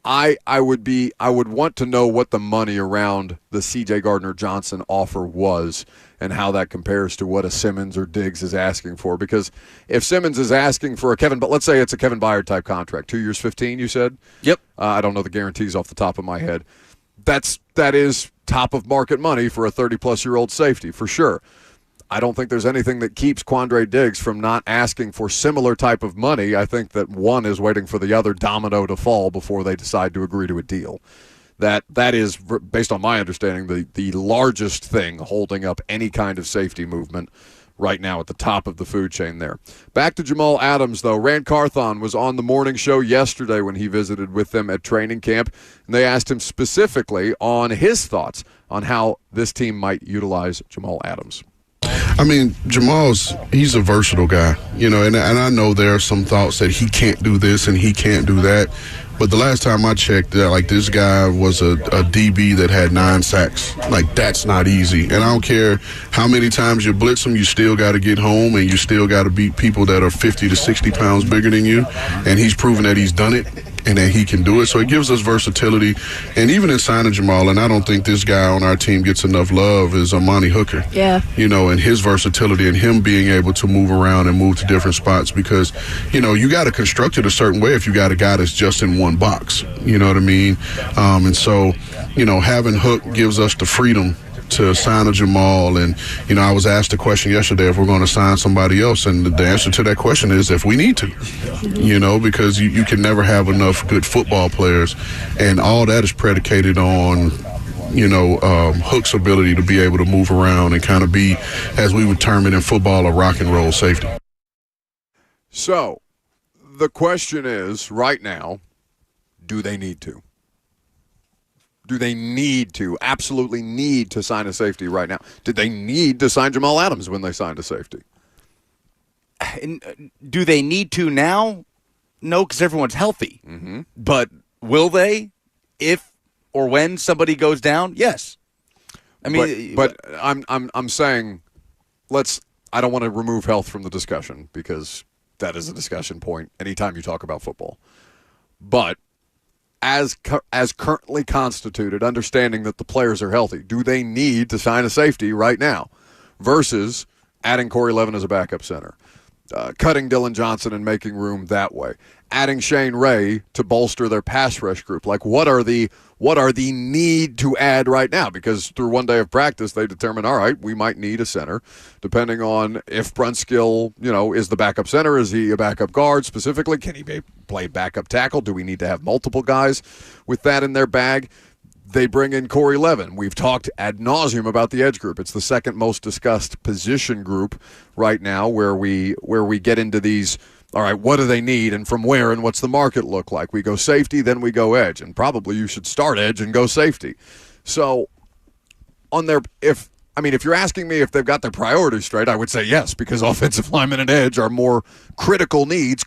I would want to know what the money around the C.J. Gardner-Johnson offer was and how that compares to what a Simmons or Diggs is asking for. Because if Simmons is asking for but let's say it's a Kevin Byard type contract, 2 years, 15, you said? Yep. I don't know the guarantees off the top of my head. That is top of market money for a 30-plus-year-old safety, for sure. I don't think there's anything that keeps Quandre Diggs from not asking for similar type of money. I think that one is waiting for the other domino to fall before they decide to agree to a deal. That is, based on my understanding, the largest thing holding up any kind of safety movement right now at the top of the food chain there. Back to Jamal Adams, though. Rand Carthon was on the morning show yesterday when he visited with them at training camp, and they asked him specifically on his thoughts on how this team might utilize Jamal Adams. I mean, he's a versatile guy, and I know there are some thoughts that he can't do this and he can't do that. But the last time I checked, this guy was a DB that had 9 sacks. That's not easy. And I don't care how many times you blitz him, you still got to get home, and you still got to beat people that are 50 to 60 pounds bigger than you. And he's proven that he's done it and that he can do it. So it gives us versatility. And even in signing Jamal, and I don't think this guy on our team gets enough love, is Amani Hooker. Yeah. And his versatility and him being able to move around and move to different spots because, you got to construct it a certain way if you got a guy that's just in one box. You know what I mean? And so, having Hook gives us the freedom to sign a Jamal. And, I was asked a question yesterday if we're going to sign somebody else. And the answer to that question is if we need to, because you can never have enough good football players. And all that is predicated on, Hook's ability to be able to move around and kind of be, as we would term it in football, a rock and roll safety. So the question is right now, do they need to? Do they absolutely need to sign a safety right now? Did they need to sign Jamal Adams when they signed a safety? Do they need to now? No, because everyone's healthy. Mm-hmm. But will they if or when somebody goes down? Yes. I mean, but I'm saying I don't want to remove health from the discussion because that is a discussion point anytime you talk about football. But as currently constituted, understanding that the players are healthy, do they need to sign a safety right now versus adding Corey Levin as a backup center, cutting Dylan Johnson and making room that way, adding Shane Ray to bolster their pass rush group? What are the need to add right now? Because through one day of practice, they determine, all right, we might need a center, depending on if Brunskill, is the backup center. Is he a backup guard specifically? Can he play backup tackle? Do we need to have multiple guys with that in their bag? They bring in Corey Levin. We've talked ad nauseum about the edge group. It's the second most discussed position group right now, where we get into these. All right, what do they need, and from where, and what's the market look like? We go safety, then we go edge, and probably you should start edge and go safety. So, if you're asking me if they've got their priorities straight, I would say yes, because offensive linemen and edge are more critical needs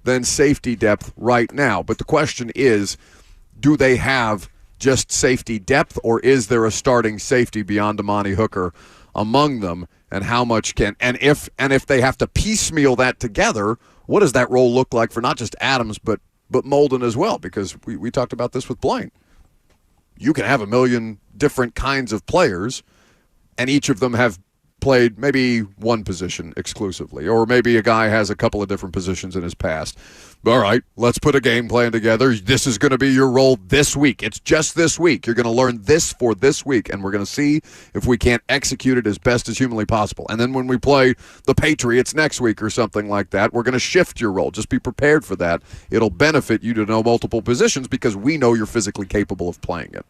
than safety depth right now. But the question is, do they have just safety depth, or is there a starting safety beyond Amani Hooker among them? And how much and if they have to piecemeal that together, what does that role look like for not just Adams but Molden as well? Because we talked about this with Blaine. You can have a million different kinds of players, and each of them have played maybe one position exclusively, or maybe a guy has a couple of different positions in his past. All right, let's put a game plan together. This is going to be your role this week. It's just this week. You're going to learn this for this week, and we're going to see if we can't execute it as best as humanly possible. And then when we play the Patriots next week or something like that, we're going to shift your role. Just be prepared for that. It'll benefit you to know multiple positions because we know you're physically capable of playing it.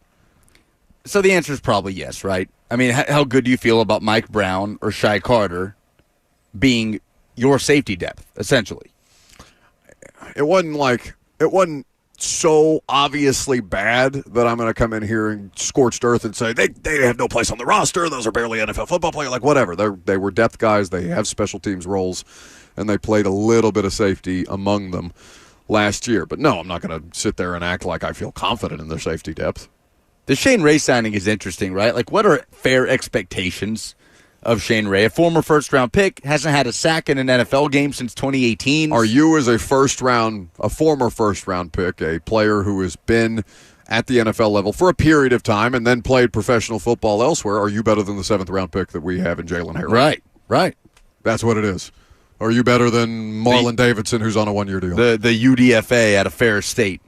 So the answer is probably yes, right? I mean, how good do you feel about Mike Brown or Shai Carter being your safety depth, essentially? It wasn't so obviously bad that I'm going to come in here and scorched earth and say they have no place on the roster. Those are barely NFL football players. Like, whatever. They were depth guys. They have special teams roles, and they played a little bit of safety among them last year. But no, I'm not going to sit there and act like I feel confident in their safety depth. The Shane Ray signing is interesting, right? Like, what are fair expectations of Shane Ray? A former first-round pick, hasn't had a sack in an NFL game since 2018. Are you, as a former first-round pick, a player who has been at the NFL level for a period of time and then played professional football elsewhere, are you better than the seventh-round pick that we have in Jalen Harris? Right. That's what it is. Are you better than Marlon Davidson, who's on a one-year deal? The UDFA at a fair state.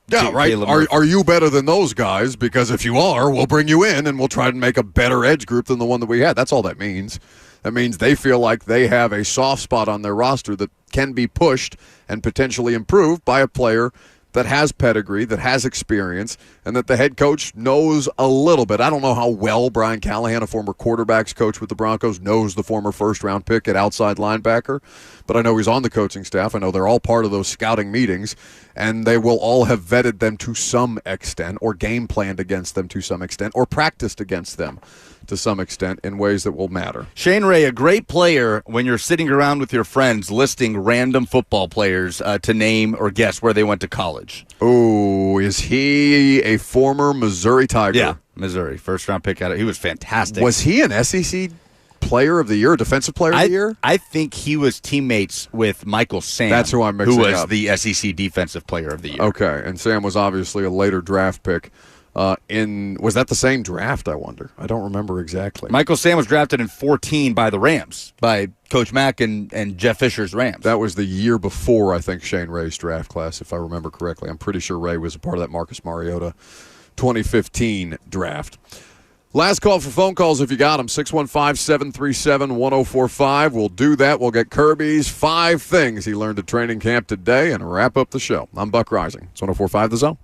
Yeah, right. Are you better than those guys? Because if you are, we'll bring you in and we'll try to make a better edge group than the one that we had. That's all that means. That means they feel like they have a soft spot on their roster that can be pushed and potentially improved by a player that has pedigree, that has experience, and that the head coach knows a little bit. I don't know how well Brian Callahan, a former quarterbacks coach with the Broncos, knows the former first-round pick at outside linebacker, but I know he's on the coaching staff. I know they're all part of those scouting meetings, and they will all have vetted them to some extent, or game planned against them to some extent, or practiced against them to some extent in ways that will matter. Shane Ray, a great player when you're sitting around with your friends listing random football players to name or guess where they went to college. Oh, is he a former Missouri Tiger? Yeah, Missouri. First-round pick out of. He was fantastic. Was he an SEC player of the year, defensive player of the year? I think he was teammates with Michael Sam. That's who I'm mixing up. Who was up. the SEC defensive player of the year. Okay, and Sam was obviously a later draft pick. Was that the same draft, I wonder? I don't remember exactly. Michael Sam was drafted in 2014 by the Rams, by Coach Mack and Jeff Fisher's Rams. That was the year before, I think, Shane Ray's draft class, if I remember correctly. I'm pretty sure Ray was a part of that Marcus Mariota 2015 draft. Last call for phone calls if you got them, 615-737-1045. We'll do that. We'll get Kirby's 5 things he learned at training camp today and wrap up the show. I'm Buck Rising. It's 104.5 The Zone.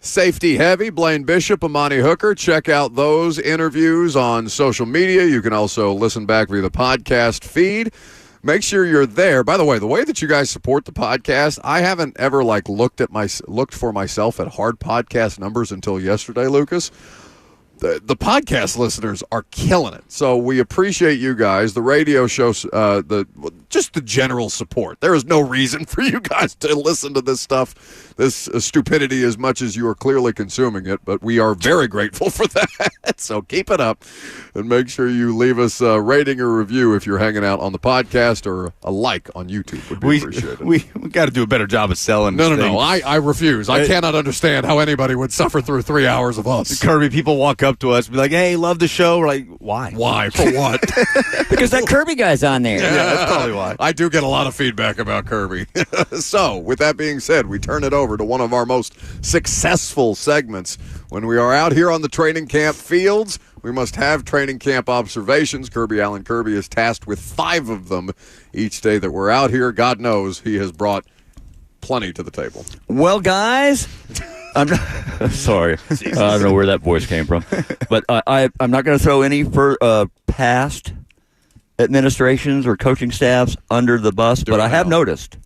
Safety heavy, Blaine Bishop, Amani Hooker. Check out those interviews on social media. You can also listen back via the podcast feed. Make sure you're there. By the way, the way that you guys support the podcast, I haven't ever looked for myself at hard podcast numbers until yesterday, Lucas. The podcast listeners are killing it. So we appreciate you guys. The radio show, just the general support. There is no reason for you guys to listen to this stuff, this stupidity, as much as you are clearly consuming it. But we are very grateful for that. So keep it up, and make sure you leave us a rating or review if you're hanging out on the podcast, or a like on YouTube would be appreciated. We got to do a better job of selling No, this no, thing. no. I refuse. I cannot understand how anybody would suffer through 3 hours of us. Kirby, people walk up to us and be like, hey, love the show. We're like, why? Why? For what? Because that Kirby guy's on there. Yeah, that's probably why. I do get a lot of feedback about Kirby. So, with that being said, we turn it over to one of our most successful segments. When we are out here on the training camp fields, we must have training camp observations. Kirby Allen Kirby is tasked with 5 of them each day that we're out here. God knows he has brought plenty to the table. Well, guys, I'm not, sorry. I don't know where that voice came from. But I'm not going to throw any past administrations or coaching staffs under the bus, but I have noticed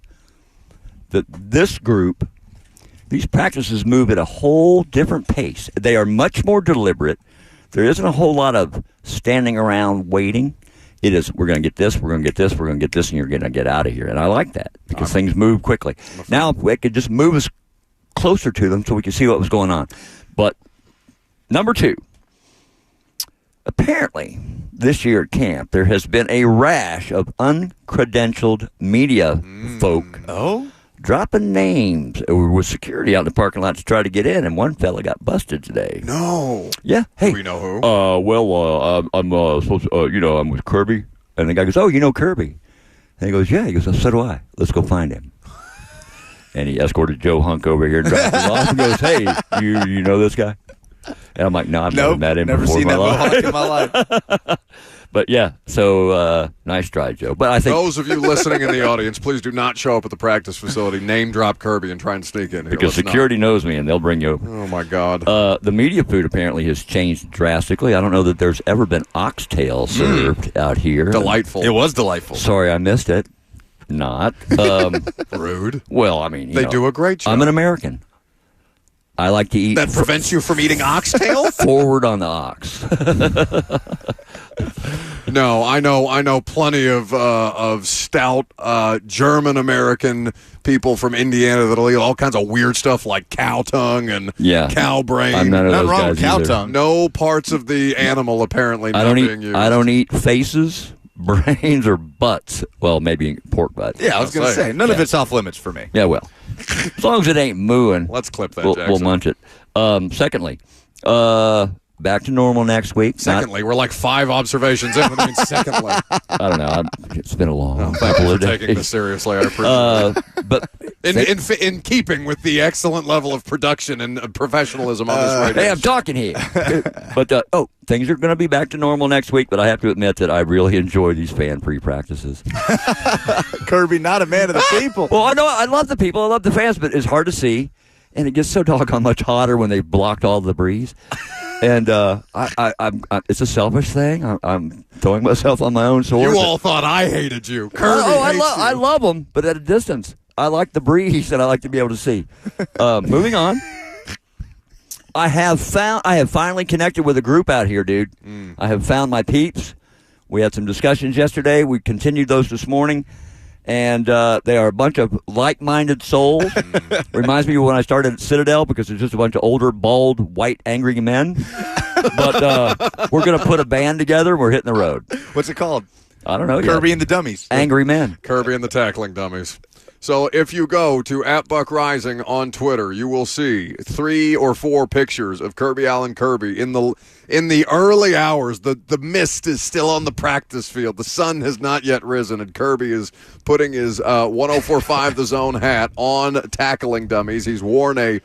that this group, these practices move at a whole different pace. They are much more deliberate. There isn't a whole lot of standing around waiting. It is, we're going to get this, we're going to get this, we're going to get this, and you're going to get out of here. And I like that because things move quickly. Now, if we could just move us closer to them so we can see what was going on. But number 2, apparently this year at camp, there has been a rash of uncredentialed media folk dropping names with security out in the parking lot to try to get in, and one fella got busted today. No. Yeah. Hey. Do we know who? I'm supposed to, I'm with Kirby. And the guy goes, oh, you know Kirby? And he goes, yeah. He goes, so do I. Let's go find him. And he escorted Joe Hunk over here and dropped him off and goes, hey, you know this guy? And I'm like, no, I've never met him before in my life. In my life. But yeah, so nice try, Joe. But I think those of you listening in the audience, please do not show up at the practice facility, name drop Kirby, and try and sneak in here. Because security knows me, and they'll bring you over. Oh, my God. The media food apparently has changed drastically. I don't know that there's ever been oxtail served out here. Delightful. It was delightful. Sorry, I missed it. Not. Rude. Well, I mean, they do a great job. I'm an American. I like to eat. That prevents you from eating oxtail? Forward on the ox. No, I know plenty of stout German American people from Indiana that'll eat all kinds of weird stuff like cow tongue and cow brain. I'm none of those wrong guys with cow either. tongue. No parts of the animal apparently not being used. I don't eat faces, brains, or butts. Well, maybe pork butts. Yeah, I was going to say, none of it's off limits for me. Yeah, well, as long as it ain't mooing. Let's clip that, we'll munch it. Secondly, back to normal next week. Secondly, we're like 5 observations in. What do you mean, secondly? I don't know. It's been a long Thank couple you of for days. taking this seriously. I appreciate it. But in keeping with the excellent level of production and professionalism on this radio. Hey, I'm talking here. But things are going to be back to normal next week. But I have to admit that I really enjoy these fan pre-practices. Kirby, not a man of the people. Well, I know I love the people. I love the fans, but it's hard to see, and it gets so doggone much hotter when they've blocked all the breeze. And it's a selfish thing. I'm throwing myself on my own sword. You all thought I hated you. Kirby hates you. I love them, but at a distance. I like the breeze, and I like to be able to see. Moving on. I have finally connected with a group out here, dude. I have found my peeps. We had some discussions yesterday. We continued those this morning. And they are a bunch of like-minded souls. Reminds me of when I started at Citadel because it's just a bunch of older, bald, white, angry men. But we're going to put a band together. We're hitting the road. What's it called? I don't know yet. Kirby and the Dummies. Angry Men. Kirby and the Tackling Dummies. So if you go to @BuckRising on Twitter, you will see 3 or 4 pictures of Kirby Allen Kirby in the early hours. The mist is still on the practice field. The sun has not yet risen, and Kirby is putting his 104.5 The Zone hat on tackling dummies. He's worn a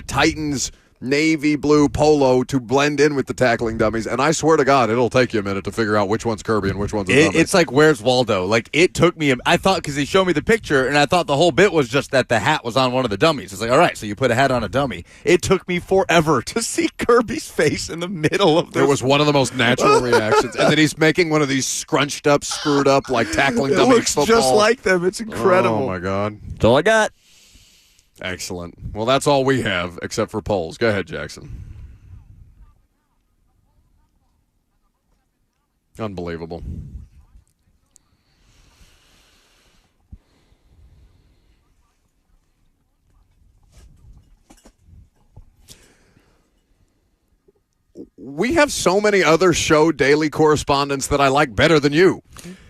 Titans navy blue polo to blend in with the tackling dummies, and I swear to God, it'll take you a minute to figure out which one's Kirby and which one's a dummy. It's like, where's Waldo? Like, it took me, I thought, because he showed me the picture, and I thought the whole bit was just that the hat was on one of the dummies. It's like, all right, so you put a hat on a dummy. It took me forever to see Kirby's face in the middle of this. It was one of the most natural reactions. And then he's making one of these scrunched up, screwed up, like tackling dummy looks football. just like them. It's incredible. Oh, my God. That's all I got. Excellent. Well, that's all we have, except for polls. Go ahead, Jackson. Unbelievable. We have so many other show daily correspondents that I like better than you.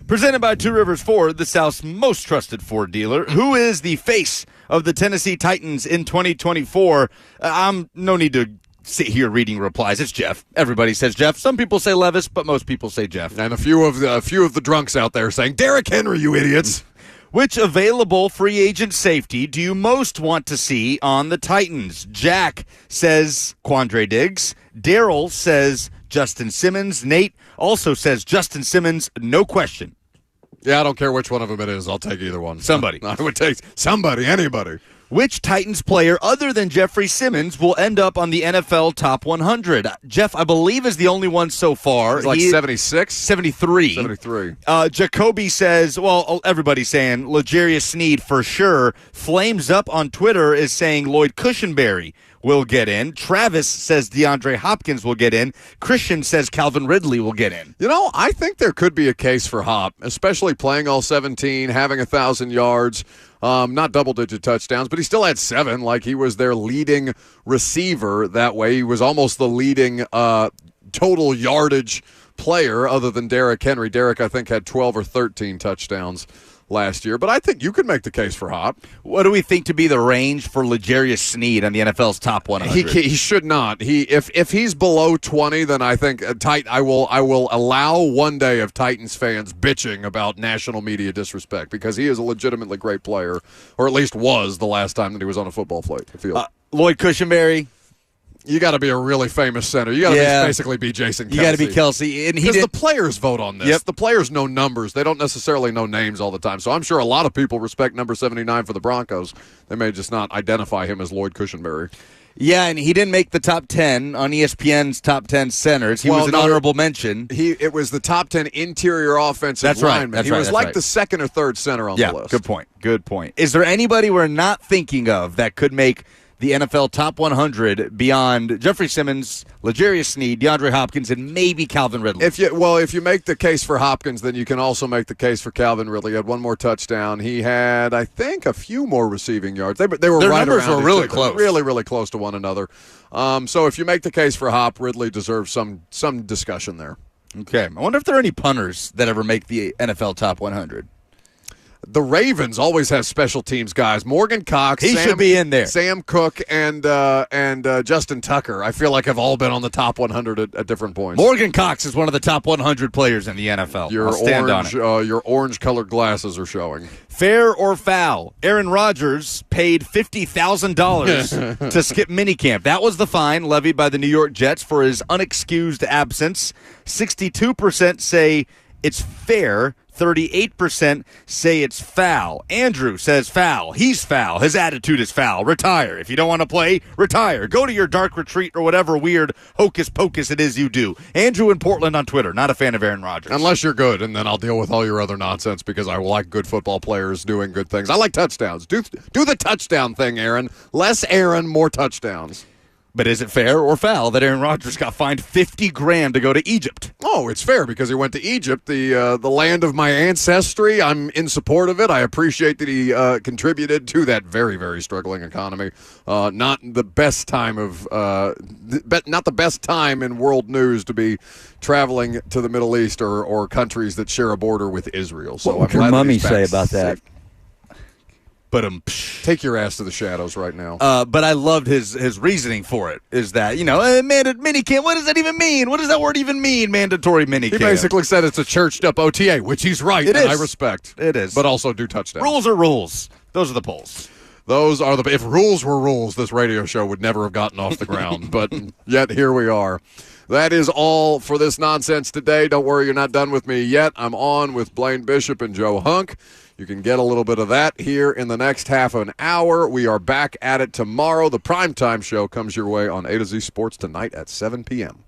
Presented by Two Rivers Ford, the South's most trusted Ford dealer. Who is the face of the Tennessee Titans in 2024? No need to sit here reading replies. It's Jeff. Everybody says Jeff. Some people say Levis, but most people say Jeff. And a few of the drunks out there saying, Derrick Henry, you idiots. Which available free agent safety do you most want to see on the Titans? Jack says Quandre Diggs. Daryl says Justin Simmons. Nate also says Justin Simmons, no question. Yeah, I don't care which one of them it is. I'll take either one. Somebody. I would take somebody, anybody. Which Titans player other than Jeffrey Simmons will end up on the NFL Top 100? Jeff, I believe, is the only one so far. He's like 76? 73. 73. Jacoby says, well, everybody's saying L'Jarius Sneed for sure. Flames Up on Twitter is saying Lloyd Cushenberry will get in. Travis says DeAndre Hopkins will get in. Christian says Calvin Ridley will get in. You know, I think there could be a case for Hop, especially playing all 17, having 1,000 yards, not double-digit touchdowns, but he still had 7. Like, he was their leading receiver that way. He was almost the leading total yardage player other than Derrick Henry. Derrick, I think, had 12 or 13 touchdowns last year, but I think you could make the case for Hop. What do we think to be the range for L'Jarius Sneed on the NFL's Top 100? He should not. If he's below 20, then I think I will allow one day of Titans fans bitching about national media disrespect, because he is a legitimately great player, or at least was the last time that he was on a football field. Lloyd Cushenberry. You got to be a really famous center. You got to basically be Jason Kelce. You got to be Kelce. Because the players vote on this. Yep. The players know numbers. They don't necessarily know names all the time. So I'm sure a lot of people respect number 79 for the Broncos. They may just not identify him as Lloyd Cushenberry. Yeah, and he didn't make the top 10 on ESPN's top 10 centers. He was an honorable mention. It was the top 10 interior offensive lineman. He was like the second or third center on the list. Good point. Is there anybody we're not thinking of that could make the NFL Top 100 beyond Jeffrey Simmons, L'Jarius Sneed, DeAndre Hopkins, and maybe Calvin Ridley? If you make the case for Hopkins, then you can also make the case for Calvin Ridley. He had one more touchdown. He had, I think, a few more receiving yards. They were Their right numbers around were really close. Really, really close to one another. So if you make the case for Hop, Ridley deserves some discussion there. Okay. I wonder if there are any punters that ever make the NFL Top 100. The Ravens always have special teams guys. Morgan Cox. He should be in there. Sam Cook and Justin Tucker, I feel like, have all been on the top 100 at different points. Morgan Cox is one of the top 100 players in the NFL. I'll stand on it. Your orange-colored glasses are showing. Fair or foul? Aaron Rodgers paid $50,000 to skip minicamp. That was the fine levied by the New York Jets for his unexcused absence. 62% say it's fair. 38% say it's foul. Andrew says foul. He's foul. His attitude is foul. Retire. If you don't want to play, retire. Go to your dark retreat or whatever weird hocus pocus it is you do. Andrew in Portland on Twitter, not a fan of Aaron Rodgers. Unless you're good, and then I'll deal with all your other nonsense, because I like good football players doing good things. I like touchdowns. Do the touchdown thing, Aaron. Less Aaron, more touchdowns. But is it fair or foul that Aaron Rodgers got fined $50,000 to go to Egypt? Oh, it's fair, because he went to Egypt, the land of my ancestry. I'm in support of it. I appreciate that he contributed to that very, very struggling economy. Not the best time in world news to be traveling to the Middle East or countries that share a border with Israel. So what would your mummy say about that? But take your ass to the shadows right now. But I loved his reasoning for it. Is that minicamp? What does that even mean? What does that word even mean? Mandatory minicamp. He basically said it's a churched up OTA, which he's right. It is. I respect. It is. But also do touchdowns. Rules are rules. Those are the polls. Those are if rules were rules, this radio show would never have gotten off the ground. But yet here we are. That is all for this nonsense today. Don't worry, you're not done with me yet. I'm on with Blaine Bishop and Joe Hunk. You can get a little bit of that here in the next half an hour. We are back at it tomorrow. The primetime show comes your way on A to Z Sports tonight at 7 p.m.